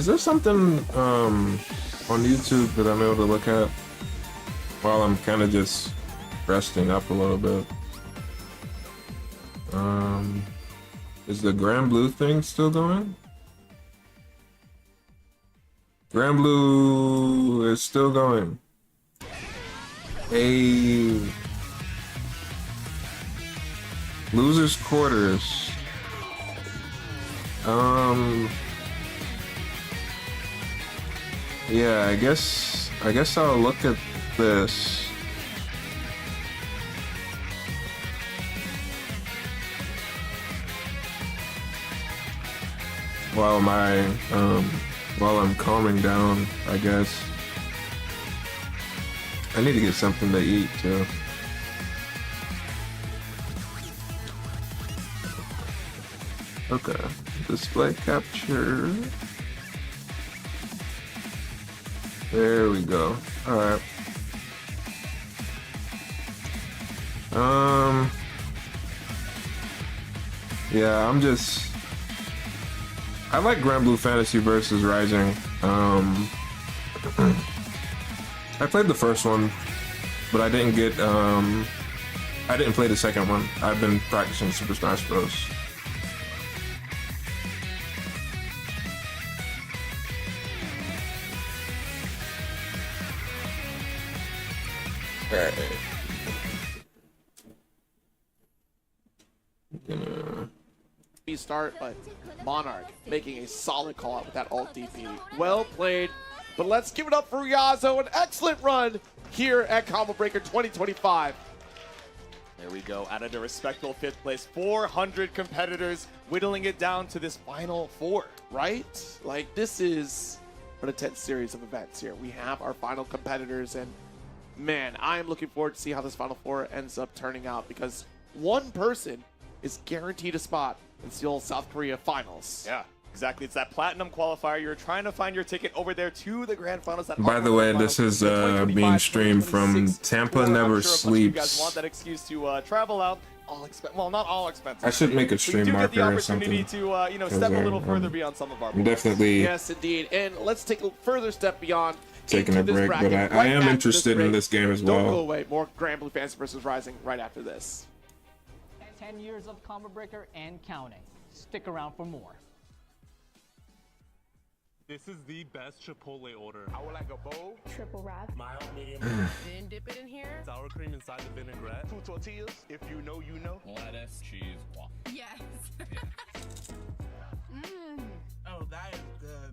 there something on YouTube that I'm able to look at while I'm kind of just resting up a little bit? Is the Grand Blue thing still going? Grand Blue is still going. A losers quarters. Yeah, I guess I'll look at this. While I'm calming down, I guess. I need to get something to eat too. Okay, display capture. There we go. All right. Yeah, I like Grand Blue Fantasy versus Rising. I played the first one, but I didn't play the second one. I've been practicing Super Smash Bros. Start, but Monarch making a solid call out with that alt DP. Well played, but let's give it up for Yazo. An excellent run here at Combo Breaker 2025. There we go, out of the respectable 5th place. 400 competitors, whittling it down to this final 4. Right? Like, this is an intense series of events here. We have our final competitors, and man, I am looking forward to see how this final 4 ends up turning out, because one person is guaranteed a spot in Seoul, South Korea finals. Yeah, exactly. It's that platinum qualifier. You're trying to find your ticket over there to the grand finals. By the way, this is being streamed from Tampa Never Sleeps. You guys want that excuse to travel out. Well, not all expenses. I should make a stream marker or something. You do get the opportunity to, step a little further beyond some of our I'm definitely yes, indeed. And let's take a further step beyond taking a break, but I am interested in this game as well. Don't go away. More Grand Blue Fantasy versus Rising right after this. 10 years of Combo Breaker and counting. Stick around for more. This is the best Chipotle order. I would like a bowl. Triple wrap. Mild, medium. Then dip it in here. Sour cream inside the vinaigrette. 2 tortillas. If you know, you know. Lettuce, cheese, waffle. Yes. Oh, that is good.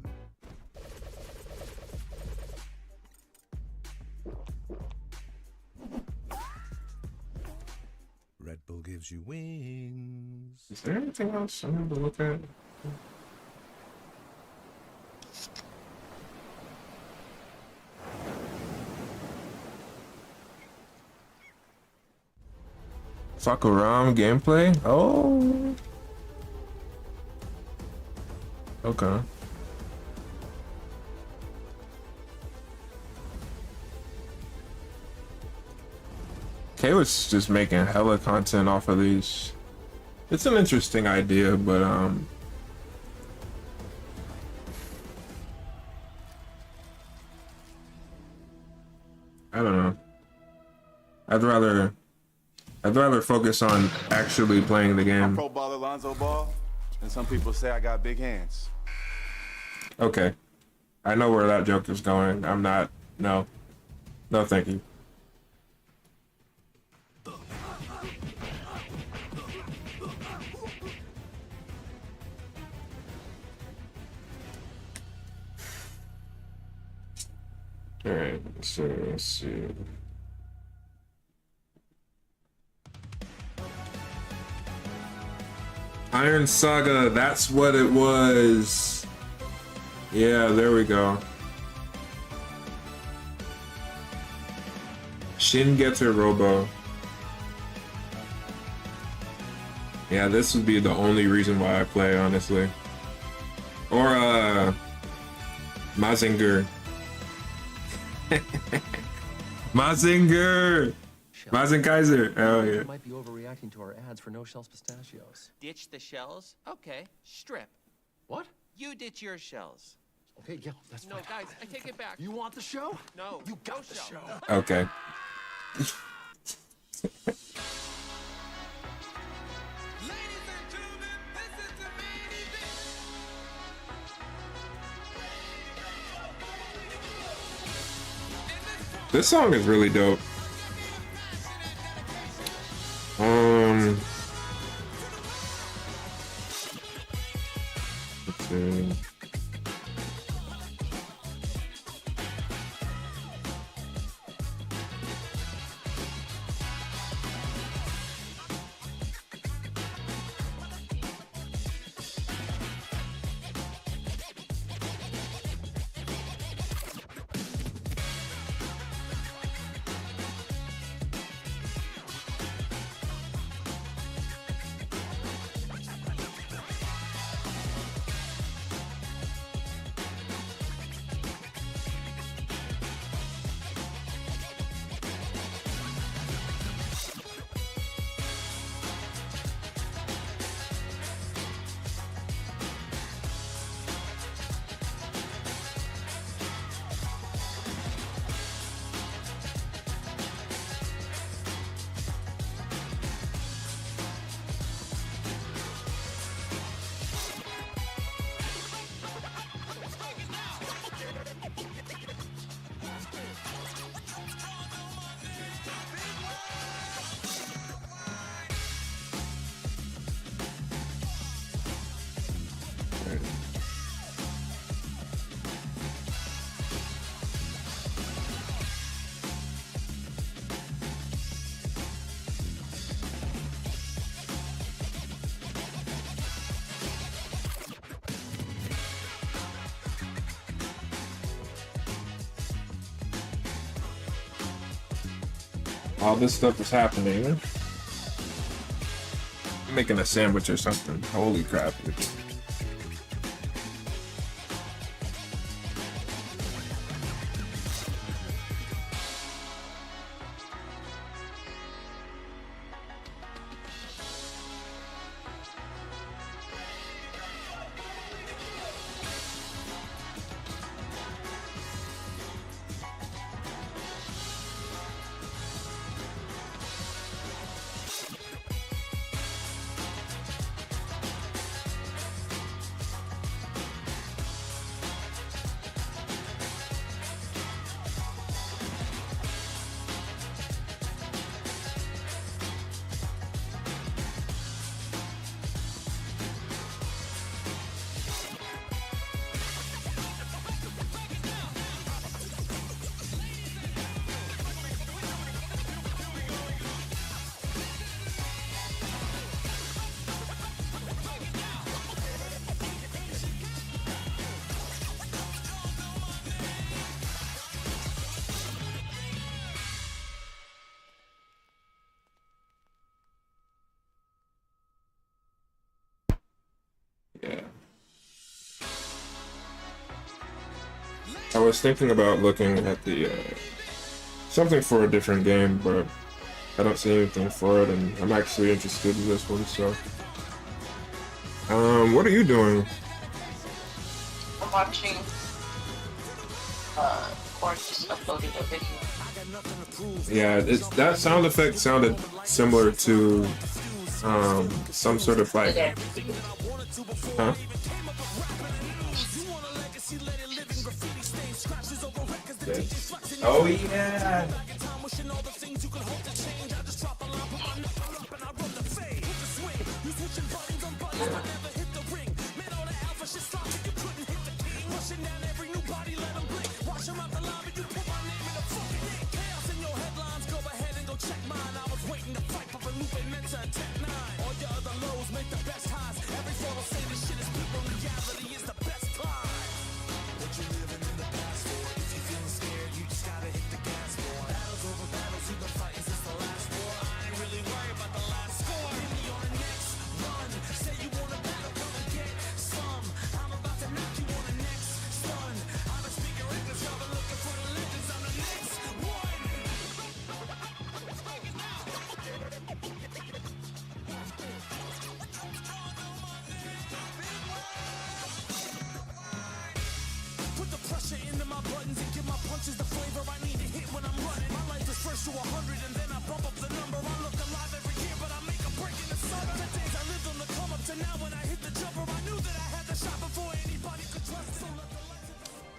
gives you wings. Is there anything else I need to look at? Fakaram gameplay? Oh. Okay. Kayla's just making hella content off of these. It's an interesting idea, but I don't know. I'd rather focus on actually playing the I'm game. pro baller Lonzo Ball, and some people say I got big hands. Okay. I know where that joke is going. I'm not. No. No, thank you. Alright, so let's see. Iron Saga, that's what it was. Yeah, there we go. Shin Getter Robo. Yeah, this would be the only reason why I play, honestly. Or, Mazinger. Mazinger! Mazinger Kaiser! Oh, yeah. Might be overreacting to our ads for no shells pistachios. Ditch the shells? Okay. Strip. What? You ditch your shells. Okay, yeah, that's No, guys, I take it back. You want the show? No, You got the show. Okay. This song is really dope. Let's see. All this stuff is happening. I'm making a sandwich or something. Holy crap. I was thinking about looking at the something for a different game, but I don't see anything for it, and I'm actually interested in this one. So, what are you doing? I'm watching. Or just uploaded a video. Yeah, that sound effect sounded similar to some sort of like, huh? Oh yeah.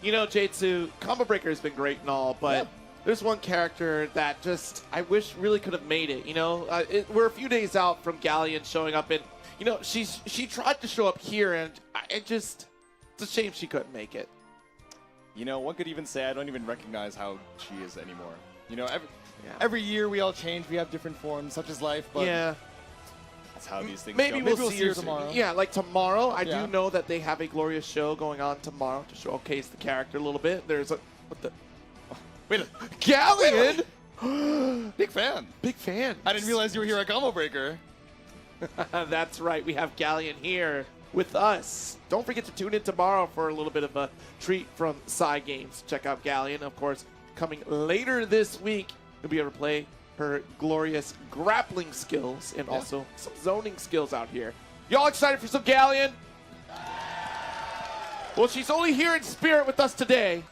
You know, J2, Combo Breaker has been great and all, but there's one character that just I wish really could have made it. You know, we're a few days out from Galleon showing up, and you know she tried to show up here, and it's a shame she couldn't make it. You know, one could even say I don't even recognize how she is anymore. You know, every year we all change, we have different forms, such as life, but yeah. That's how these things Maybe go. we'll see her tomorrow. Yeah, like tomorrow. I do know that they have a glorious show going on tomorrow to showcase the character a little bit. There's a wait, Galleon. Big fan. Big fan. I didn't realize you were here at Combo Breaker. That's right. We have Galleon here with us. Don't forget to tune in tomorrow for a little bit of a treat from Psy Games. Check out Galleon, of course, coming later this week. You'll be able to play her glorious grappling skills and also some zoning skills out here. Y'all excited for some Galleon? Well, she's only here in spirit with us today,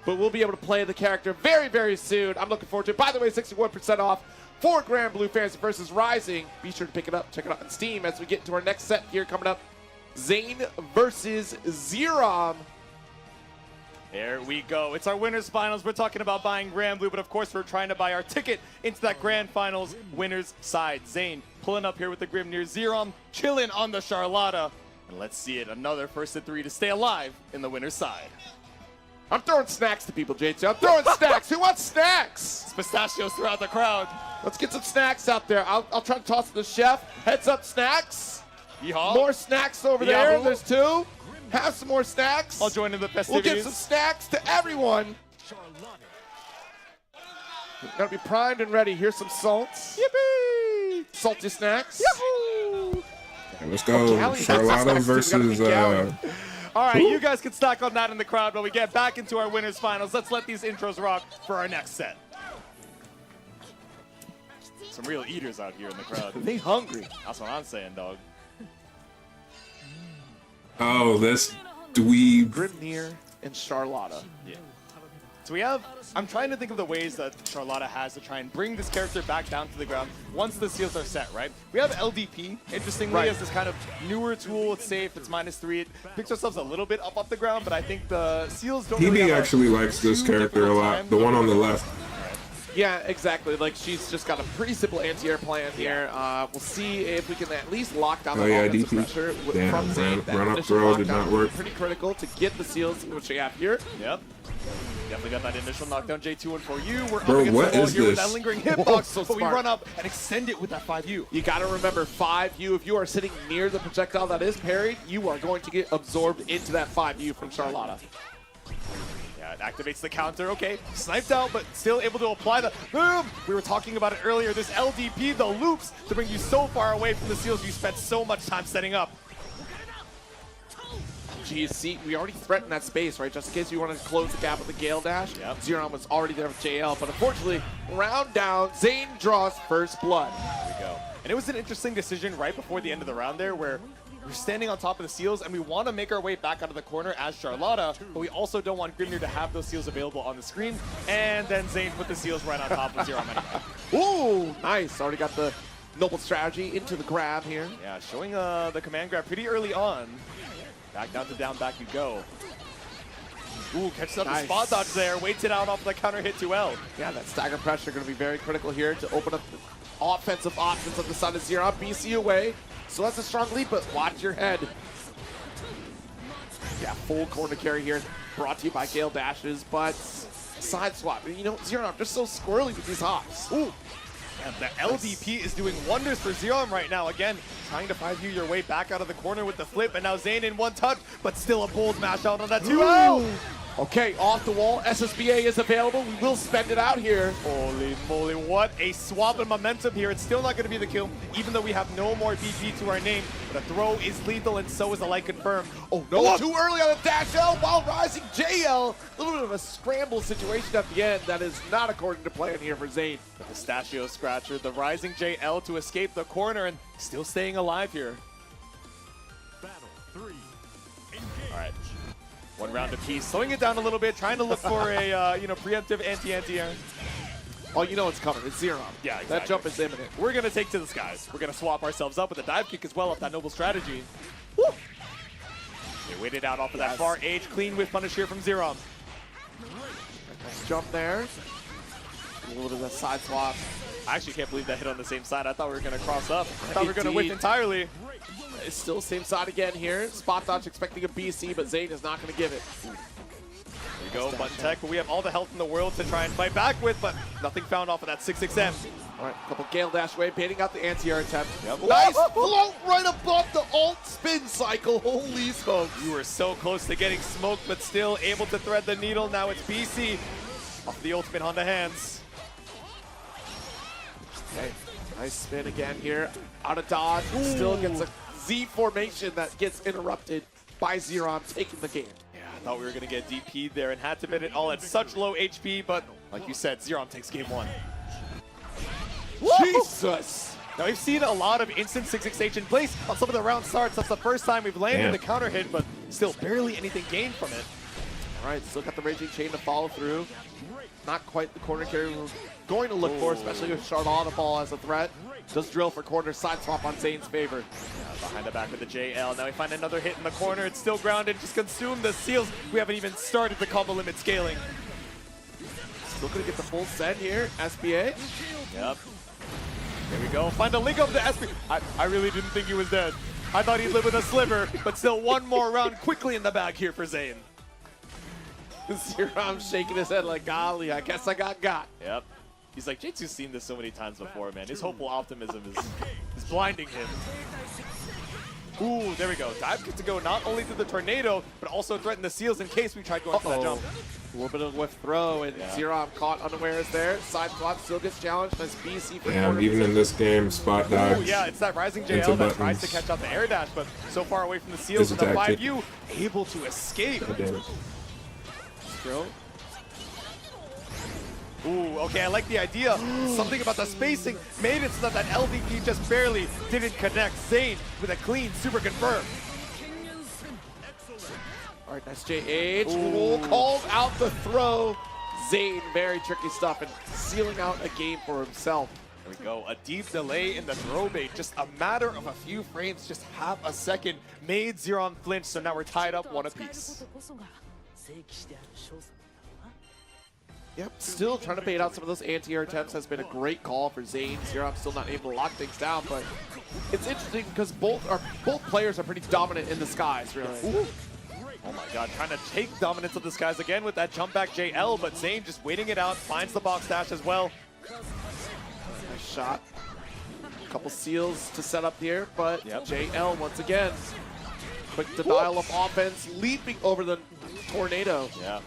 but we'll be able to play the character very, very soon. I'm looking forward to it. By the way, 61% off for Grand Blue Fantasy vs. Rising. Be sure to pick it up. Check it out on Steam as we get into our next set here coming up. Zane versus Zerom. There we go. It's our winners finals. We're talking about buying Grand Blue, but of course we're trying to buy our ticket into that grand finals winners side. Zane pulling up here with the Grimnir. Zerom chilling on the Charlotta. And let's see it. Another 1st to 3 to stay alive in the winner's side. I'm throwing snacks to people, JT. I'm throwing snacks. Who wants snacks? It's pistachios throughout the crowd. Let's get some snacks out there. I'll try to toss to the chef. Heads up snacks. Yeehaw. More snacks over there. There's 2. Have some more snacks. I'll join in the festivities. We'll give some snacks to everyone. Gotta be primed and ready. Here's some salts. Yippee! Salty snacks. Yahoo! Let's go. Charlotta versus. All right, you guys can stack on that in the crowd while we get back into our winners finals. Let's let these intros rock for our next set. Some real eaters out here in the crowd. They hungry. That's what I'm saying, dog. Oh, this dweeb. Grimnir and Charlotta. Yeah. So we have, I'm trying to think of the ways that Charlotta has to try and bring this character back down to the ground once the seals are set, right? We have LDP, interestingly, as this kind of newer tool. It's safe, it's -3. It picks ourselves a little bit up off the ground, but I think the seals don't really PB have actually likes this character a lot. The one on the left. Yeah, exactly. Like, she's just got a pretty simple anti-air plan here. We'll see if we can at least lock down the offensive pressure from Zane. Run up throw did not work. Pretty critical to get the seals, which we have here. Yep. Definitely got that initial knockdown. J2 for you. We're Bro, up against what the wall is here with this? that lingering hitbox, So but we smart. run up and extend it with that 5U. You got to remember 5U. If you are sitting near the projectile that is parried, you are going to get absorbed into that 5U from Charlotta. Yeah, it activates the counter. Okay, sniped out, but still able to apply the boom. We were talking about it earlier. This LDP, the loops, to bring you so far away from the seals you spent so much time setting up. geez, see, we already threatened that space, right? Just in case we wanted to close the gap with the Gale Dash. Yep. Zeron was already there with JL, but unfortunately, round down, Zane draws first blood. There we go. And it was an interesting decision right before the end of the round there where we're standing on top of the seals and we want to make our way back out of the corner as Charlotta, but we also don't want Grimnir to have those seals available on the screen. And then Zane put the seals right on top of Zeron anyway. Ooh, nice. Already got the noble strategy into the grab here. Yeah, showing the command grab pretty early on. Back down to down, back you go. Ooh, catches up the spot dodge there, waits it out off the counter hit 2L. Yeah, that stagger pressure going to be very critical here to open up the offensive options on the side of Zeron. BC away. So that's a strong lead, but watch your head. Yeah, full corner carry here. Brought to you by Gale Dashes, but side swap. You know, Zeron just so squirrely with these hops. Ooh. And the LDP is doing wonders for Zeron right now. Again, trying to 5U your way back out of the corner with the flip, and now Zane in one touch, but still a bold mash out on that 2L. Okay, off the wall, SSBA is available. We will spend it out here. Holy moly, what a swap in momentum here. It's still not going to be the kill, even though we have no more BP to our name. The throw is lethal, and so is the light confirmed. Oh no, too early on the dash L while rising JL. A little bit of a scramble situation at the end that is not according to plan here for Zane. The pistachio scratcher, the rising JL to escape the corner and still staying alive here. Battle 3. All right. One round apiece, slowing it down a little bit, trying to look for a preemptive anti-air. Oh, you know it's coming. It's Zeron. Yeah, exactly. That jump is imminent. We're going to take to the skies. We're going to swap ourselves up with a dive kick as well off that noble strategy. Woo! They waited out off of that far edge. Clean with punish here from Zeron. Nice jump there. A little bit of a side swap. I actually can't believe that hit on the same side. I thought we were going to cross up. I thought we were going to whip entirely. It's still same side again here. Spot dodge expecting a BC, but Zane is not going to give it. There you go, button tech, but we have all the health in the world to try and fight back with, but nothing found off of that 6-6M. All right, couple Gale Dash away, baiting out the anti-air attempt. Yep. Nice float right above the alt spin cycle. Holy smokes. You were so close to getting smoked, but still able to thread the needle. Now it's BC off the ultimate Honda hands. Okay, nice spin again here. Out of dodge, still gets a Z formation that gets interrupted by Zeron taking the game. Yeah, I thought we were going to get DP'd there and had to bid it all at such low HP, but like you said, Zeron takes game one. Jesus! Now we've seen a lot of instant 6-6H in place on some of the round starts. That's the first time we've landed the counter hit, but still barely anything gained from it. All right, still got the Raging Chain to follow through. Not quite the corner carry we're going to look for, especially with Charlotta ball as a threat. Does drill for corner side swap on Zane's favor. Yeah, behind the back with the JL. Now we find another hit in the corner. It's still grounded. Just consume the seals. We haven't even started the combo limit scaling. Still gonna get the full set here, SBA. Yep. There we go. Find a link up to SBA. I really didn't think he was dead. I thought he'd live with a sliver, but still one more round quickly in the bag here for Zane. Zeron shaking his head like, golly, I guess I got. Yep. He's like, Jitsu's seen this so many times before, man. His hopeful optimism is blinding him. Ooh, there we go. Dive kick to go not only through the tornado, but also threaten the seals in case we tried going for that jump. A little bit of a whiff throw, and Zeron caught unawares there. Side swap still gets challenged. Nice BC for corner. Even in this game, spot dodge. Ooh, yeah, it's that rising JL that tries to catch out the air dash, but so far away from the seals with the 5U, able to escape. Drill. Ooh, okay, I like the idea. Something about the spacing made it so that LVP just barely didn't connect. Zane with a clean, super confirm. All right, nice JH. Ooh, called out the throw. Zane, very tricky stuff, and sealing out a game for himself. There we go, a deep delay in the throw bait. Just a matter of a few frames, just half a second, made Zeron flinch, so now we're tied up one apiece. Yep, still trying to bait out some of those anti-air attempts has been a great call for Zane. Zeron still not able to lock things down, but it's interesting because both players are pretty dominant in the skies, really. Ooh. Oh my god, trying to take dominance of the skies again with that jump back JL, but Zane just waiting it out, finds the box dash as well. Nice shot. A couple seals to set up here, but JL once again. Quick denial of offense, leaping over the tornado. Yeah.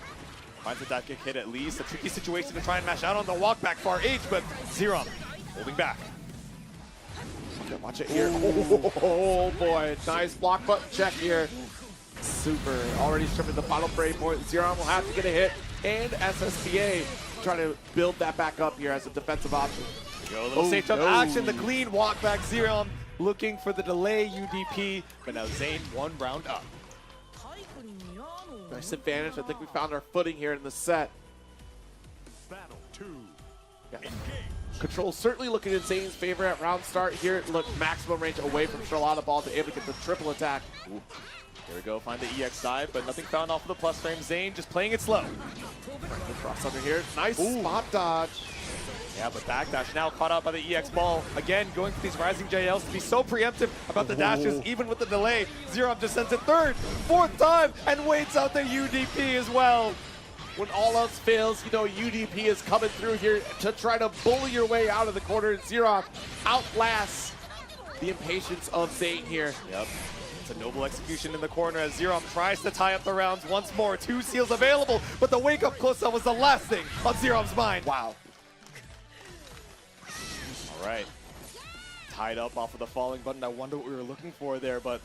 Finds a dive kick hit at least. A tricky situation to try and mash out on the walk back far H, but Zeron holding back. Okay, watch it here. Oh boy, nice block button check here. super. Already stripping the final breakpoint. Zeron will have to get a hit, and SSBA trying to build that back up here as a defensive option. Go, a little safe jump action, the clean walk back. Zeron looking for the delay UDP, but now Zain 1 round up. Nice advantage. I think we found our footing here in the set. Battle 2. Yeah. Control certainly looking in Zane's favor at round start here. Look, maximum range away from Charlotta Ball to able to get the triple attack. Ooh. Here we go, find the EX side, but nothing found off of the plus frame. Zain just playing it slow. The cross under here. Nice spot dodge. Yeah, but backdash now caught out by the EX ball. Again, going for these rising JLs to be so preemptive about the dashes, even with the delay. Zerom just sends it third, fourth time, and waits out the UDP as well. When all else fails, you know UDP is coming through here to try to bully your way out of the corner. Zerom outlasts the impatience of Zain here. Yep. It's a noble execution in the corner as Zerom tries to tie up the rounds once more. 2 seals available, but the wake-up close-up was the last thing on Zerom's mind. Wow. All right. Tied up off of the falling button. I wonder what we were looking for there, but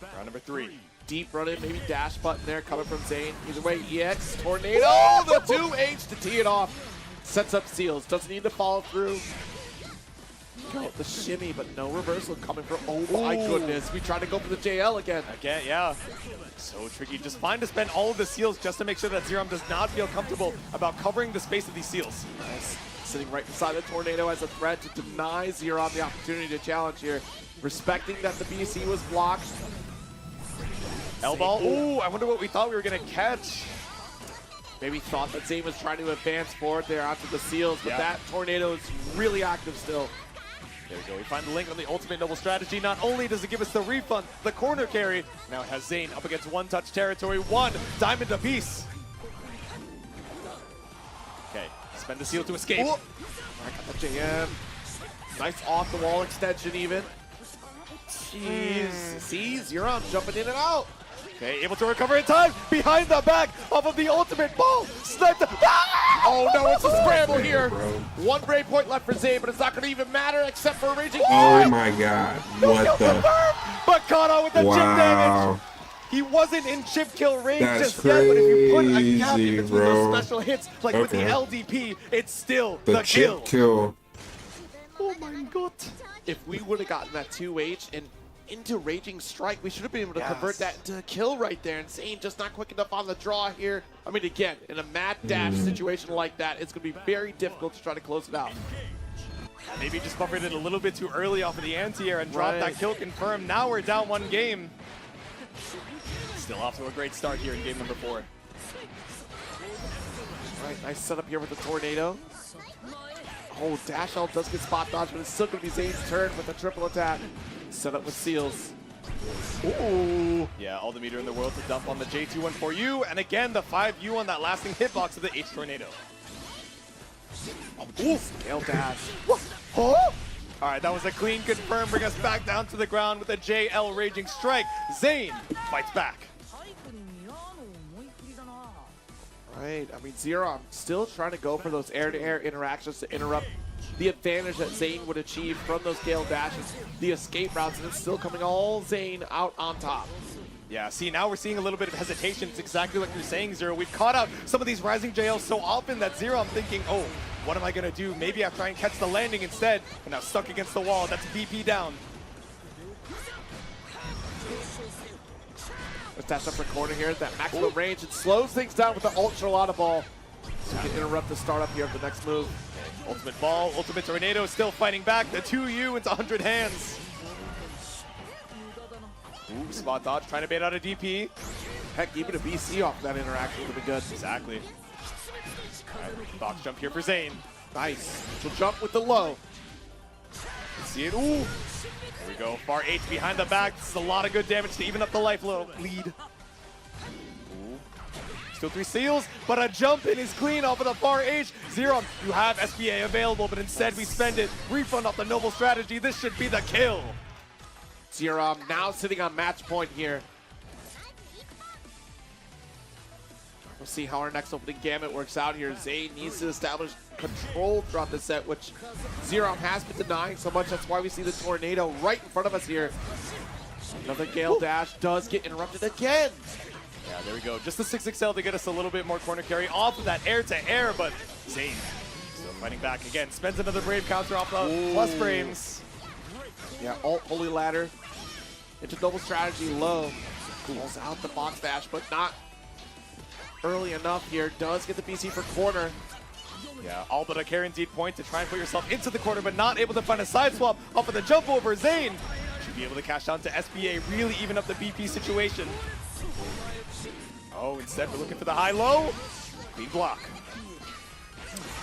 round number 3. Deep run in, maybe dash button there coming from Zain. Either way, EX, Tornado, the 2H to tee it off. Sets up seals, doesn't need to follow through. Go the shimmy, but no reversal coming from, oh my goodness. We try to go for the JL again. Again, yeah. So tricky. Just fine to spend all of the seals just to make sure that Zerom does not feel comfortable about covering the space of these seals. Nice. Sitting right beside the Tornado as a threat to deny Zerom the opportunity to challenge here. Respecting that the BC was blocked. L-ball. Ooh, I wonder what we thought we were going to catch. Maybe thought that Zain was trying to advance forward there onto the seals, but that Tornado is really active still. There we go. We find the link on the ultimate noble strategy. Not only does it give us the refund, the corner carry, now it has Zain up against one-touch territory. 1 diamond apiece. Okay, spend the seal to escape. Ooh. I got the JM. Nice off-the-wall extension even. Jeez. See, Zerom jumping in and out. Okay, able to recover in time. Behind the back off of the ultimate ball. Sniped. Ah! Oh no, it's a scramble here. 1 break point left for Zain, but it's not going to even matter except for a raging. Oh my god. What the? But caught out with the chip damage. He wasn't in chip kill range just yet, but if you put a gap in between those special hits, like with the LDP, it's still the kill. Oh my god. If we would have gotten that 2H and into Raging Strike, we should have been able to convert that into a kill right there. And Zain just not quick enough on the draw here. I mean, again, in a mad dash situation like that, it's going to be very difficult to try to close it out. Maybe just buffered it a little bit too early off of the anti-air and dropped that kill confirmed. Now we're down 1 game. Still off to a great start here in game number 4. All right, nice setup here with the Tornado. Oh, Dash L does get spot dodge, but it's still going to be Zane's turn with the triple attack. Set up with seals. Ooh. Yeah, all the meter in the world to dump on the J214U, and again, the 5U on that lasting hitbox of the H Tornado. Oh, scale dash. Oh! All right, that was a clean confirm, bring us back down to the ground with a JL Raging Strike. Zain fights back. Right, I mean, Zerom still trying to go for those air-to-air interactions to interrupt the advantage that Zain would achieve from those Gale dashes, the escape routes, and it's still coming all Zain out on top. Yeah, see, now we're seeing a little bit of hesitation. It's exactly like you're saying, Zero. We've caught out some of these rising JLs so often that Zero, I'm thinking, oh, what am I going to do? Maybe I try and catch the landing instead. And now stuck against the wall. That's BP down. Let's dash up the corner here. That maximum range. It slows things down with the Ultra Lotta Ball. So you can interrupt the startup here of the next move. Ultimate Ball, Ultimate Tornado still fighting back. The 2U into 100 hands. Ooh, spot dodge, trying to bait out a DP. Heck, even a BC off that interaction would have been good. Exactly. All right, box jump here for Zain. Nice. So jump with the low. See it. Ooh. There we go. Far H behind the back. This is a lot of good damage to even up the life lead. Ooh. Still 3 seals, but a jump in is clean off of the Far H. Zerom, you have SBA available, but instead we spend it. Refund off the noble strategy. This should be the kill. Zerom now sitting on match point here. We'll see how our next opening gamut works out here. Zain needs to establish control throughout the set, which Zerom has been denying so much. That's why we see the Tornado right in front of us here. Another Gale dash does get interrupted again. Yeah, there we go. Just the 6XL to get us a little bit more corner carry off of that air-to-air, but Zayn still fighting back again. Spends another Brave counter off the plus frames. Yeah, alt Holy Ladder into double strategy low. Pulls out the box dash, but not early enough here. Does get the BC for corner. Yeah, all but a guaranteed point to try and put yourself into the corner, but not able to find a side swap off of the jump over. Zayn should be able to cash down to SBA, really even up the BP situation. Oh, instead we're looking for the high-low. Clean block.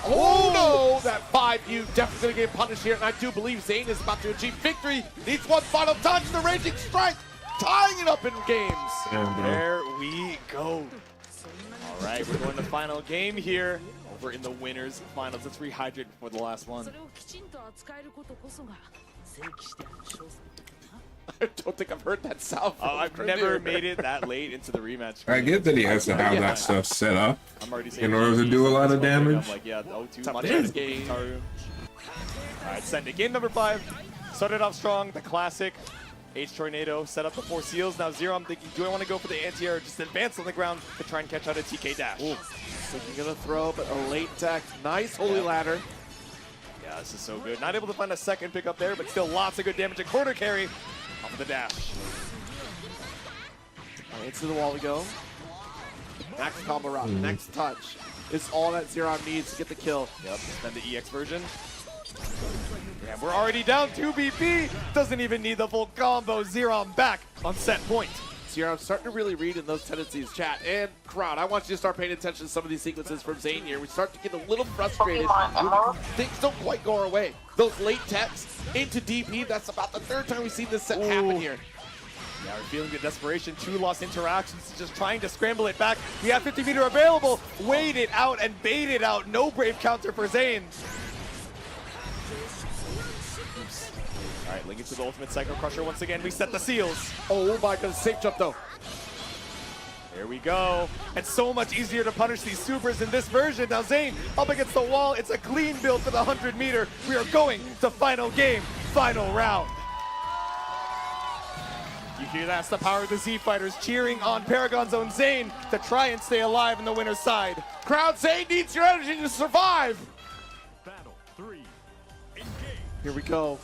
Oh no, that 5U definitely gonna get punished here, and I do believe Zayn is about to achieve victory. Needs one final touch, the Raging Strike, tying it up in games. There we go. All right, we're going to the final game here. Over in the winners finals. Let's rehydrate before the last one. I don't think I've heard that sound. Oh, I've never made it that late into the rematch. I get that he has to have that stuff set up I'm already saying in order to do a lot of damage. I'm like, yeah, the O2 Top much 10 better game. than Taru. All right, send it. Game number 5. Started off strong. The classic H-Tornado set up the 4 seals. Now Zero, I'm thinking, do I want to go for the anti-air or just advance on the ground to try and catch out a TK dash? Looking at a throw, but a late tech. Nice Holy Ladder. Yeah, this is so good. Not able to find a second pick up there, but still lots of good damage. A corner carry off of the dash. Into the wall we go. Next combo route, next touch is all that Zero needs to get the kill. Yep, then the EX version. Yeah, we're already down 2 BP. Doesn't even need the full combo. Zero back on set point. Zero, I'm starting to really read in those tendencies, chat and crowd. I want you to start paying attention to some of these sequences from Zayn here. We start to get a little frustrated when things don't quite go our way. Those late techs into DP, that's about the 3rd time we've seen this set happen here. Yeah, we're feeling the desperation. 2 lost interactions, just trying to scramble it back. We have 50 meter available. Wait it out and bait it out. No Brave counter for Zayn. All right, linking to the ultimate Psycho Crusher once again. We set the seals. Oh my god, safe jump though. There we go. And so much easier to punish these supers in this version. Now Zayn up against the wall. It's a clean build for the 100 meter. We are going to final game, final round. You hear that's the power of the Z Fighters cheering on Paragon's own Zayn to try and stay alive in the winner's side. Crowd, Zayn needs your energy to survive. Battle 3. Engage. Here we go.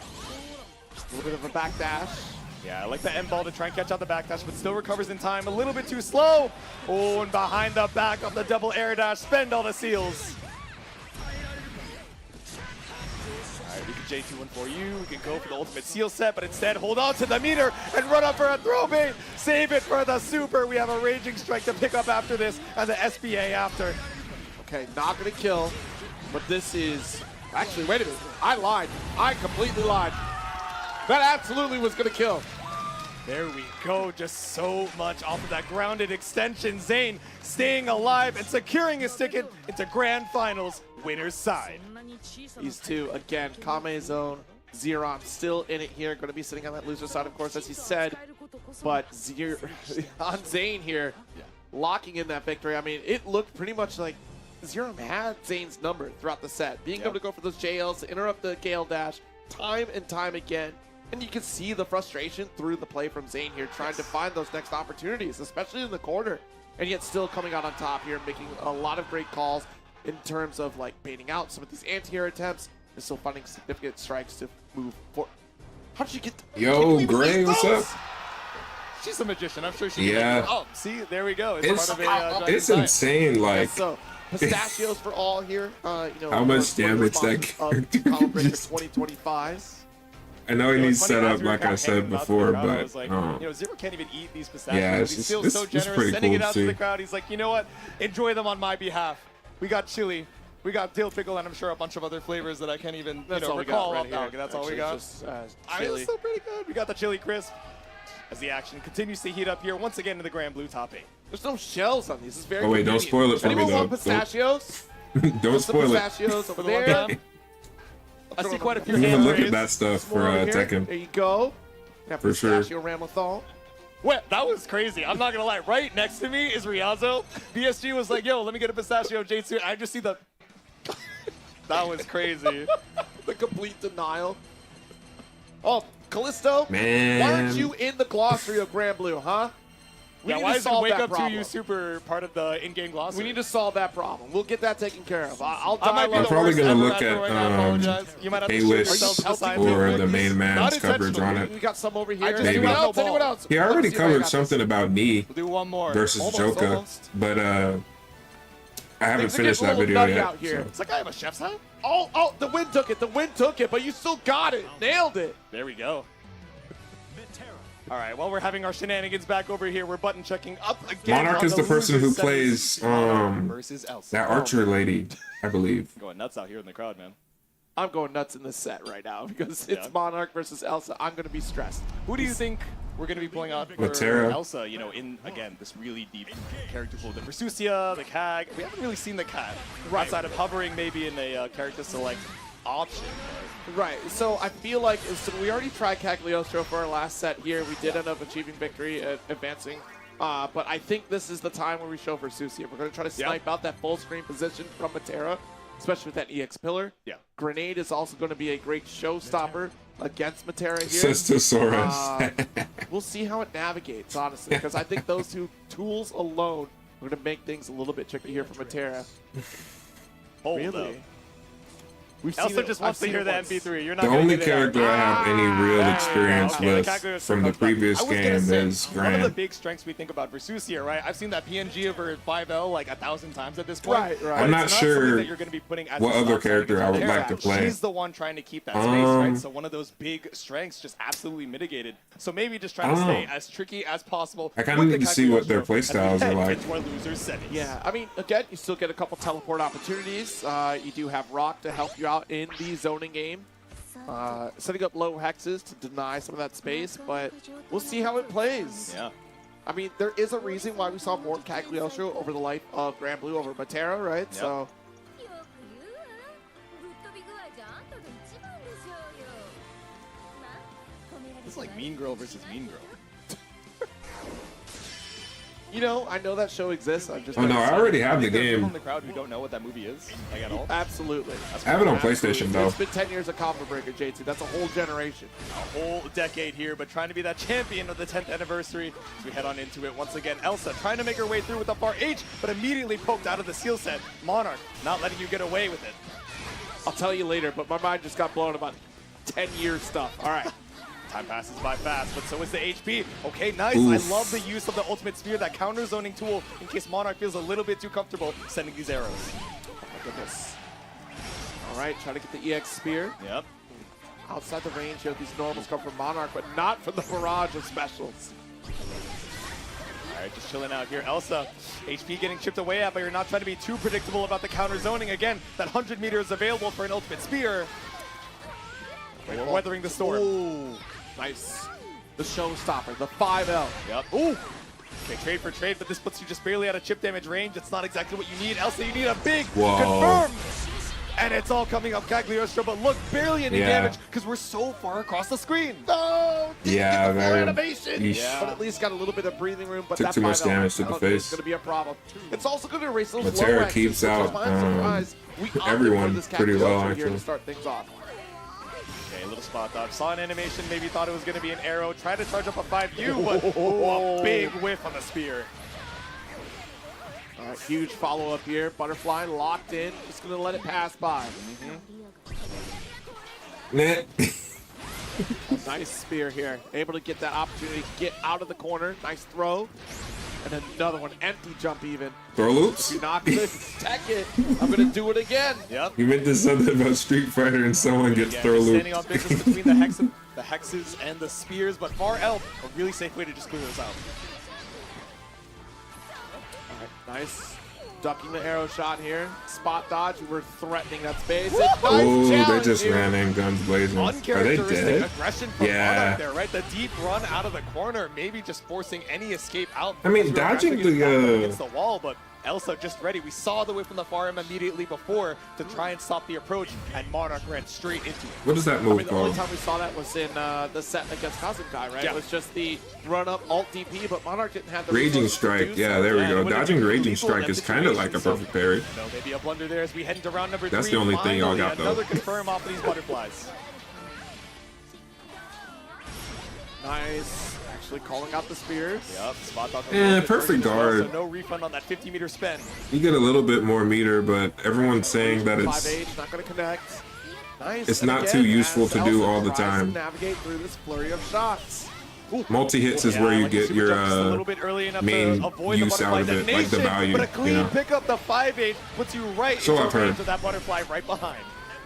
A little bit of a backdash. Yeah, I like the end ball to try and catch out the backdash, but still recovers in time. A little bit too slow. Oh, and behind the back of the double air dash, spend all the seals. All right, we can J2 one for you. We can go for the ultimate seal set, but instead hold on to the meter and run up for a throw bait. Save it for the super. We have a Raging Strike to pick up after this and the SBA after. Okay, not gonna kill, but this is, actually, wait a minute. I lied. I completely lied. That absolutely was gonna kill. There we go, just so much off of that grounded extension. Zayn staying alive and securing his ticket into grand finals, winner's side. These two, again, Kame Zone, Zeron still in it here. Going to be sitting on that loser side, of course, as he said. But on Zayn here, locking in that victory. I mean, it looked pretty much like Zero had Zayn's number throughout the set. Being able to go for those JLs to interrupt the Gale dash time and time again. And you can see the frustration through the play from Zayn here, trying to find those next opportunities, especially in the corner. And yet still coming out on top here, making a lot of great calls in terms of like baiting out some of these anti-air attempts and still finding significant strikes to move forward. How did you get Yo, Gray, what's up? She's a magician. I'm sure she Yeah. can. Oh, see, there we go. It's part of a It's insane, like, so pistachios for all here. You know, how much damage that character Combo Breaker does. 2025. I know he You know, needs it's funny, set as up we were like I kinda said hanging out before, the crowd, I but was like, you know, Zero can't even eat these pistachios. Yeah, but it's he just- feels it's- so it's generous, pretty sending cool it to out to the see. crowd. He's like, you know what? Enjoy them on my behalf. We got chili, we got dill pickle, and I'm sure a bunch of other flavors that I can't even That's all we recall got off right the here. okay, that's all we Actually, got. just, I mean, chili. it's still pretty good. We got the chili crisp. As the action continues to heat up here, once again in the Grand Blue top 8. There's no shells on these. This is very Oh, wait, don't convenient. spoil it for me, Anyone though. want pistachios? don't Some spoil it. pistachios over For the one there. time. I see quite a few You can hands look at raised. that stuff More for over here. Tekken. There you go. Got For sure. pistachio Ramathol. Well, that was crazy. I'm not gonna lie. Right next to me is Riazo. BSG was like, "Yo, let me get a pistachio J2." I just see the. That was crazy. The complete denial. Oh, Callisto, Man. why aren't you in the glossary of Grand Blue, huh? We Yeah, need why to isn't solve Wake that Up to problem. You super part of the in-game glossary? We need to solve that problem. We'll get that taken care of. I'll I might dial be I'm the up. probably worst gonna ever look rapper at, right now, I apologize. You might have to shoot yourself A-List aside. or the main man's Not coverage on intentionally. it. We got some over here. Maybe. Anyone else? Anyone else? He Let's already see if I covered got something this. about knee We'll do one more. versus Almost, Joka, almost. but I haven't Things are finished getting that a little video nutty yet. out here. so. Does that guy have a chef's hat? Oh, the wind took it. The wind took it, but you still got it. Nailed it. There we go. All right, well, we're having our shenanigans back over here. We're button checking up again. Monarch on is the person who losers plays versus Elsa. that archer lady, I believe. Going nuts out here in the crowd, man. I'm going nuts in this set right now because it's Yeah. Monarch versus Elsa. I'm going to be stressed. Who do you think we're going to be pulling out for Matera. Elsa? You know, in, again, this really deep character pool. The Versusia, the Kag. We haven't really seen the Kag outside of hovering maybe in a character select option. Right. So I feel like so we already tried Cagliostro for our last set here. We did end up achieving victory, advancing. But I think this is the time where we show Versusia. We're going to try to snipe out that full screen position from Matera, especially with that EX pillar. Yeah. Grenade is also going to be a great showstopper against Matera here. Sistosaurus. We'll see how it navigates, honestly, because I think those two tools alone are going to make things a little bit tricky here for Matera. Hold Really? up. We've seen Elsa it- just I've wants to seen hear it the once. MP3. You're not The gonna only get it out. character I have any real there you experience go. Okay, with the Cagliostro from the comes back. previous I was gonna game say, is one of the Grand. big strengths we think about Versusia, right? I've seen that PNG of her 5L like 1,000 times at this point. Right, right. But I'm not it's something sure that you're gonna be putting as what a other stop sign character I would against like to Matera. play. She's the one trying to keep that space, right? So one of those big strengths just absolutely mitigated. So maybe just trying to stay as tricky as possible. I kinda with need the to see what their Cagliostro playstyles as we are head like. into our losers settings. Yeah, I mean, again, you still get a couple teleport opportunities. You do have Rock to help you out in the zoning game. Setting up low hexes to deny some of that space, but we'll see how it plays. Yeah. I mean, there is a reason why we saw more Cagliostro over the life of Grand Blue over Matera, right? So It's like Mean Girl versus Mean Girl. you know, I know that show exists. I'm just Oh no, I already have the There are people in game. the crowd who don't know what that movie is, like at all. Absolutely. I have it on Absolutely. PlayStation though. It's been 10 years of Combo Breaker, JT. That's a whole generation. A whole decade here, but trying to be that champion of the 10th anniversary as we head on into it once again. Elsa trying to make her way through with the far H, but immediately poked out of the skill set. Monarch not letting you get away with it. I'll tell you later, but my mind just got blown about 10-year stuff. All right. Time passes by fast, but so is the HP. Okay, nice. Oof. I love the use of the ultimate spear, that counter zoning tool, in case Monarch feels a little bit too comfortable sending these arrows. Oh my goodness. All right, trying to get the EX spear. Yep. Outside the range, you know, these normals come from Monarch, but not from the barrage of specials. All right, just chilling out here. Elsa, HP getting chipped away at, but you're not trying to be too predictable about the counter zoning. Again, that 100 meters available for an ultimate spear. We're weathering the storm. Ooh, nice. The showstopper, the 5L. Yep. Ooh. Okay, trade for trade, but this puts you just barely out of chip damage range. It's not exactly what you need. Elsa, you need a big confirm. And it's all coming up Cagliostro, but look, barely any damage because we're so far across the screen. No! Didn't Yeah, get the full very- animation. Yeesh. But at least got a little bit of breathing room. But Took that too much 5L damage to the is face. going to be a problem. It's also going to erase those Matera low X's, keeps which out, is my surprise. We opted everyone for this pretty well, Cagliostro here actually. to start things off. Okay, a little spot dodge. Saw an animation, maybe thought it was going to be an arrow. Tried to charge up a 5U, but a big whiff on the spear. All right, huge follow-up here. Butterfly locked in. Just going to let it pass by. Nah. Nice spear here. Able to get that opportunity to get out of the corner. Nice throw. And another one. Empty jump even. Throw If loops? you're not going to tech it, I'm going to do it again. Yep. You meant to say something about Street Fighter and someone gets Yeah, throw just loop. standing on business between the hexes and the spears, but far elf, a really safe way to just clear this out. All right, nice. Ducking the arrow shot here. Spot dodge. We were threatening that space. It's nice Oh, they challenge just here. ran in guns blazing. Are they Uncharacteristic dead? aggression from Yeah. Monarch there, right? The deep run out of the corner, maybe just forcing any escape out. I mean, because we were dodging actually getting the, backed up against the wall, but Elsa just ready. We saw the whip from the far end immediately before to try and stop the approach, and Monarch ran straight into it. What is that I move mean, the only called? time we saw that was in the set against Kazunkai, right? Yeah. It was just the run-up alt DP, but Monarch didn't have the Raging resources to Strike. do Yeah, so. there we Yeah, it go. would've Dodging been Raging lethal in Strike that is kind of like a situation, perfect parry. No, maybe a blunder there as we head into round number 3. That's the only thing y'all Finally, got, though. Another confirm off of these butterflies. Nice. Actually calling out the spears. Yep, spot on the Yeah, road. perfect guard. Also, no refund on that 50-meter spend. You get a little bit more meter, but everyone's saying that it's 5H, not going to connect. Nice. It's And not again, too useful as to do Elsa all the tries to time. navigate through this flurry of shots. Ooh. multi-hits is Yeah, where you like get super your jump just a little bit early enough main to avoid use the out of butterfly it, like the detonation, value. But a clean You know? pickup, the 5-8 puts you right So into I've heard. range of that butterfly right behind.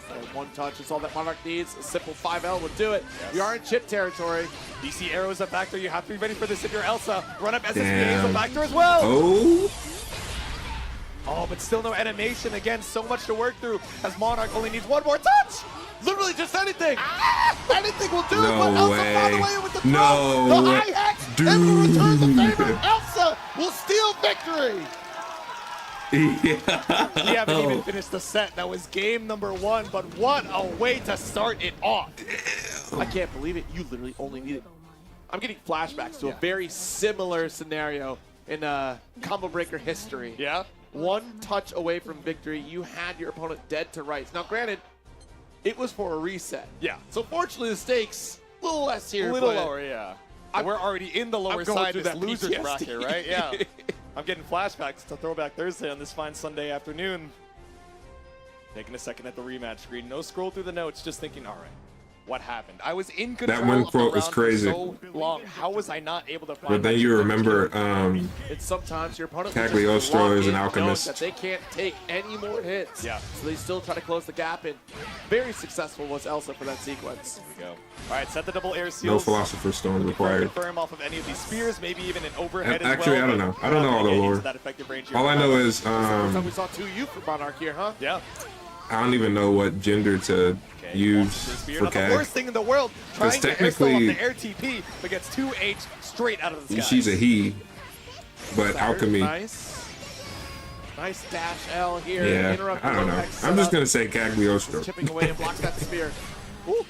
So one touch is all that Monarch needs. A simple 5L would do it. We are in chip territory. DC Arrow is a factor. You have to be ready for this if you're Elsa. Run up SSB is a Damn. factor as well. Oh, Oh, but still no animation. Again, so much to work through as Monarch only needs one more touch. Literally just anything. Anything will do it. No But Elsa way. found a way with the throw. No The way. hi-hat. And will return the favor. Dude. Elsa will steal victory. yeah. We haven't even finished the set. That was game number 1, but what a way to start it off. I can't believe it. You literally only needed. I'm getting flashbacks to a very similar scenario in Combo Breaker history. Yeah? One touch away from victory, you had your opponent dead to rights. Now, granted, it was for a reset. Yeah. So fortunately, the stakes a little less here. A little but lower, yeah. We're already in the lower I'm going side through of this that loser's PTSD. bracket, right? Yeah. I'm getting flashbacks to Throwback Thursday on this fine Sunday afternoon. Taking a second at the rematch screen. No scroll through the notes, just thinking, all right, what happened? I was in control one of the quote was round for crazy. so long. How was I not able to find But then my you true remember It's sometimes your opponent Cagliostro will is an just lock in, alchemist. knows that they can't take any more hits. Yeah. So they still try to close the gap, and very successful was Elsa for that sequence. Here we go. All right, set the double air no seals. Philosopher's Stone Looking for a required. confirm off of any of these spears, maybe even an overhead Actually, as well. I don't know. I don't know all the Getting lore. into that effective range here. All I know is First time we saw 2U for Monarch here, huh? Yeah. I don't even know what gender to Okay, use launches the spear. for Not the Cag. worst thing in the world. Trying to airstyle technically- off the air TP, but gets 2H straight out of the sky. She's a he, but alchemy. Nice. Nice dash L here. Yeah, Interrupt I don't know. Vortex I'm just setup. gonna say Cagliostro. Chipping away and blocks that spear. Ooh.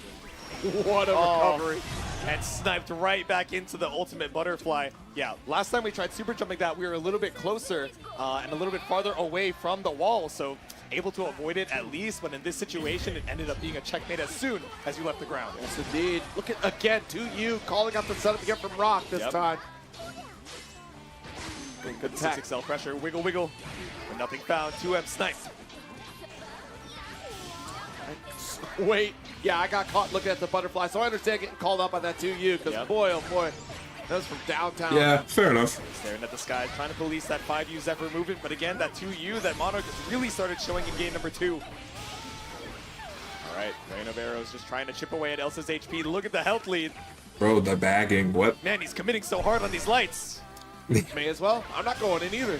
What a recovery. And sniped right back into the ultimate butterfly. Yeah, last time we tried super jumping that, we were a little bit closer and a little bit farther away from the wall, so able to avoid it at least, but in this situation, it ended up being a checkmate as soon as you left the ground. Yes, indeed. Look at, again, 2U calling out the setup again from Rock this Yep. time. Good 6XL pressure, wiggle, wiggle, but nothing found. 2M sniped. Wait, yeah, I got caught looking at the butterfly, so I understand getting called out by that 2U, because Yep. boy, oh boy, that was from downtown. Yeah, fair enough. Staring at the sky, trying to police that 5U Zephyr movement, but again, that 2U that Monarch really started showing in game number 2. All right, Rain of Arrows just trying to chip away at Elsa's HP. Look at the health lead. Bro, the bagging. What? Man, he's committing so hard on these lights. May as well. I'm not going in either.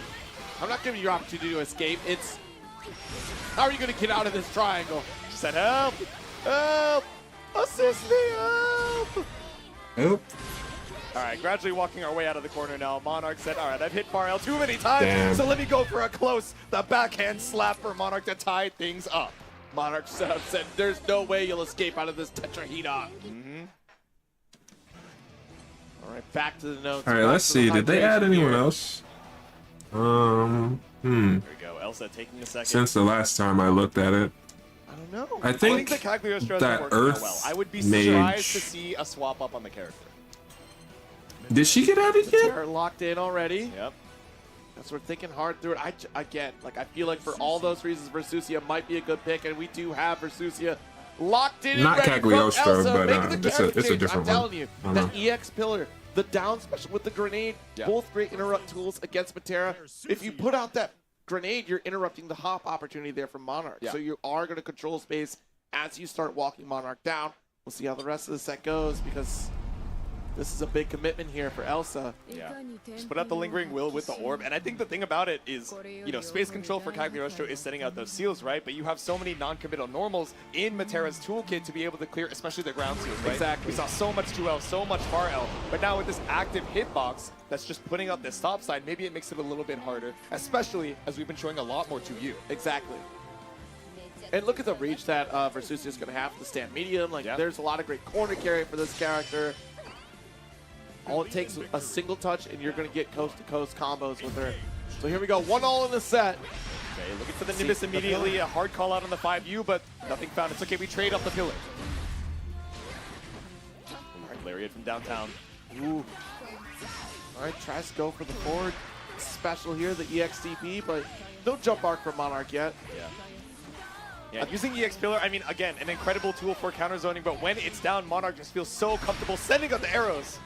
I'm not giving you your opportunity to escape. It's, how are you going to get out of this triangle? She said, help, help, assist me, help. Nope. All right, gradually walking our way out of the corner now. Monarch said, all right, I've hit Far L too many times, Damn. so let me go for a close, the backhand slap for Monarch to tie things up. Monarch said, there's no way you'll escape out of this tetrahedon. All right, back to the notes. All right, Back let's to the see. Did they add hydration anyone here. else? Here we go, Elsa taking a second. Since the last time I looked at it, I don't know. I think the Cagliostro has that been working out Earth well. I would be mage- surprised to see a swap up on the character. did she get added yet? They're locked in already. Yep. That's we're thinking hard through it. Again, like I feel like for all those reasons, Versusia might be a good pick, and we do have Versusia locked in. Not and ready from Cagliostro, Elsa, but, making the it's a character change. different I'm one. telling you, I that know. EX pillar, the down special with the grenade, both great interrupt tools against Matera. If you put out that grenade, you're interrupting the hop opportunity there from Monarch. So you are going to control space as you start walking Monarch down. We'll see how the rest of the set goes, because this is a big commitment here for Elsa. Yeah. Just put out the Lingering Will with the orb, and I think the thing about it is, you know, space control for Cagliostro is setting out those seals, right? But you have so many non-committal normals in Matera's toolkit to be able to clear, especially the ground seals, right? Exactly. We saw so much 2L, so much far L, but now with this active hitbox that's just putting up this stop sign, maybe it makes it a little bit harder, especially as we've been showing a lot more to you. Exactly. And look at the reach that Versusia is going to have to stand medium. Like, there's a lot of great corner carry for this character. All it takes is a single touch, and you're going to get coast-to-coast combos with her. So here we go, 1-all in the set. Okay, looking for the Nimbus immediately, a hard call out on the 5U, but nothing found. It's okay, we trade off the pillar. Lariat from downtown. Ooh. All right, tries to go for the forward special here, the EXDP, but no jump arc from Monarch yet. Yeah, using EX Pillar, I mean, again, an incredible tool for counter zoning, but when it's down, Monarch just feels so comfortable sending out the arrows.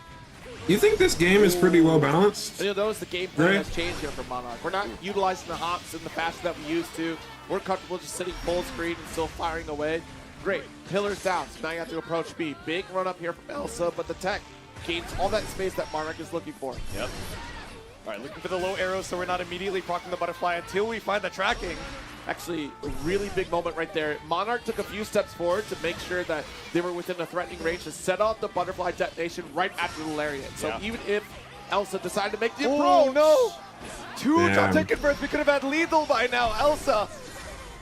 You think this game is pretty well balanced? You'll notice the game plan Right. has changed here for Monarch. We're not utilizing the hops in the fashion that we used to. We're comfortable just sitting full screen and still firing away. Great. Pillars down, so now you have to approach B. Big run up here from Elsa, but the tech gains all that space that Monarch is looking for. Yep. All right, looking for the low arrows so we're not immediately proccing the butterfly until we find the tracking. Actually, a really big moment right there. Monarch took a few steps forward to make sure that they were within a threatening range to set off the butterfly detonation right after the Lariat. So Yeah. even if Elsa decided to make the Oh, approach, no! Two Damn. drop ticket birds. We could have had lethal by now. Elsa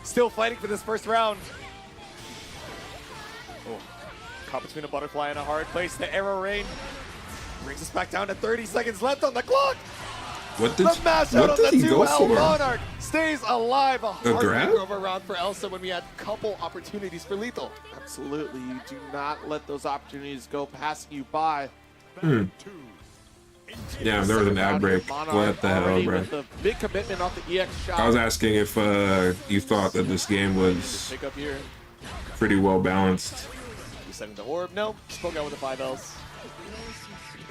still fighting for this first round. Oh, caught between a butterfly and a hard place. The arrow rain brings us back down to 30 seconds left on the clock. What did The mash out what on did the he go 2L for? Monarch stays alive. A grab? heartbreaker of a round for Elsa when we had a couple opportunities for lethal. absolutely, you do not let those opportunities go passing you by. Yeah, there was an ad break. Monarch What the hell, already bro? with a big commitment off the EX shot. I was asking if you thought that this game was Pick up here. pretty well balanced. He's setting the orb. No, spoke out with the 5Ls.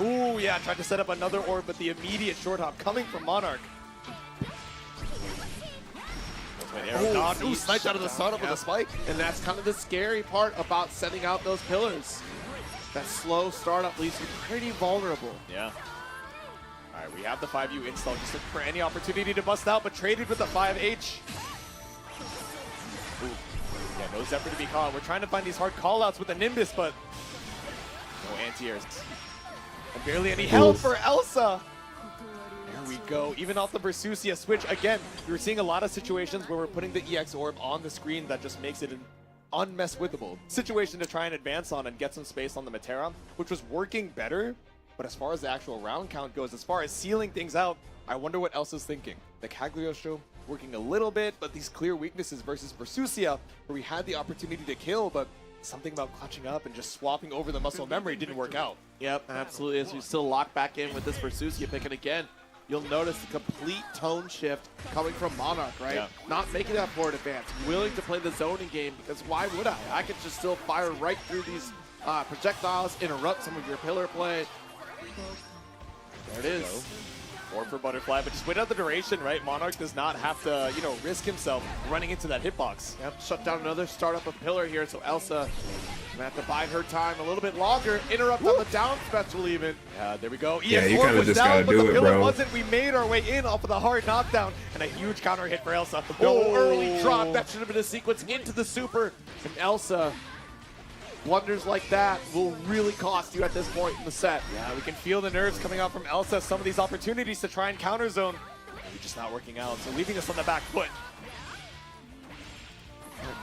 Ooh, yeah, tried to set up another orb, but the immediate short hop coming from Monarch. Ultimate arrow dodge. Ooh, sniped out of the sun up with a spike. And that's kind of the scary part about setting out those pillars. That slow startup leaves you pretty vulnerable. Yeah. All right, we have the 5U install. Just looking for any opportunity to bust out, but traded with the 5H. Ooh. Yeah, no Zephyr to be caught. We're trying to find these hard callouts with the Nimbus, but no anti-airs. And barely any help for Elsa. There we go. Even off the Versusia switch, again, we were seeing a lot of situations where we're putting the EX orb on the screen that just makes it an unmesswithable situation to try and advance on and get some space on the Matera, which was working better. But as far as the actual round count goes, as far as sealing things out, I wonder what Elsa's thinking. The Cagliostro working a little bit, but these clear weaknesses versus Versusia, where we had the opportunity to kill, but something about clutching up and just swapping over the muscle memory didn't work out. Yep, absolutely. As we still lock back in with this Versusia pick, and again, you'll notice the complete tone shift coming from Monarch, right? Yeah. Not making that forward advance, willing to play the zoning game, because why would I? I could just still fire right through these projectiles, interrupt some of your pillar play. There it is. Or for Butterfly, but just wait out the duration, right? Monarch does not have to, risk himself running into that hitbox. Yep, shut down another startup of pillar here, so Elsa gonna have to bide her time a little bit longer. Interrupt on the down special even. Yeah, there we go. EX Yeah, you orb kinda was just down, gotta but do the it, pillar bro. wasn't. We made our way in off of the hard knockdown, and a huge counter hit for Elsa. No early drop. That should have been a sequence into the super. And Elsa, blunders like that will really cost you at this point in the set. Yeah, we can feel the nerves coming out from Elsa. Some of these opportunities to try and counter zone, just not working out. So leaving us on the back foot.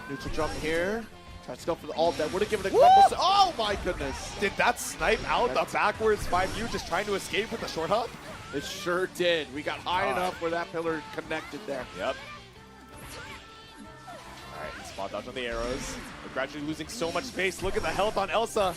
Neutral jump here. Tries to go for the ult. That would have given a couple. Oh my goodness. Did that snipe out the backwards 5U just trying to escape with the short hop? It sure did. We got high enough where that pillar connected there. Yep. All right, spot dodge on the arrows. We're gradually losing so much space. Look at the health on Elsa.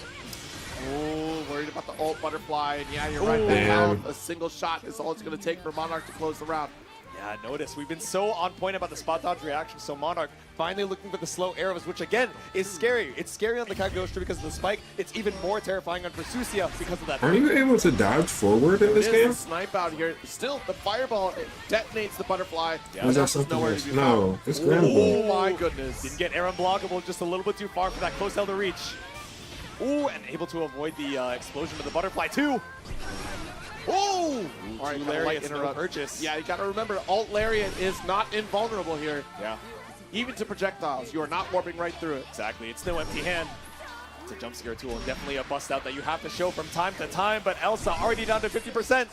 Oh, worried about the ult butterfly. And yeah, you're right. Ooh. Now, Damn. a single shot is all it's going to take for Monarch to close the round. Yeah, notice we've been so on point about the spot dodge reaction. So Monarch finally looking for the slow arrows, which again is scary. It's scary on the Cagliostro because of the spike. It's even more terrifying on Versusia because of that. Are you able to dodge forward in this It is game? a snipe out here. Still, the fireball it detonates the butterfly. Yeah. Or is that Elsa's something nowhere else? to be found. No, it's Granbull. Oh my goodness. Didn't get Aaron blockable, just a little bit too far for that close elder reach. Ooh, and able to avoid the explosion of the butterfly too. Oh! All right, Two kinda light Lariats, no interrupt. purchase. Yeah, you got to remember, Alt Lariat is not invulnerable here. Yeah, Even to projectiles, you are not warping right through it. exactly. It's no empty hand. It's a jump scare tool and definitely a bust out that you have to show from time to time, but Elsa already down to 50%.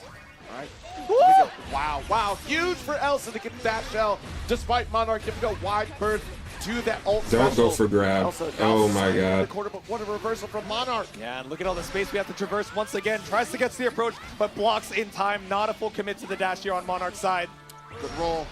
All right. Here we go. Wow, wow. Huge for Elsa to get that shell, despite Monarch giving a wide berth to that ult Don't special. go for grab. Elsa Oh now my sliding god. the corner, but what a reversal from Monarch. Yeah, and look at all the space we have to traverse once again. Tries to get to the approach, but blocks in time. Not a full commit to the dash here on Monarch's side. Good roll.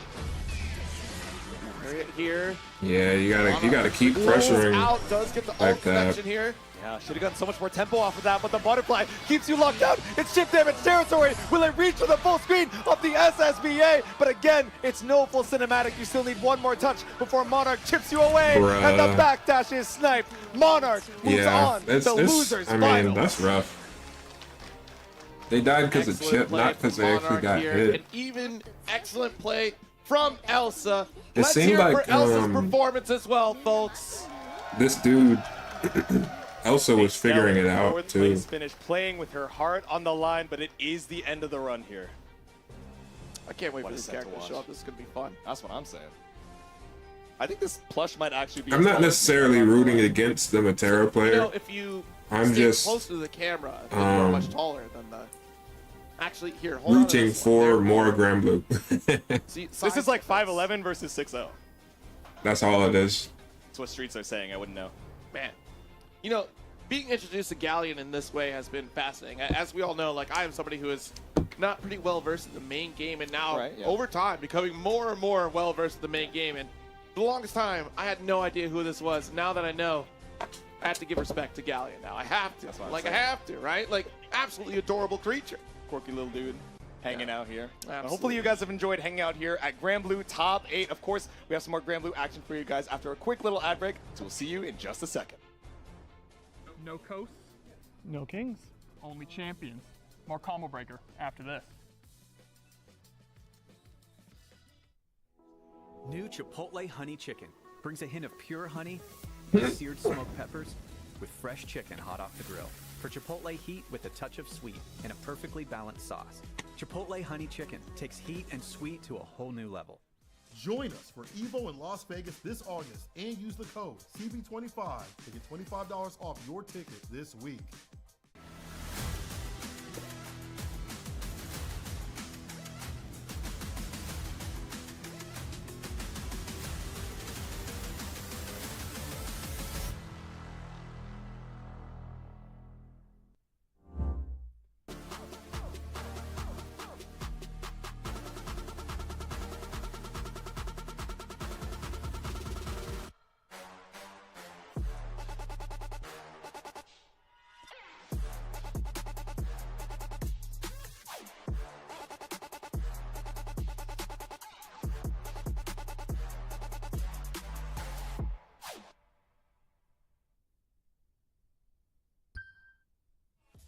Harriet here. Yeah, you gotta keep Blows pressuring. out, does get the like ult that. connection here. Yeah, should have gotten so much more tempo off of that, but the butterfly keeps you locked down. It's chip damage territory. Will it reach for the full screen of the SSBA? But again, it's no full cinematic. You still need one more touch before Monarch chips you away. Bruh. Uh, And the backdash is sniped. Monarch moves Yeah, on it's, to losers I mean, finals. that's rough. They died because of Excellent chip, play not because from they actually Monarch got here. hit. And even excellent play from Elsa. It Let's seemed hear like, for Elsa's performance as well, folks. This dude, Elsa was figuring it out Fourth too. place finish, playing with her heart on the line, but it is the end of the run here. I can't wait What for a this set to character to watch. show up. This is going to be fun. That's what I'm saying. I think this plush might actually be. I'm not necessarily rooting against the Matera You player. know, if you I'm stay just, close to the camera, then you are much taller than the... Actually, here, hold on to rooting this one. for There. more Granblue. See, This is like 5'11 versus 6'0. That's all it is. That's what streets are saying. I wouldn't know. Man, you know, being introduced to Galleon in this way has been fascinating. As we all know, like, I am somebody who is not pretty well versed in the main game, and now, Right, yeah. over time, becoming more and more well versed in the main game. And for the longest time, I had no idea who this was. Now that I know, I have to give respect to Galleon now. I have to. That's what I'm Like, I saying. have to, right? Like, absolutely adorable creature. Quirky little dude hanging out here. Absolutely. Hopefully you guys have enjoyed hanging out here at Granblue Top 8. Of course, we have some more Granblue action for you guys after a quick little ad break, so we'll see you in just a second. No coasts, no kings, only champions. More combo breaker after this. New Chipotle Honey Chicken brings a hint of pure honey and seared smoked peppers with fresh chicken hot off the grill. For Chipotle heat with a touch of sweet and a perfectly balanced sauce. Chipotle Honey Chicken takes heat and sweet to a whole new level. Join us for EVO in Las Vegas this August and use the code CB25 to get $25 off your ticket this week.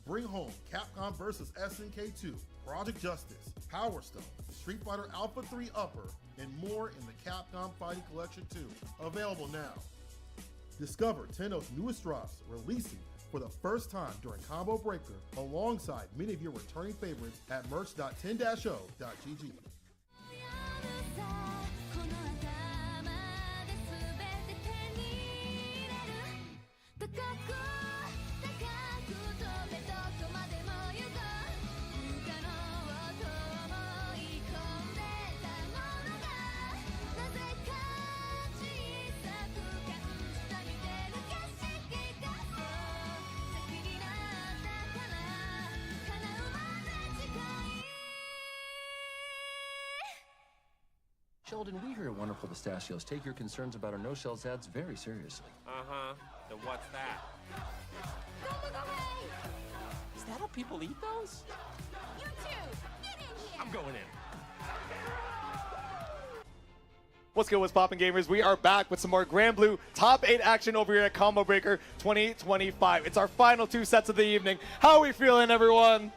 Bring home Capcom vs. SNK 2, Project Justice, Power Stone, Street Fighter Alpha 3 Upper, and more in the Capcom Fighting Collection 2. Available now. Discover Tenno's newest drops releasing for the first time during Combo Breaker alongside many of your returning favorites at merch.10-o.gg. Sheldon, we here at Wonderful Pistachios take your concerns about our no-shells ads very seriously. Uh-huh. Then what's that? Is that how people eat those? You two, get in here! I'm going in. What's good, what's poppin' gamers? We are back with some more Granblue Top 8 action over here at Combo Breaker 2025. It's our final two sets of the evening. How are we feeling, everyone?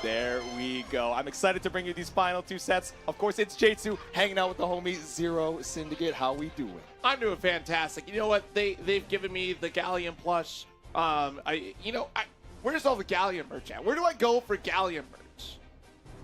There we go. I'm excited to bring you these final two sets. Of course, it's J2 hanging out with the homie Zero Syndicate. How we doing? I'm doing fantastic. You know what? They've given me the Galleon plush. Where's all the Galleon merch at? Where do I go for Galleon merch?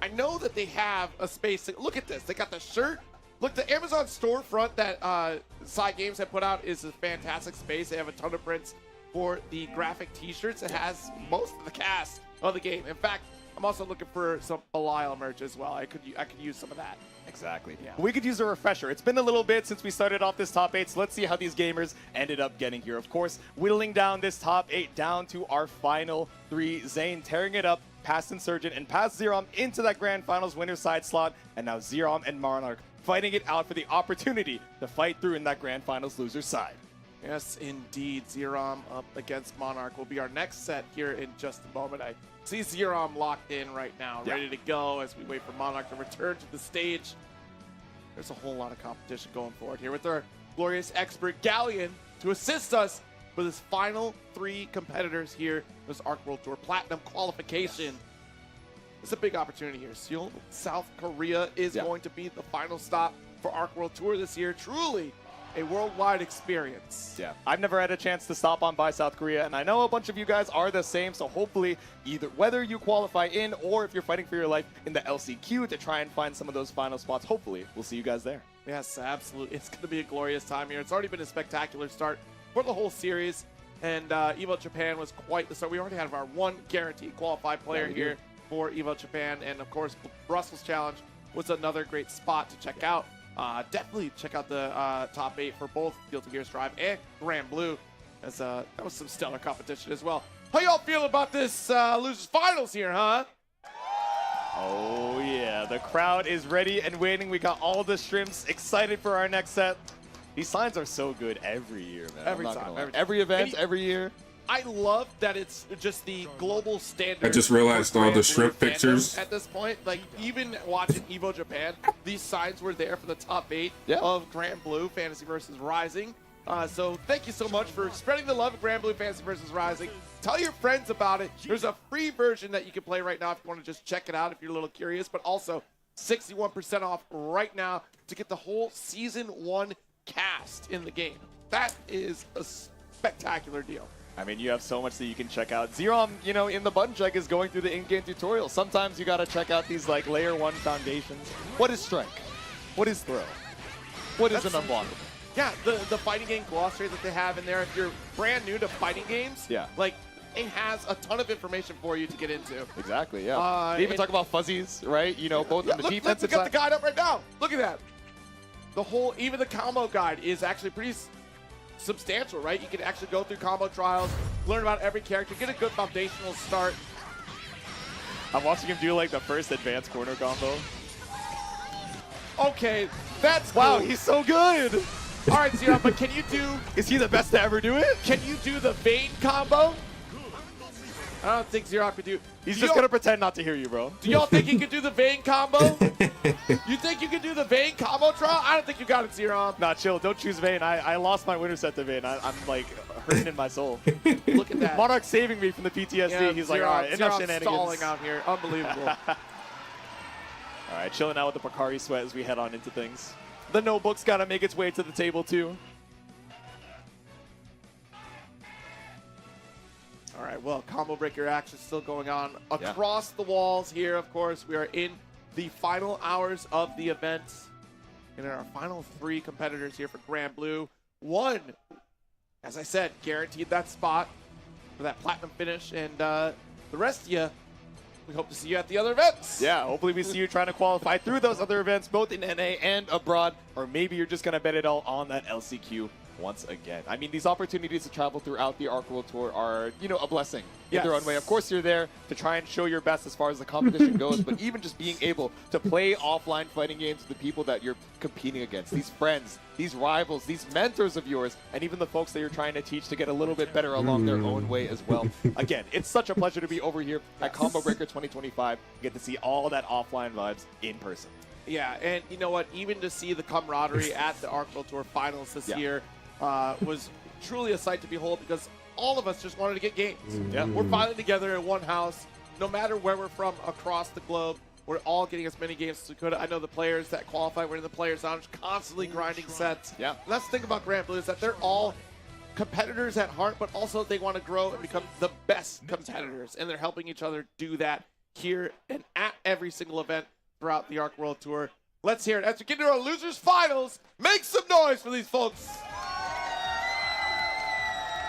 I know that they have a space. Look at this. They got the shirt. Look, the Amazon storefront that Side Games have put out is a fantastic space. They have a ton of prints for the graphic T-shirts. It has most of the cast of the game. In fact, I'm also looking for some Belial merch as well. I could use some of that. Exactly. Yeah. We could use a refresher. It's been a little bit since we started off this top 8, so let's see how these gamers ended up getting here. Of course, whittling down this top 8 down to our final 3. Zane tearing it up past Insurgent and past Zerom into that Grand Finals winner side slot, and now Zerom and Monarch fighting it out for the opportunity to fight through in that Grand Finals loser's side. Yes, indeed. Zerom up against Monarch will be our next set here in just a moment. I see Zerom locked in right now, ready to go as we wait for Monarch to return to the stage. There's a whole lot of competition going forward here with our glorious expert Galleon to assist us with his final 3 competitors here in this Arc World Tour Platinum qualification. It's a big opportunity here. Seoul, South Korea is going to be the final stop for Arc World Tour this year. Truly a worldwide experience. Yeah, I've never had a chance to stop on by South Korea, and I know a bunch of you guys are the same, so hopefully either whether you qualify in or if you're fighting for your life in the LCQ to try and find some of those final spots, hopefully we'll see you guys there. Yes, absolutely. It's going to be a glorious time here. It's already been a spectacular start for the whole series, and EVO Japan was quite the start. We already have our 1 guaranteed qualified player here for EVO Japan, and of course Brussels Challenge was another great spot to check out. Definitely check out the top 8 for both Guilty Gear Strive and Grand Blue, as that was some stellar competition as well. How y'all feel about this losers finals here, huh? Oh yeah, the crowd is ready and waiting. We got all the shrimps excited for our next set. These signs are so good every year, man. Every time. Every event, every year. I love that it's just the global standard. I just realized all the shrimp fandom pictures. at this point. Like, even watching EVO Japan, these signs were there for the top 8 of Grand Blue Fantasy vs. Rising. So thank you so much for spreading the love of Grand Blue Fantasy vs. Rising. Tell your friends about it. There's a free version that you can play right now if you want to just check it out if you're a little curious, but also 61% off right now to get the whole Season 1 cast in the game. That is a spectacular deal. I mean, you have so much that you can check out. Zerom, you know, in the button check is going through the in-game tutorial. Sometimes you got to check out these, like, Layer 1 foundations. What is Strike? What is Throw? What is an unblockable? Yeah, the fighting game glossary that they have in there, if you're brand new to fighting games, like, it has a ton of information for you to get into. Exactly, yeah. They even talk about fuzzies, right? You know, both on the defensive side. Look at the guide up right now. Look at that. The whole, even the combo guide is actually pretty substantial, right? You can actually go through combo trials, learn about every character, get a good foundational start. I'm watching him do like the first advanced corner combo. Okay, that's wow, cool. he's so good. All right, Zero, but can you do? Is he the best to ever do it? Can you do the Vayne combo? I don't think Zero could do. He's just gonna pretend not to hear you, bro. Do y'all think you could do the Vayne combo? You think you could do the Vayne combo trial? I don't think you got it, Zero. Nah, chill. Don't choose Vayne. I lost my winner set to Vayne. I'm like hurting in my soul. Look at that. Monarch saving me from the PTSD. Yeah, He's Zero, like, all right, enough Zero's shenanigans. stalling out here. Unbelievable. All right, chilling out with the Pocari sweat as we head on into things. The notebook's got to make its way to the table too. All right, well, combo breaker action still going on across the walls here. Of course, we are in the final hours of the event. And our final 3 competitors here for Grand Blue. 1, as I said, guaranteed that spot for that platinum finish. And the rest of you, we hope to see you at the other events. Yeah, hopefully we see you trying to qualify through those other events, both in NA and abroad. Or maybe you're just going to bet it all on that LCQ once again. I mean, these opportunities to travel throughout the Arc World Tour are, you know, a blessing in their own way. Of course, you're there to try and show your best as far as the competition goes, but even just being able to play offline fighting games with the people that you're competing against, these friends, these rivals, these mentors of yours, and even the folks that you're trying to teach to get a little bit better along their own way as well. Again, it's such a pleasure to be over here at Combo Breaker 2025. Get to see all that offline vibes in person. Yeah, and you know what? Even to see the camaraderie at the Arc World Tour Finals this year was truly a sight to behold, because all of us just wanted to get games. We're finally together in one house. No matter where we're from across the globe, we're all getting as many games as we could. I know the players that qualify were in the Players Lounge, constantly grinding sets. Yeah. And that's the thing about Grand Blue, is that they're all competitors at heart, but also they want to grow and become the best competitors, and they're helping each other do that here and at every single event throughout the Arc World Tour. Let's hear it. As we get into our losers finals, make some noise for these folks.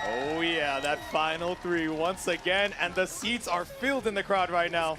Oh yeah, that final 3 once again, and the seats are filled in the crowd right now.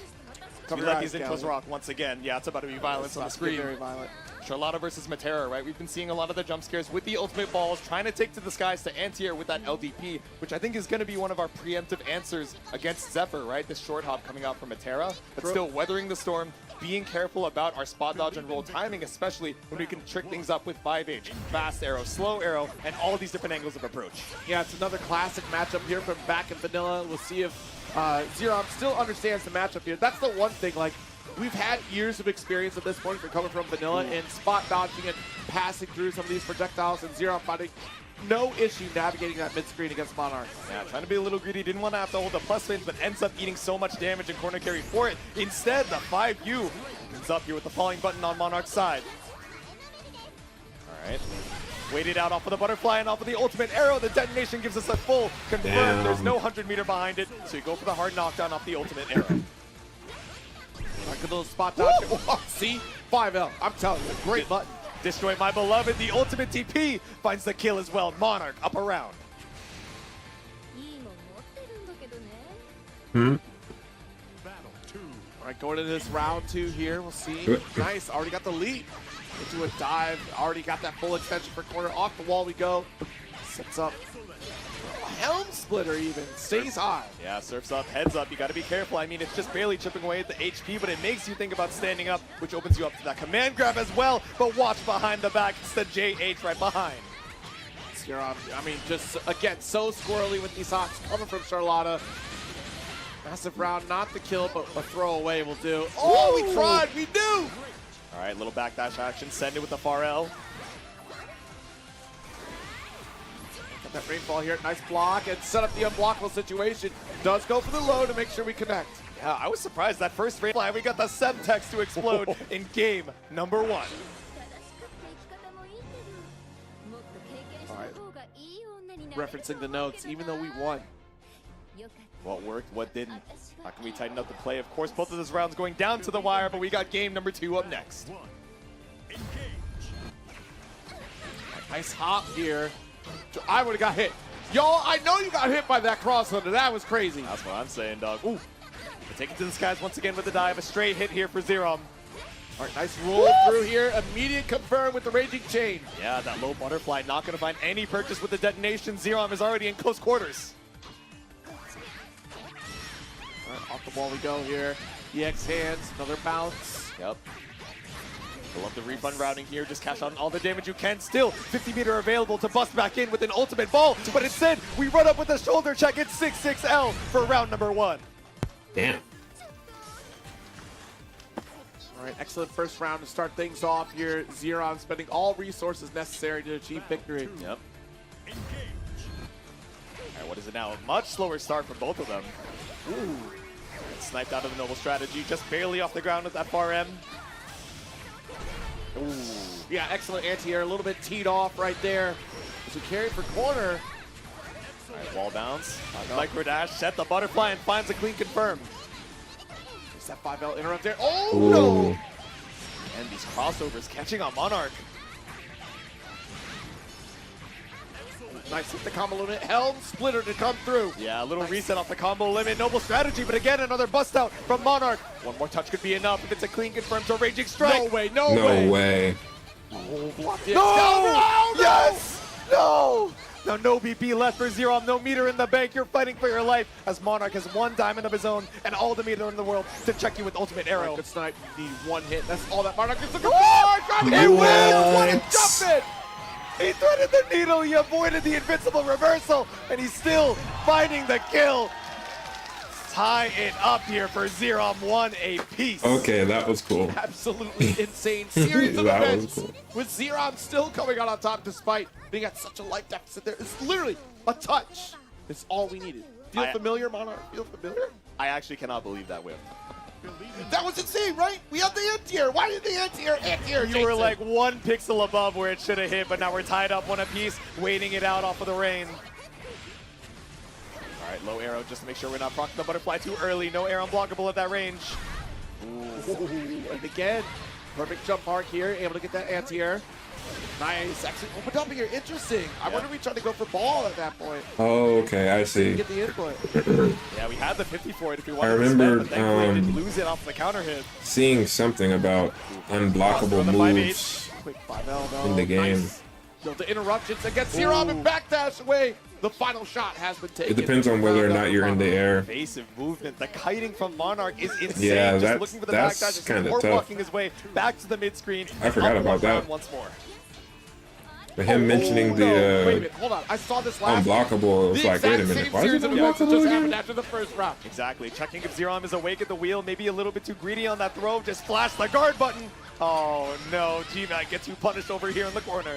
We let these intros rock once again. Yeah, it's about to be violence on the screen. Very violent. Charlotta versus Matera, right? We've been seeing a lot of the jump scares with the ultimate balls, trying to take to the skies to anti-air with that LDP, which I think is going to be one of our preemptive answers against Zephyr, right? This short hop coming out from Matera, but still weathering the storm, being careful about our spot dodge and roll timing, especially when we can trick things up with 5H. Fast arrow, slow arrow, and all these different angles of approach. Yeah, it's another classic matchup here from back in vanilla. We'll see if Zerom still understands the matchup here. That's the one thing, like, we've had years of experience at this point for coming from vanilla and spot dodging and passing through some of these projectiles, and Zerom finding no issue navigating that mid-screen against Monarch. Yeah, trying to be a little greedy, didn't want to have to hold the plus range, but ends up eating so much damage and corner carry for it. Instead, the 5U comes up here with the falling button on Monarch's side. All right. Waited out off of the butterfly and off of the ultimate arrow. The detonation gives us a full confirm. Damn. There's no 100-meter behind it, so you go for the hard knockdown off the ultimate arrow. Like a little spot dodge. See? 5L. I'm telling you, great button. Destroy my beloved. The ultimate TP finds the kill as well. Monarch up around. All right, going into this round 2 here. We'll see. Nice. Already got the lead. Into a dive. Already got that full extension for corner. Off the wall we go. Sets up. Helm splitter even. Stays high. Yeah, surfs up, heads up. You got to be careful. I mean, it's just barely chipping away at the HP, but it makes you think about standing up, which opens you up to that command grab as well. But watch behind the back. It's the JH right behind. Zerom, I mean, just, again, so squirrely with these hops coming from Charlotta. Massive round, not the kill, but a throwaway will do. Oh, we tried. We knew. All right, little backdash action. Send it with the far L. Got that rainfall here. Nice block and set up the unblockable situation. Does go for the low to make sure we connect. Yeah, I was surprised that first rainfall. We got the Semtex to explode in game number 1. All right. Referencing the notes, even though we won. What worked, what didn't? How can we tighten up the play? Of course, both of those rounds going down to the wire, but we got game number 2 up next. Nice hop here. I would have got hit. Y'all, I know you got hit by that cross under. That was crazy. That's what I'm saying, dog. Ooh. Take it to the skies once again with the dive. A straight hit here for Zerom. All right, nice roll through here. Immediate confirm with the Raging Chain. Yeah, that low butterfly not going to find any purchase with the detonation. Zerom is already in close quarters. All right, off the wall we go here. EX hands, another bounce. Yep. I love the refund routing here. Just cash out all the damage you can. Still, 50-meter available to bust back in with an ultimate ball. But instead, we run up with a shoulder check. It's 6-6L for round number 1. Damn. All right, excellent first round to start things off here. Zerom spending all resources necessary to achieve victory. Yep. All right, what is it now? A much slower start for both of them. Ooh. Sniped out of the noble strategy. Just barely off the ground with that far M. Ooh. Yeah, excellent anti-air. A little bit teed off right there. As we carry for corner. All right, wall bounce. Micro dash, set the butterfly, and finds a clean confirm. There's that 5L interrupt there. Oh, no! And these crossovers catching on Monarch. Nice hit the combo limit. Helm splitter to come through. Yeah, a little reset off the combo limit. Noble strategy, but again, another bust out from Monarch. One more touch could be enough if it's a clean confirm to Raging Strike. No way, no way. Oh, blocked it. No! No! Yes! No! Now no BP left for Zerom, no meter in the bank. You're fighting for your life as Monarch has 1 diamond of his own and all the meter in the world to check you with ultimate arrow. Good snipe. Need 1 hit. That's all that Monarch is looking for. He wins! What a jump it! He threaded the needle, he avoided the invincible reversal, and he's still finding the kill. Tie it up here for Zerom, 1 apiece. Okay, that was cool. Absolutely insane series of That events was cool. with Zerom still coming out on top despite being at such a life deficit there. It's literally a touch. It's all we needed. Feel familiar, Monarch? Feel familiar? I actually cannot believe that whip. That was insane, right? We had the anti-air. Why did the anti-air? You were like 1 pixel above where it should have hit, but now we're tied up 1 apiece, waiting it out off of the rain. All right, low arrow just to make sure we're not proccing the butterfly too early. No air unblockable at that range. Ooh. And again, perfect jump arc here, able to get that anti-air. Nice, actually opened up here, interesting. I wonder if we tried to go for ball at that point. Oh, okay, I see. Get the input. Yeah, we had the 50 for it if we wanted I remember, to spend, but thankfully didn't lose it off the counter hit. Seeing something about unblockable moves Quick 5L though. In the game. Nice. So the interruptions against Zerom and backdash away. The final shot has been taken. It depends on whether or not you're in the air. Evasive movement. The kiting from Monarch is insane. Yeah, Just that's- looking for the that's backdash. kinda Or tough. walking his way back to the mid screen. I forgot Up about one round that. Once more. But him mentioning Wait a the minute, hold on. I saw this last unblockable, it's The like, wait a exact minute, same why is series it of events unblockable just again? happened after the first round. Exactly. Checking if Zerom is awake at the wheel. Maybe a little bit too greedy on that throw. Just flash the guard button. Oh no, G-Mac gets you punished over here in the corner.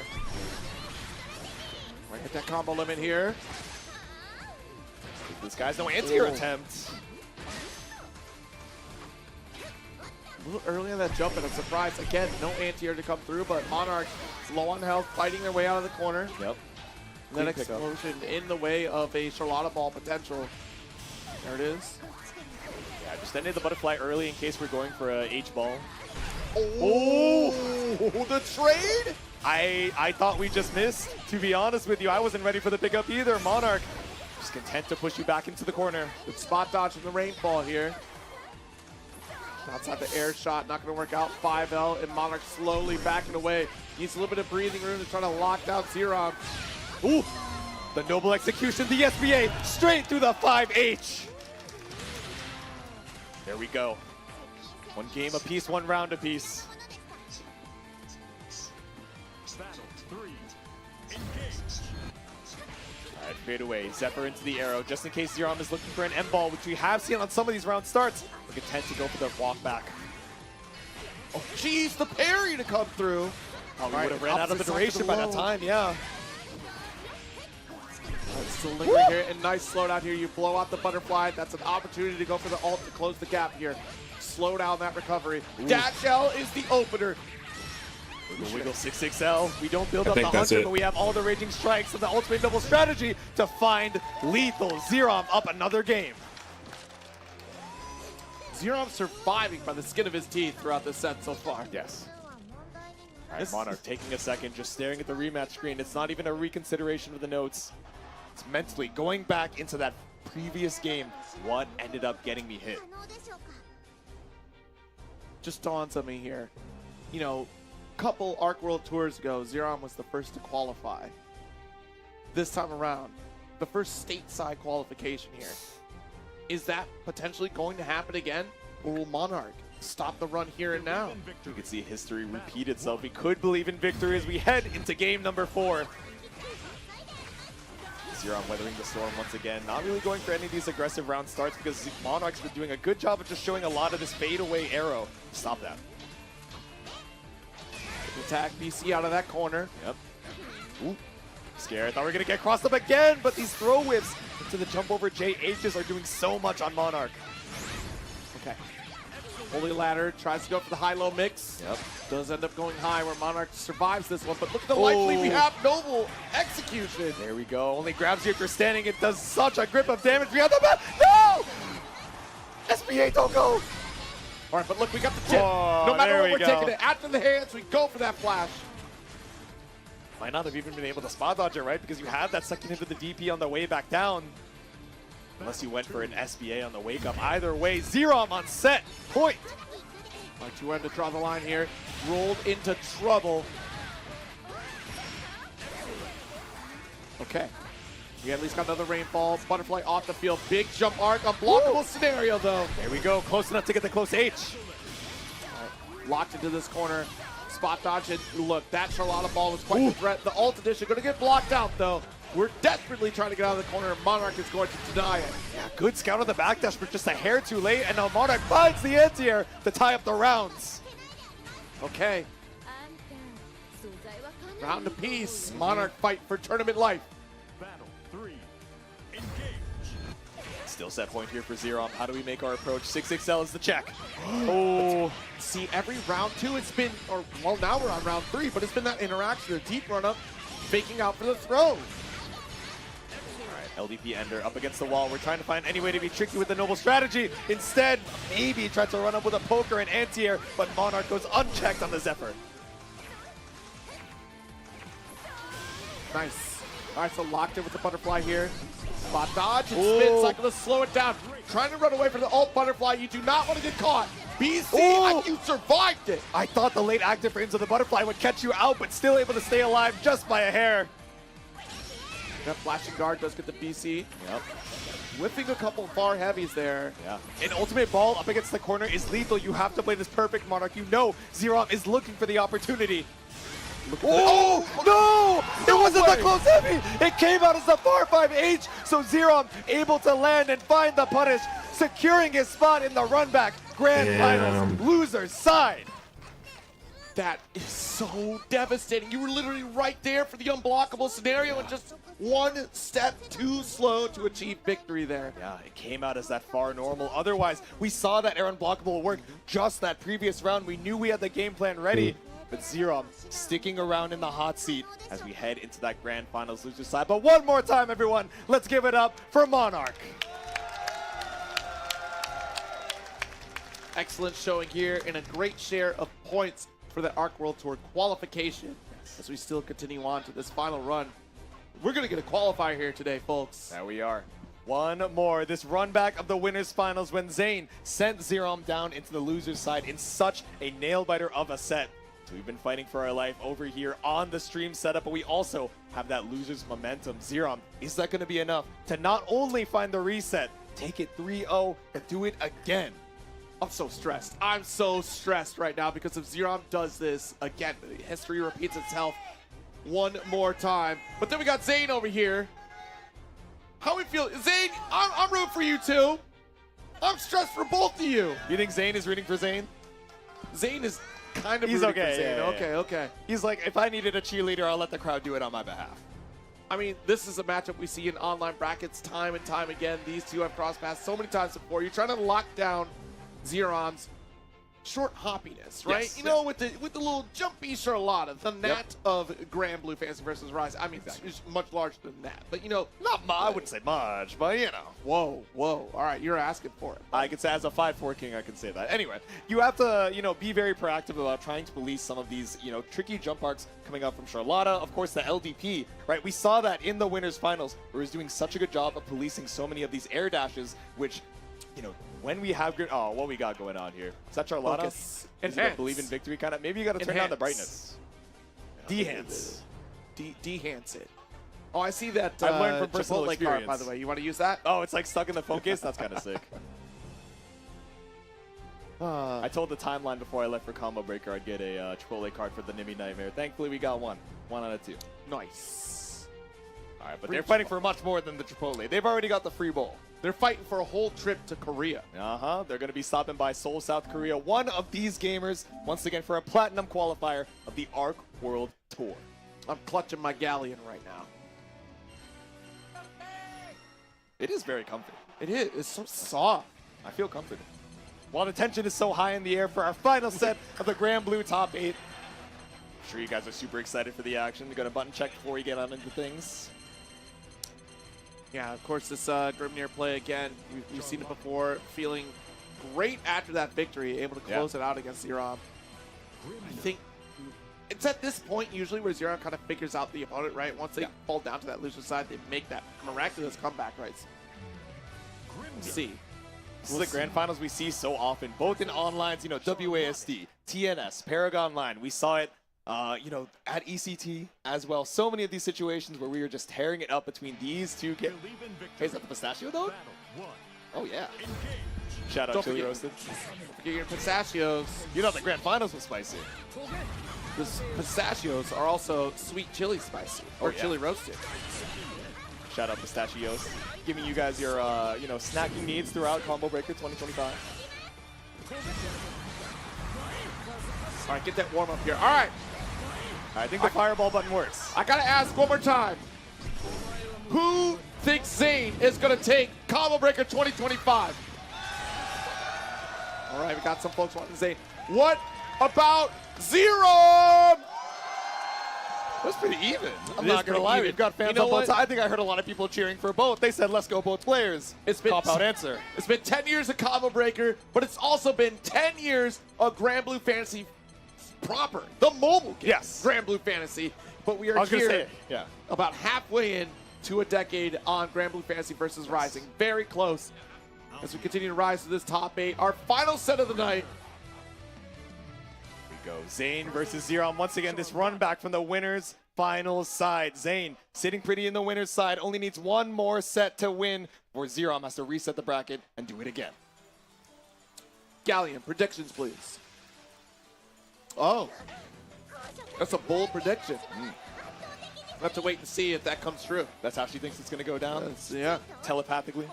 We're gonna hit that combo limit here. This guy's no anti-air attempt. A little early on that jump, and I'm surprised. Again, no anti-air to come through, but Monarch low on health, fighting their way out of the corner. Yep. And then Clean pickup. explosion in the way of a Charlotta ball potential. There it is. Yeah, just ended the butterfly early in case we're going for a H-ball. Oh, the trade? I thought we just missed. To be honest with you, I wasn't ready for the pickup either. Monarch just content to push you back into the corner. Good spot dodge from the rainfall here. Outside the air shot, not going to work out. 5L, and Monarch slowly backing away. Needs a little bit of breathing room to try to lock down Zerom. Ooh, the noble execution, the SBA, straight through the 5H. There we go. One game apiece, one round apiece. Battle 3. Engage. All right, fade away. Zephyr into the arrow, just in case Zerom is looking for an M-ball, which we have seen on some of these round starts. We're content to go for the walk back. Oh, jeez, the parry to come through. Probably All would right, have ran out of the opposite side duration to by that low. time, yeah. Still lingering here, and nice slowdown here. You blow out the butterfly. That's an opportunity to go for the ult to close the gap here. Slow down that recovery. Dash L is the opener. Wiggle, wiggle, 6XL. We don't build I up the think that's 100, it. but we have all the raging strikes of the ultimate double strategy to find lethal. Zerom up another game. Zerom surviving by the skin of his teeth throughout this set so far. Yes. All right, Monarch taking a second, just staring at the rematch screen. It's not even a reconsideration of the notes. It's mentally going back into that previous game. What ended up getting me hit? Just dawns on me here. You know, couple Arc World Tours ago, Zerom was the first to qualify. This time around, the first stateside qualification here. Is that potentially going to happen again? Or will Monarch stop the run here and now? You can see history repeat itself. We could believe in victory as we head into game number 4. Zerom weathering the storm once again. Not really going for any of these aggressive round starts because Monarch's been doing a good job of just showing a lot of this fadeaway arrow. Stop that. Attack BC out of that corner. Yep. Ooh. Scared. Thought we were going to get crossed up again, but these throw whips into the jump over JHs are doing so much on Monarch. Okay. Holy Ladder tries to go for the high-low mix. Yep. Does end up going high where Monarch survives this one, but look at the life lead we have. Noble execution. There we go. Only grabs you if you're standing. It does such a grip of damage behind the back. No! SBA, don't go! All right, but look, we got the chip. Oh, no matter there what we we're go. taking it. After the hands, we go for that flash. Might not have even been able to spot dodge it, right? Because you had that second hit of the DP on the way back down. Unless you went for an SBA on the wake up. Either way, Zerom on set. Point. Like you wanted to draw the line here. Rolled into trouble. Okay. We at least got another rainfall. Butterfly off the field. Big jump arc. Unblockable scenario, though. There we go. Close enough to get the close H. All right. Locked into this corner. Spot dodge. And look, that Charlotta ball was quite the threat. The ult edition going to get blocked out, though. We're desperately trying to get out of the corner. Monarch is going to deny it. Yeah, good scout on the backdash, but just a hair too late. And now Monarch finds the anti-air to tie up the rounds. Okay. Round apiece. Monarch fight for tournament life. Battle 3. Engage. Still set point here for Zerom. How do we make our approach? 6XL is the check. Oh, see, every round 2 it's been, or well, now we're on round 3, but it's been that interaction, a deep run up, faking out for the throw. LDP Ender up against the wall. We're trying to find any way to be tricky with the noble strategy. Instead, maybe tried to run up with a poker and anti-air, but Monarch goes unchecked on the Zephyr. Nice. All right, so locked in with the butterfly here. Spot dodge and spin cycle to slow it down. Trying to run away from the ult butterfly. You do not want to get caught. BC, you survived it. I thought the late active Into the Butterfly would catch you out, but still able to stay alive just by a hair. That flashing guard does get the BC. Yep. Whipping a couple far heavies there. Yeah. An ultimate ball up against the corner is lethal. You have to play this perfect, Monarch. You know Zerom is looking for the opportunity. Oh, no! It wasn't the close heavy! It came out as the far 5H, so Zerom able to land and find the punish, securing his spot in the run back. Grand Finals, loser's side. That is so devastating. You were literally right there for the unblockable scenario and just one step too slow to achieve victory there. Yeah, it came out as that far normal. Otherwise, we saw that air unblockable work just that previous round. We knew we had the game plan ready. But Zerom sticking around in the hot seat as we head into that Grand Finals loser side. But one more time, everyone, let's give it up for Monarch. Excellent showing here and a great share of points for the Arc World Tour qualification as we still continue on to this final run. We're going to get a qualifier here today, folks. There we are. One more. This run back of the winners finals when Zain sent Zerom down into the loser's side in such a nail-biter of a set. So we've been fighting for our life over here on the stream setup, but we also have that loser's momentum. Zerom, is that going to be enough to not only find the reset, take it 3-0, and do it again? I'm so stressed. I'm so stressed right now because if Zerom does this again, history repeats itself one more time. But then we got Zain over here. How we feel? Zain, I'm rooting for you too. I'm stressed for both of you. You think Zain is rooting for Zain? Zain is kind of He's rooting okay. for Zain. Yeah, yeah. Okay. He's like, if I needed a cheerleader, I'll let the crowd do it on my behalf. I mean, this is a matchup we see in online brackets time and time again. These two have crossed paths so many times before. You're trying to lock down Zerom's short hoppiness, right? Yes, you know, with the little jumpy Charlotta, the Nat of Grand Blue Fantasy versus Rise. I mean, it's much larger than that, but you know, not much. I wouldn't say much, but you know. Whoa. All right, you're asking for it. I could say as a 5-4 king, I can say that. Anyway, you have to, you know, be very proactive about trying to police some of these, you know, tricky jump arcs coming up from Charlotta. Of course, the LDP, right? We saw that in the winners finals, where he's doing such a good job of policing so many of these air dashes, which, you know, when we have good, oh, what we got going on here? Is that Charlotta? Focus. Is it a believe in victory kind of? Maybe you got to turn down the brightness. Dehance. Dehance it. Oh, I see that. I've learned from personal Chipotle experience. card, by the way. You want to use that? Oh, it's like stuck in the phone case? That's kind of sick. I told the timeline before I left for Combo Breaker I'd get a Chipotle card for the Nimi Nightmare. Thankfully, we got one. 1 out of 2. Nice. All right, but they're fighting for much more than the Chipotle. They've already got the free bowl. They're fighting for a whole trip to Korea. They're going to be stopping by Seoul, South Korea. One of these gamers, once again, for a platinum qualifier of the Arc World Tour. I'm clutching my galleon right now. It is very comfy. It is. It's so soft. I feel comforted. While the tension is so high in the air for our final set of the Grand Blue Top 8. I'm sure you guys are super excited for the action. You got a button check before we get on into things. Yeah, of course, this Grimnir play again. We've seen it before. Feeling great after that victory, able to close it out against Zerom. I think it's at this point usually where Zerom kind of figures out the opponent, right? Once they fall down to that loser side, they make that miraculous comeback, right? We'll see. This is the Grand Finals we see so often, both in onlines, you know, WASD, TNS, Paragon Line. We saw it, you know, at ECT as well. So many of these situations where we were just tearing it up between these two. Hey, is that the pistachio though? Oh yeah. Shout out Chili Roasted. Don't forget your pistachios. You know the Grand Finals was spicy. The pistachios are also sweet chili spicy or chili roasted. Shout out Pistachios, giving you guys your, you know, snacking needs throughout Combo Breaker 2025. All right, get that warm up here. All right. I think the fireball button works. I gotta ask one more time. Who thinks Zain is gonna take Combo Breaker 2025? All right, we got some folks wanting Zain. What about Zerom? That's pretty even. I'm not going to lie. We've got fans on both sides. I think I heard a lot of people cheering for both. They said, let's go both players. It's been cop-out answer. It's been 10 years of Combo Breaker, but it's also been 10 years of Grand Blue Fantasy proper. The mobile game. Yes. Grand Blue Fantasy. But we are here about halfway in to a decade on Grand Blue Fantasy versus Rising. Very close as we continue to rise to this top 8. Our final set of the night go. Zayn versus Zeron. Once again, this run back from the winner's final side. Zayn sitting pretty in the winner's side. Only needs one more set to win, or Zeron has to reset the bracket and do it again. Galleon, predictions, please. Oh, that's a bold prediction. We'll have to wait and see if that comes true. That's how she thinks it's going to go down? Yeah. Telepathically?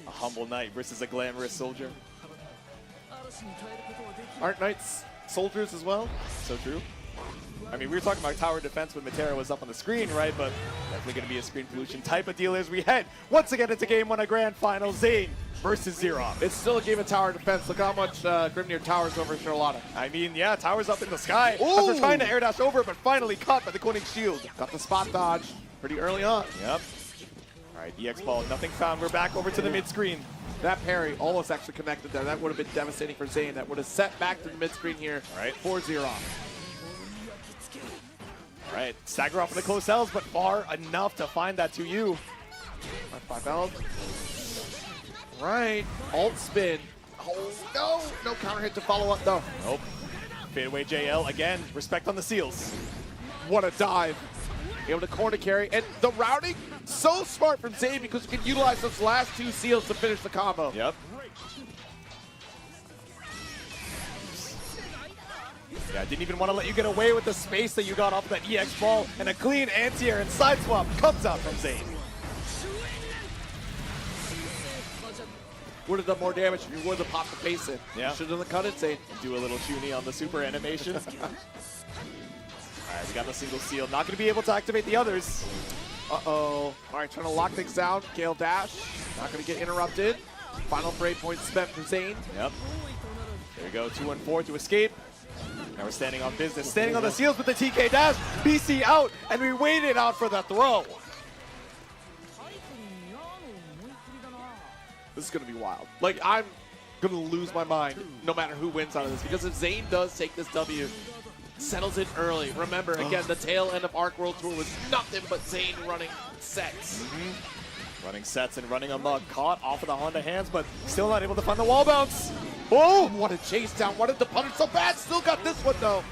A humble knight versus a glamorous soldier. Aren't knights soldiers as well? So true. I mean, we were talking about tower defense when Matera was up on the screen, right? But definitely going to be a screen pollution type of deal as we head once again into game 1 of Grand Final. Zayn versus Zeron. It's still a game of tower defense. Look how much Grimnir towers over Charlotta. I mean, yeah, towers up in the sky. After trying to air dash over, but finally caught by the Koenig shield. Got the spot dodge pretty early on. Yep. All right, EX ball, nothing found. We're back over to the mid screen. That parry almost actually connected there. That would have been devastating for Zayn. That would have set back to the mid screen here for Zeron. All right, stagger off in the close L's, but far enough to find that 2U. 5L. Right, alt spin. Oh no, no counter hit to follow up though. Nope. Fadeaway JL again. Respect on the seals. What a dive. Able to corner carry, and the routing so smart from Zayn because you can utilize those last 2 seals to finish the combo. Yep. Yeah, didn't even want to let you get away with the space that you got off that EX ball, and a clean anti-air and side swap comes out from Zayn. Would have done more damage if you would have popped the face in. Yeah. Should have cut it, Zayn. Do a little Shuni on the super animation. All right, we got the single seal. Not going to be able to activate the others. Uh-oh. All right, trying to lock things down. Gale dash. Not going to get interrupted. Final break point spent for Zayn. Yep. There we go. 2-1-4 to escape. Now we're standing on business. Standing on the seals with the TK dash. BC out, and we waited out for the throw. This is going to be wild. Like, I'm going to lose my mind no matter who wins out of this. Because if Zayn does take this W, settles it early. Remember, again, the tail end of Arc World Tour was nothing but Zayn running sets. Running sets and running amok. Caught off of the Honda hands, but still not able to find the wall bounce. Oh, what a chase down. Wanted to punish so bad. Still got this one, though.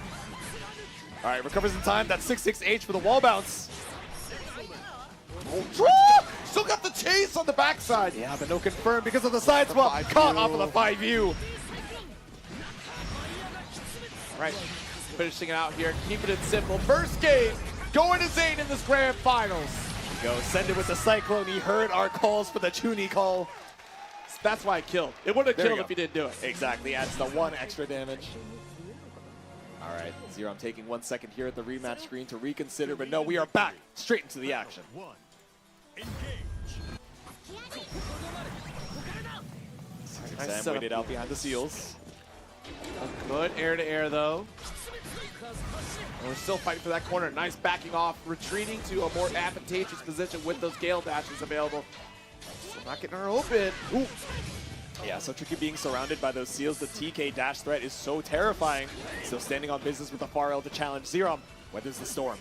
All right, recovers in time. That's 6-6H for the wall bounce. Still got the chase on the backside. Yeah, but no confirm because of the side swap. Caught off of the 5U. All right, finishing it out here. Keeping it simple. First game, going to Zayn in this grand finals. Go, send it with the Cyclone. He heard our calls for the Chuni call. That's why I killed. It wouldn't have killed if he didn't do it. Exactly, adds the 1 extra damage. All right, Zeron taking 1 second here at the rematch screen to reconsider, but no, we are back straight into the action. Nice Sam waited out behind the seals. Good air to air though. And we're still fighting for that corner. Nice backing off, retreating to a more advantageous position with those Gale dashes available. Still not getting her open. Ooh. Yeah, so tricky being surrounded by those seals. The TK dash threat is so terrifying. Still standing on business with the far L to challenge. Zeron weathers the storm.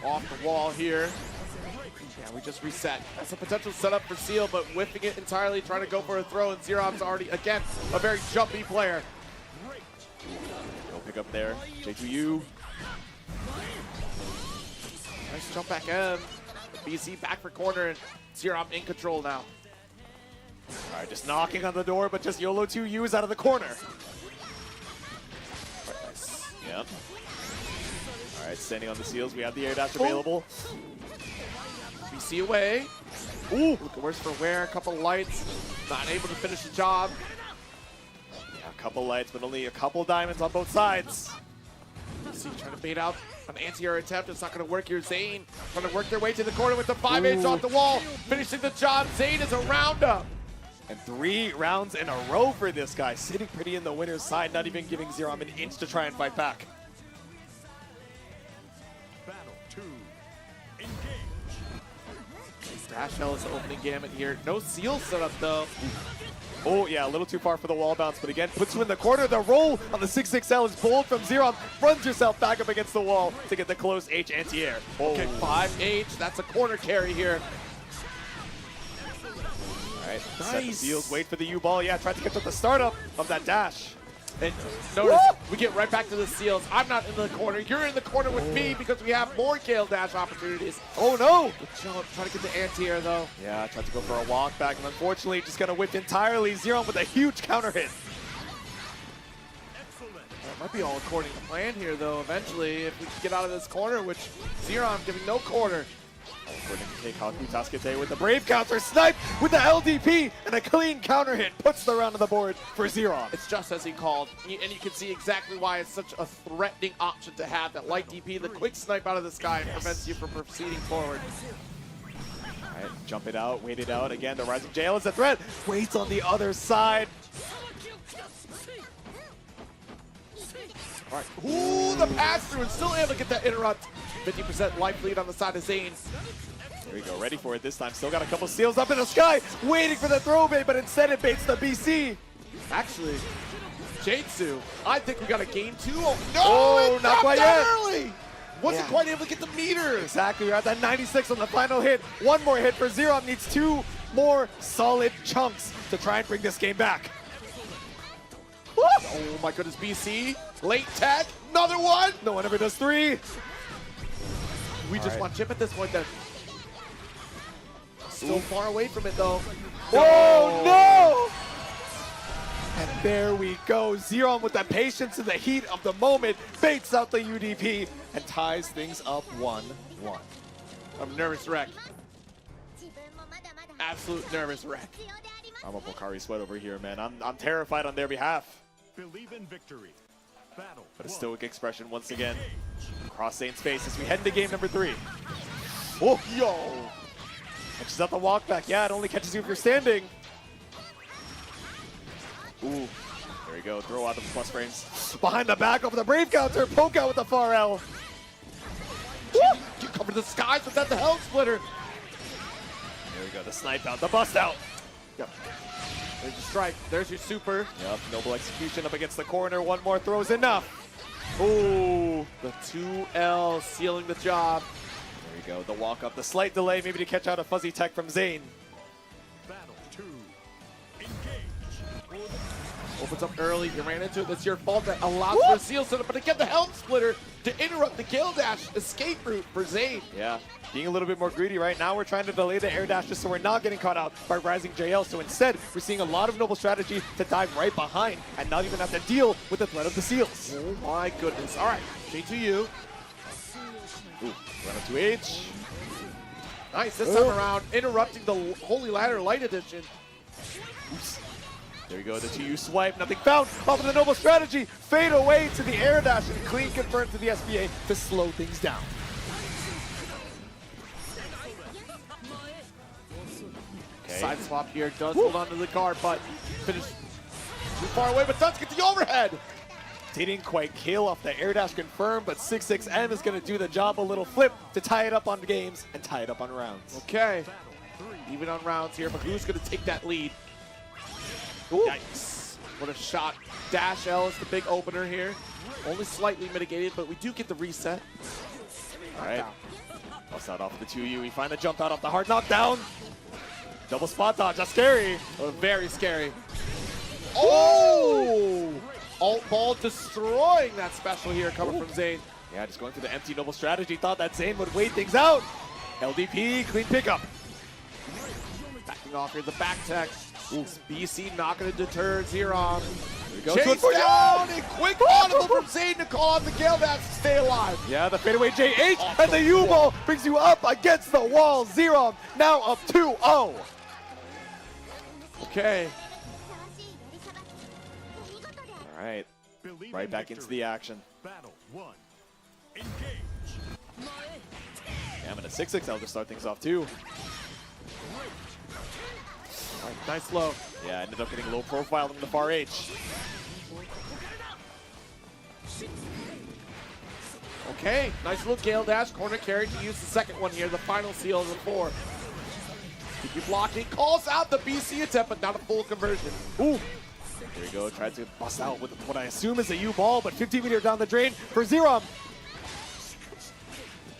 Off the wall here. Yeah, we just reset. That's a potential setup for Seal, but whiffing it entirely, trying to go for a throw, and Zeron's already, again, a very jumpy player. Go pick up there. J2U. Nice jump back in. BC back for corner, and Zeron in control now. All right, just knocking on the door, but just YOLO 2U is out of the corner. Nice. Yep. All right, standing on the seals. We have the air dash available. BC away. Ooh, looking worse for wear. A couple lights. Not able to finish the job. Yeah, a couple lights, but only a couple diamonds on both sides. BC trying to bait out an anti-air attempt. It's not going to work here. Zayn trying to work their way to the corner with the 5H off the wall. Finishing the job. Zayn is a roundup. And 3 rounds in a row for this guy. Sitting pretty in the winner's side, not even giving Zeron an inch to try and fight back. Battle 2. Engage. Dash L is the opening gamut here. No seal setup though. Oh yeah, a little too far for the wall bounce, but again, puts you in the corner. The roll on the 6-6L is bold from Zeron. Runs yourself back up against the wall to get the close H anti-air. Okay, 5H. That's a corner carry here. Set the Nice. seals, wait for the U-ball. Yeah, tried to catch up the startup of that dash. And notice, we get right back to the seals. I'm not in the corner. You're in the corner with me because we have more Gale Dash opportunities. Oh no! Trying to get the anti-air though. Yeah, tried to go for a walk back, and unfortunately just gonna whip entirely. Zero with a huge counter hit. That might be all according to plan here though, eventually, if we can get out of this corner, which Zeron giving no quarter. According to Keikaku, Tasukete with the brave counter snipe with the LDP, and a clean counter hit puts the round on the board for Zero. It's just as he called, and you can see exactly why it's such a threatening option to have, that light DP, the quick snipe out of the sky, prevents you from proceeding forward. All right, jump it out, wait it out. Again, the Rising Jail is a threat. Waits on the other side. All right, ooh, the pass through, and still able to get that interrupt. 50% life lead on the side of Zane. Here we go, ready for it this time. Still got a couple seals up in the sky, waiting for the throw bait, but instead it baits the BC. Actually, Jadesu, I think we got a game 2. Oh, no, Oh, it not dropped quite out yet. early. Wasn't quite able to get the meter. Exactly, we're at that 96 on the final hit. One more hit for Zero. Needs 2 more solid chunks to try and bring this game back. Woo! Oh my goodness, BC. Late tag, another one. No one ever does 3. We just want chip at this point then. Still far away from it though. Oh no! And there we go. Zero with the patience and the heat of the moment baits out the UDP and ties things up 1-1. I'm nervous wreck. Absolute nervous wreck. I'm a Pocari Sweat over here, man. I'm terrified on their behalf. Believe in victory. Battle. But a stoic expression once again. Across Zane's face as we head into game number 3. Oh, yo! Catches out the walk back. Yeah, it only catches you if you're standing. Ooh, there we go. Throw out the plus frames. Behind the back over the Brave counter. Poke out with the far L. Woo! You cover the skies with that the Hell Splitter. There we go. The snipe out. The bust out. Yep. There's your strike. There's your super. Yep. Noble execution up against the corner. One more throw is enough. Ooh, the 2L sealing the job. There we go. The walk up. The slight delay maybe to catch out a fuzzy tech from Zane. Battle 2. Opens up early. You ran into it. That's your fault. That allows for a seal setup. But again, the Helm Splitter to interrupt the Gale Dash escape route for Zane. Yeah, being a little bit more greedy right now. We're trying to delay the air dash just so we're not getting caught out by Rising JL. So instead, we're seeing a lot of noble strategy to dive right behind and not even have to deal with the threat of the seals. Oh my goodness. All right, J2U. Ooh, run up to H. Nice, this time around, interrupting the Holy Ladder Light Edition. Oops. There we go, the 2U swipe, nothing found. Off of the noble strategy, fade away to the air dash and clean confirmed to the SBA to slow things down. Okay. Side swap here, does hold on to the card, but finish too far away, but does get the overhead. Didn't quite kill off the air dash confirmed, but 6-6M is going to do the job. A little flip to tie it up on games and tie it up on rounds. Okay, even on rounds here, but who's going to take that lead? Ooh. Yikes. What a shot. Dash L is the big opener here. Only slightly mitigated, but we do get the reset. All right. Bust out off the 2U. We find the jump out off the hard knockdown. Double spot dodge. That's scary. Oh, very scary. Oh! Alt ball destroying that special here coming from Zane. Yeah, just going through the empty noble strategy. Thought that Zane would wait things out. LDP, clean pickup. Backing off here, the back tech. Ooh, BC not going to deter Zeron. Here we go. Chase down and quick audible from Zane to call on the Gale Dash to stay alive. Yeah, the fadeaway JH and the U-ball brings you up against the wall. Zeron now up 2-0. Okay. All right. Right back into the action. Battle 1. Engage. Yeah, I'm in a 6-6L to start things off too. All right, nice low. Yeah, ended up getting low profile in the far H. Okay, nice little Gale Dash, corner carry to use the second one here, the final seal of the 4. Keep you blocking, calls out the BC attempt, but not a full conversion. Ooh. There you go, tried to bust out with what I assume is a U-ball, but 15 meter down the drain for Zerom.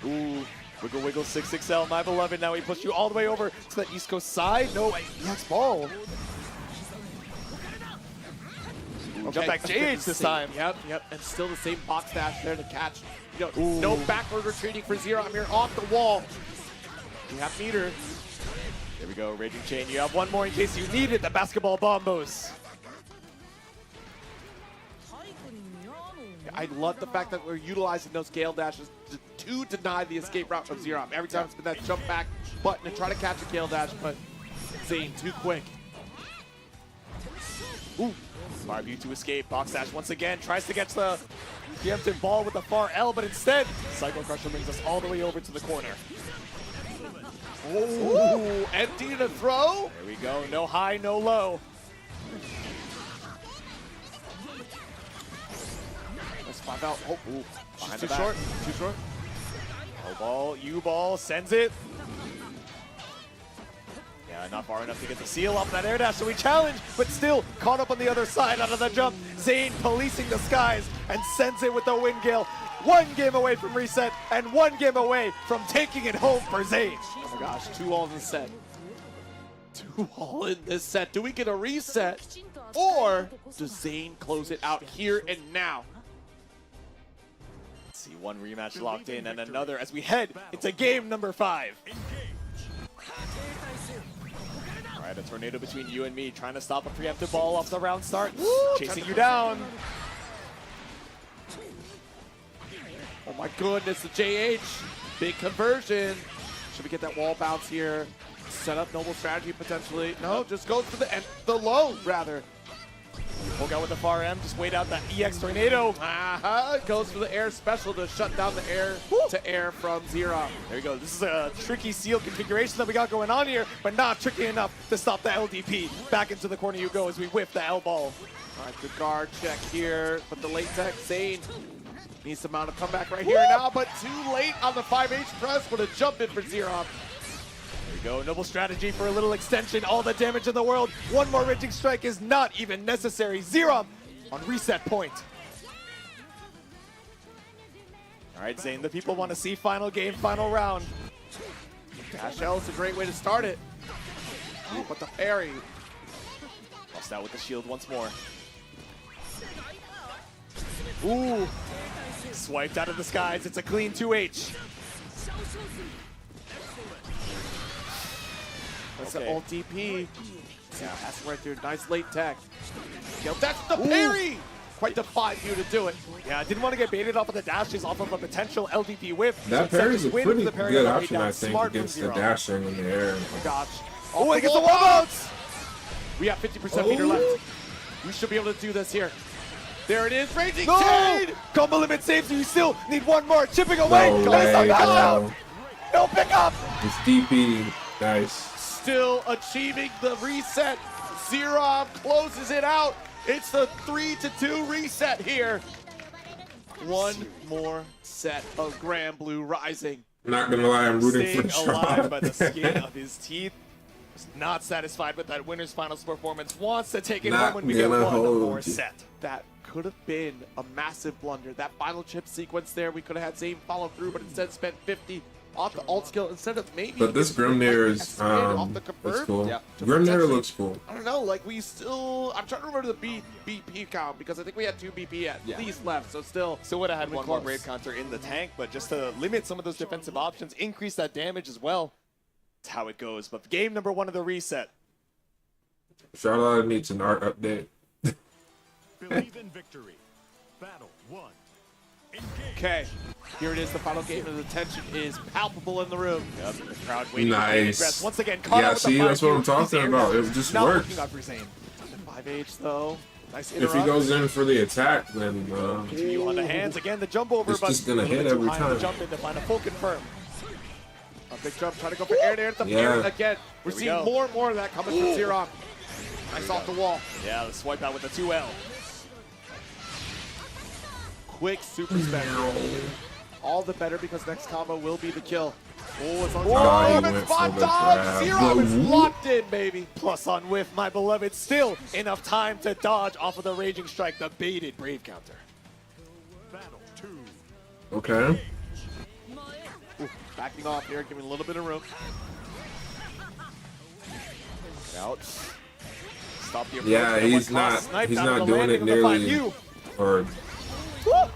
Ooh, Wiggle, wiggle, 6XL, my beloved. Now he pushed you all the way over to the East Coast side. No, EX ball. Jump back JH this time. Yep. And still the same box dash there to catch. You know, no backward retreating for Zero. I'm here off the wall. We have meter. There we go, Raging Chain. You have one more in case you need it, the basketball bombos. I love the fact that we're utilizing those Gale dashes to deny the escape route from Zero. Every time it's been that jump back button and try to catch a Gale dash, but Zane too quick. Ooh. Far view to escape. Box dash once again tries to get to the preemptive ball with the far L, but instead, Cycle Crusher brings us all the way over to the corner. Ooh, empty to throw. There we go. No high, no low. Let's find out. Oh, ooh. Behind Too the back. short. Too short. No ball. U-ball sends it. Yeah, not far enough to get the seal off that air dash, so we challenge, but still caught up on the other side out of the jump. Zane policing the skies and sends it with the wind gale. 1 game away from reset and 1 game away from taking it home for Zane. Oh my gosh, 2 all in this set. 2 all in this set. Do we get a reset? Or does Zane close it out here and now? Let's see, 1 rematch locked in and another as we head into game number 5. All right, a tornado between you and me, trying to stop a preemptive ball off the round start. Chasing you down. Oh my goodness, the JH. Big conversion. Should we get that wall bounce here? Set up noble strategy potentially. No, just goes for the low, rather. Poke out with the far M, just wait out that EX tornado. Goes for the air special to shut down the air to air from Zero. There we go. This is a tricky seal configuration that we got going on here, but not tricky enough to stop the LDP. Back into the corner you go as we whip the L ball. All right, good guard check here, but the late tech, Zane needs to mount a comeback right here now, but too late on the 5H press with a jump in for Zero. There we go, noble strategy for a little extension, all the damage in the world. 1 more Raging Strike is not even necessary. Zero on reset point. All right, Zane, the people want to see final game, final round. Dash L is a great way to start it. Ooh, but the parry. Lost out with the shield once more. Ooh, swiped out of the skies. It's a clean 2H. That's an ult DP. Yeah, passing right through. Nice late tech. Yo, that's the parry! Quite defied you to do it. Yeah, I didn't want to get baited off of the dashes off of a potential LDP whip. That So parry is a win pretty the parry good on the way option, down. I think, Smart from against the Zero. dashing in the air. Oh my gosh. Oh, he gets the wall bounce! We have 50% meter left. We should be able to do this here. There it is, Raging No! Chain! Combo limit saves you. You still need 1 more. Chipping away. No Gotta stop way, that bro. out. No pickup. It's DP. Nice. Still achieving the reset. Zero closes it out. It's the 3-2 reset here. 1 more set of Grand Blue Rising. Not gonna lie, I'm rooting for Staying alive by the Sean. skin of his teeth. Was not satisfied with that winner's finals performance. Wants to take it Not home when we get gonna 1 hold. more set. That could have been a massive blunder. That final chip sequence there, we could have had Zane follow through, but instead spent 50 off the alt skill instead of maybe. But this Grimnir is off the it's confirm. cool. Yeah. Grimnir looks cool. I don't know, like we still, I'm trying to remember the BP count because I think we had 2 BP at least left, so still. Still would have had Pretty 1 more close. Brave counter in the tank, but just to limit some of those defensive options, increase that damage as well. That's how it goes. But game number 1 of the reset. Charlotte needs an art update. Believe in victory. Battle 1. Engage. Okay, here it is, the final game, and the tension is palpable in the room. Yep, the crowd waiting. Nice. Once again, caught Yeah, out with see, the that's what I'm 5-2. talking He's about. air It just not works. working out for Zane. 5H though, nice If interrupt. he goes in for the attack, then You on the hands again, the jump over, It's but just gonna a little hit bit too every high on the time. jump in to find a full confirm. A big jump, trying to go for air to air at the Yeah. parry again. We're Here we seeing go. more and more of that coming from Zero. Nice off the wall. Yeah, the swipe out with the 2L. Quick super spec. All the better because next combo will be the kill. Oh, it's on he time. went It's for spot the dodge. grab. Zero is Whoa. locked in, baby. Plus on whiff, my beloved. Still enough time to dodge off of the Raging Strike, the baited Brave counter. Battle 2. okay. Ooh, backing off here, giving a little bit of room. Out. Stop the approach. Yeah, That he's one cross not. snipe He's down to not the doing landing it of the nearly. 5U. Or Woo!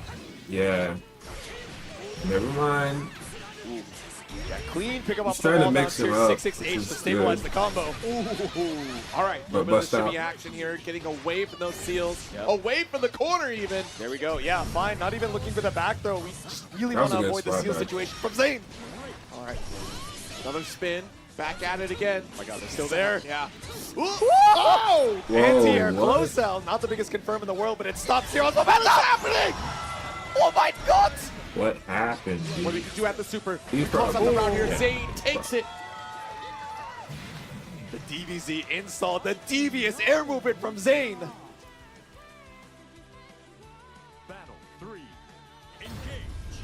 yeah. Never mind. Yeah, clean pick him up He's on the trying to wall mix down him tier up, 668 which to is stabilize good. the combo. Ooh. All right, a But little bit of bust shimmy out. action here, getting away from those seals, Yep. away from the corner even. There we go. Yeah, fine. Not even looking for the back throw. We just really That was want to a good avoid the spot seal dodge. situation from Zayn. All right, another spin, back at it again. Oh my God, they're still there. Yeah. Oh! Whoa, Anti-air what? close out. Not the biggest confirm in the world, but it stops Zero's momentum. What's happening? Oh my God! What happened? What Dude? did you do at the super? He's Cross up probably- around here, Yeah. Zayn takes it. The DBZ install, the devious air movement from Zayn. Battle 3. Engage.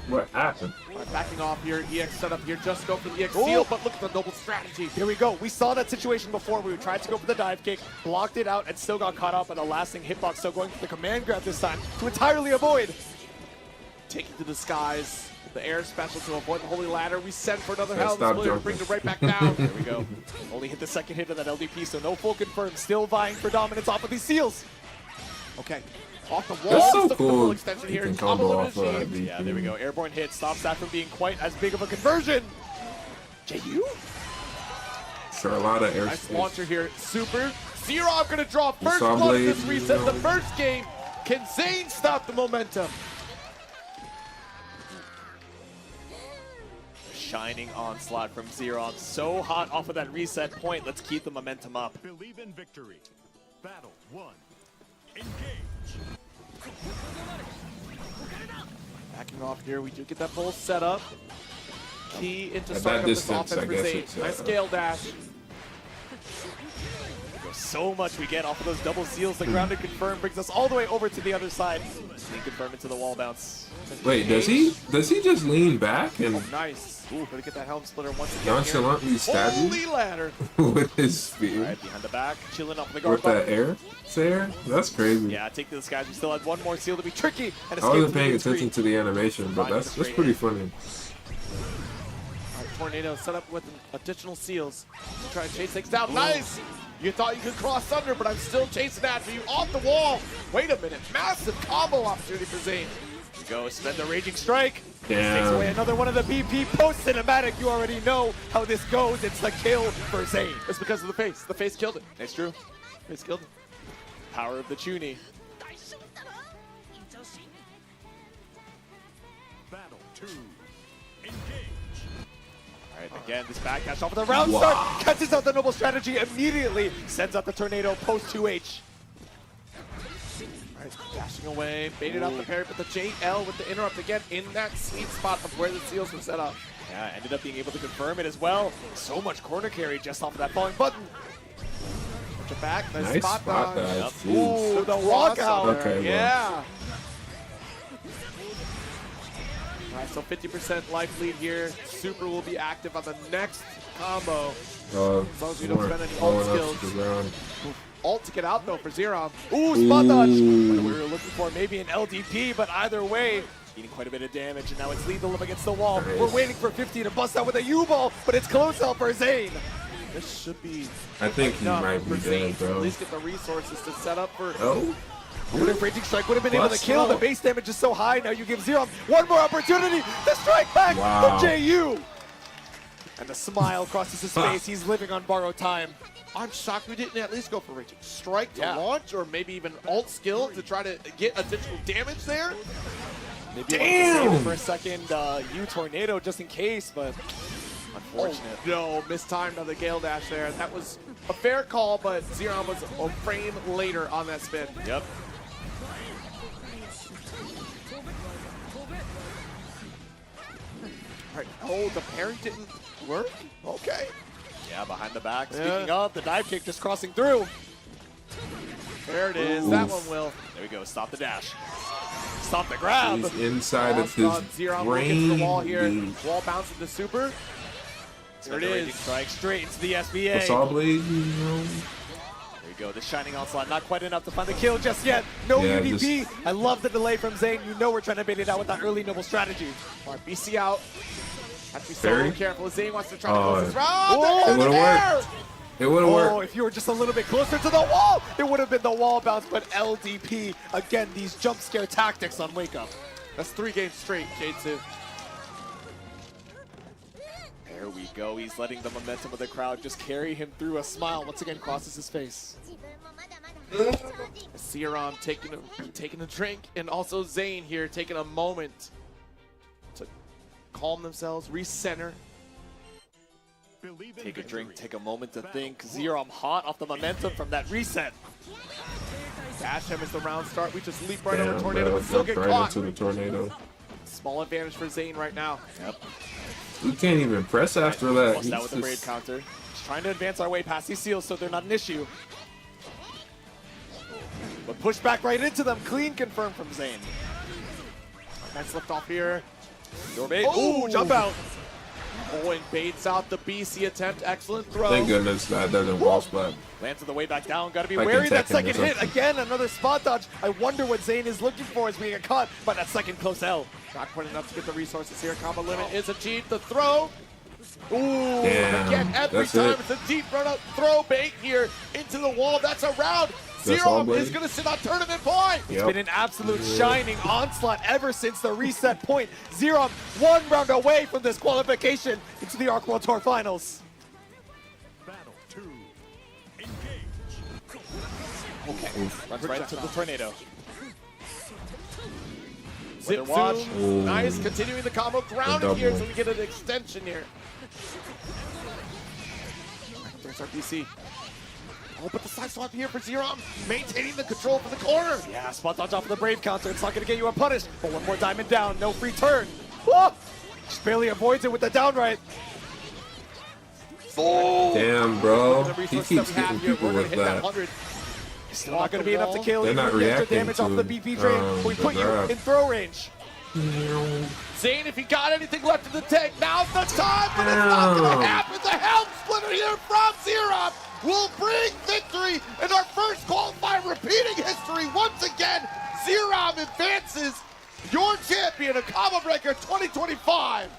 What happened? All right, backing off here, EX set up here, just go for the EX Oh. seal, but look at the double strategy. Here we go. We saw that situation before. We tried to go for the dive kick, blocked it out, and still got caught up on the lasting hitbox. So going for the command grab this time to entirely avoid. Taking to the skies, the air special to avoid the holy ladder. We send for another Yeah, hell. stop This jumping. brings it right back down. There we go. Only hit the second hit of that LDP, so no full confirm. Still vying for dominance off of these seals. Okay, off the wall. That's so Just look at the full cool. extension You here. can Combo combo off limited of shame. Yeah, there we go. Airborne hit stops that from being quite as big of a conversion. JU? Charlotta Nice airspace. launcher here. Super. Zero gonna draw first saw blood in Blade, this reset. you The know. first game. Can Zayn stop the momentum? Shining onslaught from Zeron. So hot off of that reset point. Let's keep the momentum up. Believe in victory. Battle 1. Engage. Backing off here, we do get that full setup. Key into At starting that up this distance, offense I for guess Zayn. it's, Nice scale dash. So much we get off of those double seals. The grounded confirm brings us all the way over to the other side. Clean confirm into the wall bounce. Wait, does he just lean back and Nice. Ooh, gonna get that helm splitter once again. nonchalantly stab Holy ladder. you with his spear? Right behind the back, chilling up in the guard With that button. air? Sayer? That's crazy. Yeah, take to the skies. We still had one more seal to be tricky and escape I wasn't to the paying green attention screen. to the animation, but that's pretty funny. All right, Tornado set up with additional seals. Try to chase things down. Nice. You thought you could cross under, but I'm still chasing after you off the wall. Wait a minute. Massive combo opportunity for Zayn. Go spend the raging strike. Damn. Takes away another one of the BP post cinematic. You already know how this goes. It's the kill for Zayn. It's because of the face. The face killed it. That's true. Face killed it. Power of the Chuni. Battle 2. Engage. All right, again, this backdash off of the round start. Catches out the noble strategy immediately. Sends out the tornado post 2H. All right, dashing away. Baited out the parry, but the JL with the interrupt again in that sweet spot of where the seals were set up. Yeah, ended up being able to confirm it as well. So much corner carry just off of that falling button. Push it back. Nice, Nice spot spot dodge. dodge. Yep. Ooh, the walkout. Okay, well. Yeah. All right, so 50% life lead here. Super will be active on the next combo. As long as we don't spend any ult skills. Ult to get out though for Zero. Ooh, spot dodge. What we were looking for, maybe an LDP, but either way, eating quite a bit of damage, and now it's lethal up against the wall. Nice. We're waiting for 50 to bust out with a U-ball, but it's close out for Zayn. This should be I think he enough might for be Zayn dead, to at bro. least get the resources to set up for. Oh? What if Raging Strike would have been able to Plus, kill? no. The base damage is so high, now you give Zero one more opportunity. The strike back Wow. from JU. And the smile crosses his face. He's living on borrowed time. I'm shocked we didn't at least go for Raging Strike to Yeah. launch, or maybe even ult skill to try to get additional damage there. Maybe Damn! For a second, U Tornado just in case, but unfortunate. Oh, no, mistimed on the Gale Dash there. That was a fair call, but Zero was a frame later on that spin. Yep. All right. Oh, the parry didn't work? Okay. Yeah, behind the back. Yeah. Speaking of, the dive kick just crossing through. There it is. That one will. There we go. Stop the dash. Stop the grab. He's inside of Zero his will get to the brain. wall here. dude. Wall bouncing to Super. There it is. Strike straight into the SBA. The Saw Blade, you know. There you go. The Shining Onslaught. Not quite enough to find the kill just yet. No Yeah, UDP. I love the delay from Zayn. You know we're trying to bait it out with that early noble strategy. All right, BC out. Have to be so Fairy? careful. Zane wants to try to Oh, close this round. it would've worked. It would have Oh, worked. if you were just a little bit closer to the wall, it would have been the wall bounce, but LDP, again, these jump scare tactics on Wake Up. That's 3 games straight, J2. There we go. He's letting the momentum of the crowd just carry him through. A smile once again crosses his face. Serum taking a drink, and also Zane here taking a moment to calm themselves, recenter. Believe in Take a drink, victory. take a moment to think. Zerom hot off the momentum from that reset. Dash him as the round start. We just leap right Damn, over Tornado, bro. but still get Jumped right caught. into the tornado. Small advantage for Zane right now. Yep. We can't even press after that. Lost that with the He's braid just- counter. Just trying to advance our way past these seals so they're not an issue. But push back right into them. Clean confirmed from Zane. Man slipped off here. Your bait. Oh! Ooh, jump out. Oh, and baits out the BC attempt. Excellent throw. Thank goodness that doesn't wall splat. Lands on the way back down. Got to be Like wary of that in Tekken or second hit. something. Again, another spot dodge. I wonder what Zane is looking for as we get caught by that second close L. Not quite enough to get the resources here. Combo limit is achieved. The throw. Ooh, Damn, again, every that's time it. it's a deep run up throw bait here into the wall. That's a round. That's all, Zero buddy. is going to sit on tournament point. It's been an absolute shining onslaught ever since the reset point. Zero 1 round away from this qualification into the Arc World Tour Finals. Battle 2. Engage. Okay, runs right into the tornado. Zip watch. zoom. Nice, continuing the combo. Grounded double. here so we get an extension here. There's our BC. Oh, but the side swap here for Zerom, maintaining the control for the corner. Yeah, spot dodge off of the Brave counter. It's not going to get you unpunished, but one more diamond down. No free turn. Whoa! Just barely avoids it with the downright. Oh! Damn, bro. The He resources keeps that we have getting here, people we're gonna with hit that that. 100. Still not going to be enough to kill. They're even not with the extra reacting damage off the to, BP drain. We the put you grab. in throw range. Zane, if he got anything left in the tank, now's the time, but it's not going to happen. The help splitter here from Zerom will bring victory in our first qualifier, repeating history once again. Zerom advances, your champion of Combo Breaker 2025.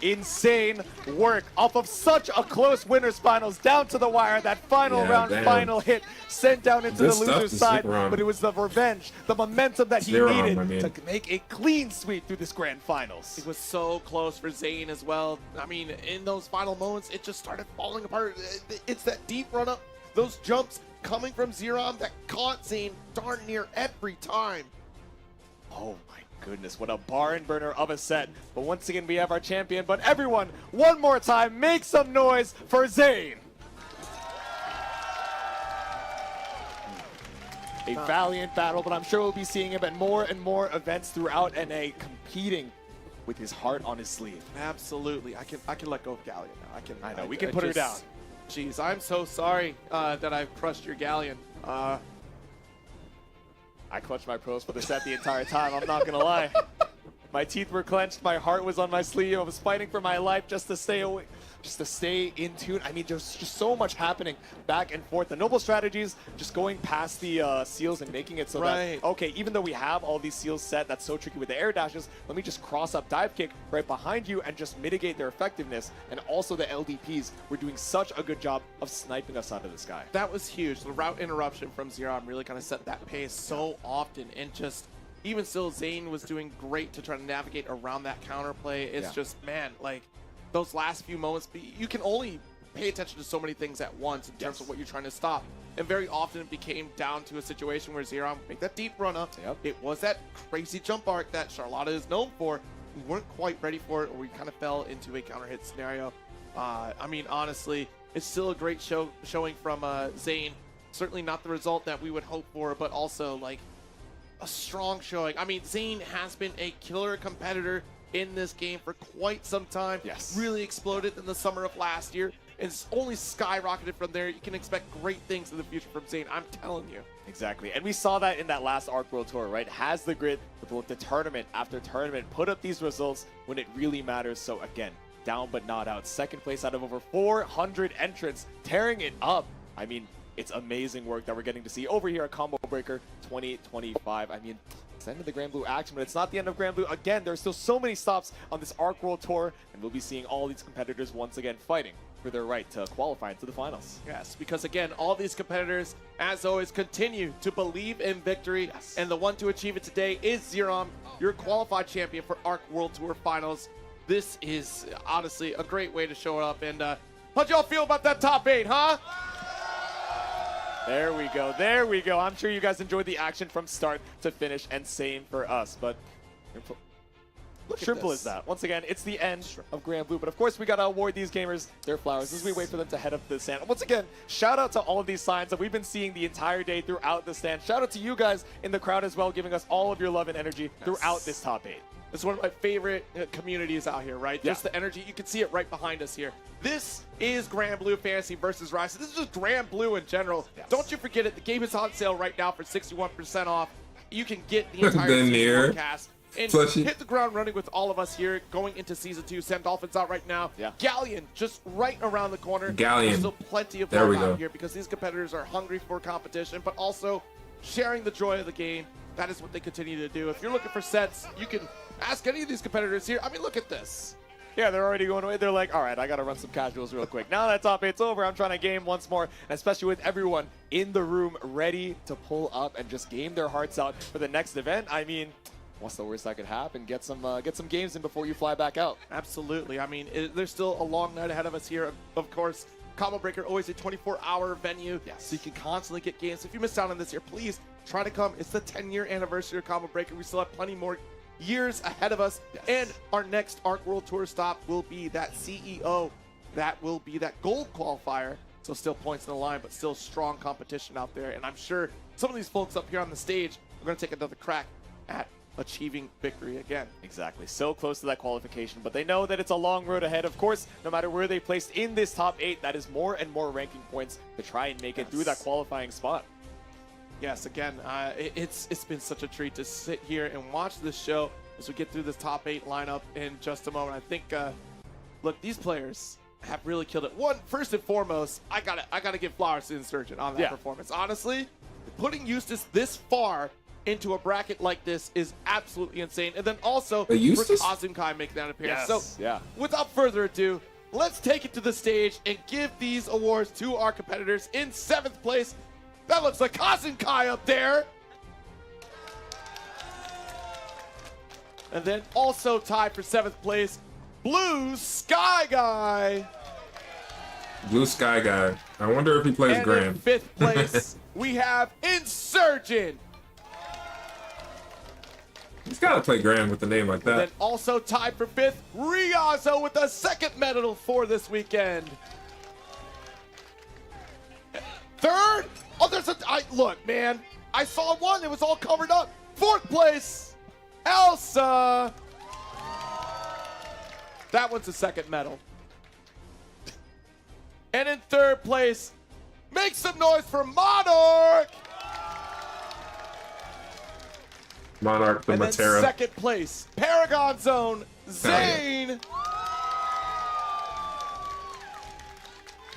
Insane work off of such a close winners finals down to the wire. That final Yeah, round, damn. final hit sent down into Good the stuff loser's to side, stick around. but it was the revenge, the momentum that he Zero, needed I mean. to make a clean sweep through this grand finals. It was so close for Zane as well. I mean, in those final moments, it just started falling apart. It's that deep run up, those jumps coming from Zerom that caught Zane darn near every time. Oh my goodness, what a barn burner of a set. But once again, we have our champion. But everyone, one more time, make some noise for Zane. A valiant battle, but I'm sure we'll be seeing him at more and more events throughout NA, competing with his heart on his sleeve. Absolutely. I can let go of Galleon now. I know, we can put her down. Jeez, I'm so sorry that I've crushed your Galleon. I clutched my pros for the set the entire time, I'm not gonna lie. My teeth were clenched, my heart was on my sleeve, I was fighting for my life just to stay away, just to stay in tune. I mean, there's just so much happening back and forth. The noble strategies, just going past the seals and making it so Right. that, okay, even though we have all these seals set, that's so tricky with the air dashes, let me just cross up dive kick right behind you and just mitigate their effectiveness. And also the LDPs were doing such a good job of sniping us out of the sky. That was huge. The route interruption from Zerom really kind of set that pace so often, and just even still, Zane was doing great to try to navigate around that counterplay. It's Yeah. just, man, like those last few moments, you can only pay attention to so many things at once in terms of what you're trying to stop. And very often it became down to a situation where Zerom make that deep run up. Yep. It was that crazy jump arc that Charlotta is known for. We weren't quite ready for it, or we kind of fell into a counter hit scenario. I mean, honestly, it's still a great showing from Zane. Certainly not the result that we would hope for, but also like a strong showing. I mean, Zane has been a killer competitor in this game for quite some time. Yes. Really exploded in the summer of last year, and it's only skyrocketed from there. You can expect great things in the future from Zane, I'm telling you. Exactly, and we saw that in that last Arc World Tour, right? Has the grit to both the tournament after tournament, put up these results when it really matters. So again, down but not out. Second place out of over 400 entrants, tearing it up. I mean, it's amazing work that we're getting to see over here at Combo Breaker 2025. I mean, It's the end of the Grand Blue action, but it's not the end of Grand Blue. Again, there's still so many stops on this Arc World Tour, and we'll be seeing all these competitors once again fighting for their right to qualify into the finals. Yes, because again, all these competitors, as always, continue to believe in victory, and the one to achieve it today is Zerom, your qualified champion for Arc World Tour Finals. This is honestly a great way to show up, and how'd y'all feel about that top 8, huh? There we go. There we go. I'm sure you guys enjoyed the action from start to finish, and same for us. But simple as that. Once again, it's the end of Grand Blue. But of course, we got to award these gamers their flowers as we wait for them to head up to the stand. Once again, shout out to all of these signs that we've been seeing the entire day throughout the stand. Shout out to you guys in the crowd as well, giving us all of your love and energy throughout this top 8. It's one of my favorite communities out here, right? Just the energy. You can see it right behind us here. This is Grand Blue Fantasy versus Rise. This is just Grand Blue in general. Don't you forget it. The game is on sale right now for 61% off. You can get the entire season one cast and hit the ground running with all of us here going into Season 2. Sam Dolphin's out right now. Galleon just right around the corner. Galleon. There's still plenty of love out here because these competitors are hungry for competition, but also sharing the joy of the game. That is what they continue to do. If you're looking for sets, you can ask any of these competitors here. I mean, look at this. Yeah, they're already going away. They're like, all right, I got to run some casuals real quick. Now that top 8's over, I'm trying to game once more, and especially with everyone in the room ready to pull up and just game their hearts out for the next event. I mean, what's the worst that could happen? Get some games in before you fly back out. Absolutely. I mean, there's still a long night ahead of us here. Of course, Combo Breaker, always a 24-hour venue, so you can constantly get games. If you missed out on this year, please try to come. It's the 10-year anniversary of Combo Breaker. We still have plenty more years ahead of us, and our next Arc World Tour stop will be that CEO. That will be that gold qualifier. So still points in the line, but still strong competition out there. And I'm sure some of these folks up here on the stage are going to take another crack at achieving victory again. Exactly. So close to that qualification, but they know that it's a long road ahead. Of course, no matter where they placed in this top 8, that is more and more ranking points to try and make it through that qualifying spot. Yes, again, it's been such a treat to sit here and watch this show as we get through this top 8 lineup in just a moment. I think, look, these players have really killed it. First and foremost, I gotta give flowers to Insurgent on that performance. Honestly, putting Eustace this far into a bracket like this is absolutely insane. And then also for Kazum Kai making that appearance. Yes. So without further ado, let's take it to the stage and give these awards to our competitors. In 7th place, that looks like Kazum Kai up there. And then also tied for 7th place, Blue Sky Guy. Blue Sky Guy. I wonder if he plays and Grand. In 5th place, we have Insurgent. He's got to play Grand with a name like that. And then also tied for 5th, Riazo with the 2nd medal for this weekend. 3rd? Oh, look, man. I saw one. It was all covered up. 4th place, Elsa. That one's the 2nd medal. And in 3rd place, make some noise for Monarch. Monarch the and Matera. Then 2nd place, Paragon Zone, Zane.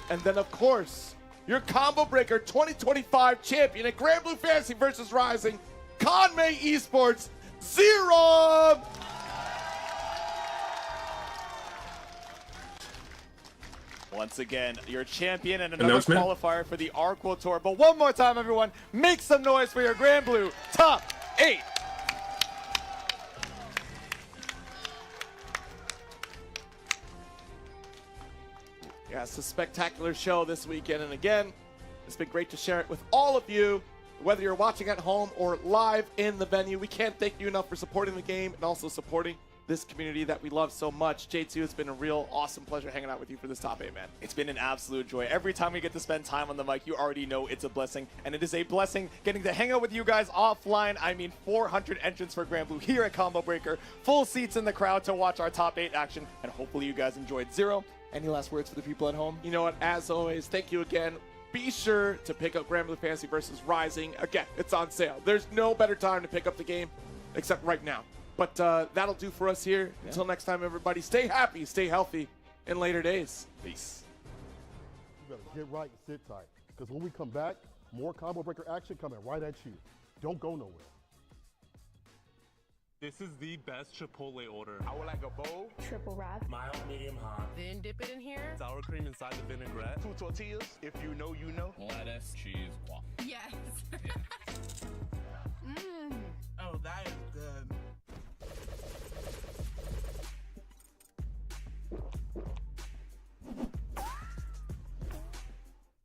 And then, of course, your Combo Breaker 2025 champion at Grand Blue Fantasy versus Rising, Conmay Esports, Zerom. Once again, your champion and another qualifier for the Arc World Tour. But one more time, everyone, make some noise for your Grand Blue top 8. Yeah, it's a spectacular show this weekend, and again, it's been great to share it with all of you, whether you're watching at home or live in the venue. We can't thank you enough for supporting the game and also supporting this community that we love so much. J2, it's been a real awesome pleasure hanging out with you for this top 8, man. It's been an absolute joy. Every time we get to spend time on the mic, you already know it's a blessing, and it is a blessing getting to hang out with you guys offline. I mean, 400 entrants for Grand Blue here at Combo Breaker, full seats in the crowd to watch our top 8 action, and hopefully you guys enjoyed. Zero, any last words for the people at home? You know what, as always, thank you again. Be sure to pick up Grand Blue Fantasy versus Rising. Again, it's on sale. There's no better time to pick up the game except right now. But that'll do for us here. Yeah. Until next time, everybody, stay happy, stay healthy in later days. Peace. You better get right and sit tight, because when we come back, more Combo Breaker action coming right at you. Don't go nowhere. This is the best Chipotle order. I would like a bowl. Triple wrap. Mild, medium, hot. Then dip it in here. Sour cream inside the vinaigrette. 2 tortillas. If you know, you know. Lettuce, cheese, guac. Yes. Mmm. Oh, that is good.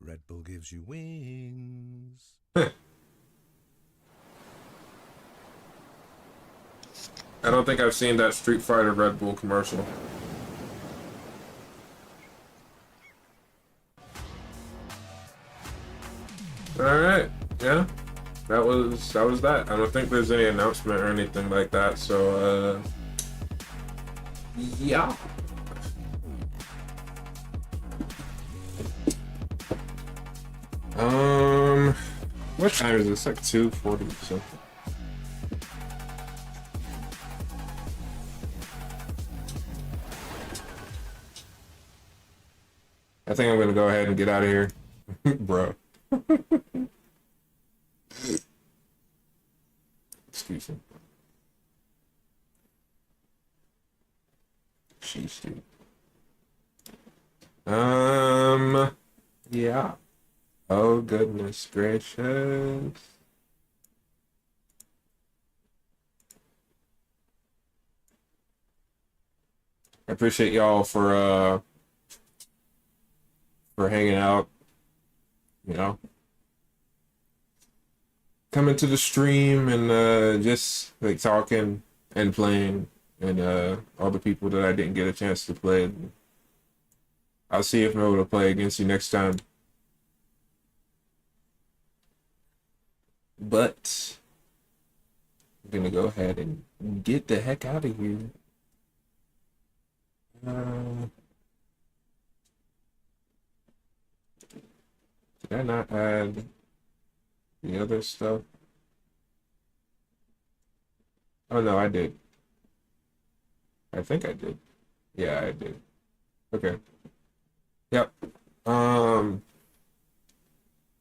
Red Bull gives you wings. I don't think I've seen that Street Fighter Red Bull commercial. Alright, yeah. That was that. I don't think there's any announcement or anything like that, so yeah. What time is it? It's like 2:40 or something. I think I'm gonna go ahead and get out of here. Bro. Excuse me. Sheesh, dude. Yeah. Oh, goodness gracious. I appreciate y'all for hanging out, you know, coming to the stream and just like talking and playing, and all the people that I didn't get a chance to play. I'll see if I'm able to play against you next time. But I'm gonna go ahead and get the heck out of here. Did I not add the other stuff? Oh no, I did. I think I did. Yeah, I did. Okay. Yep.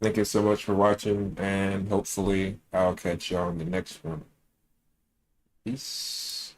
Thank you so much for watching, and hopefully I'll catch y'all on the next one. Peace.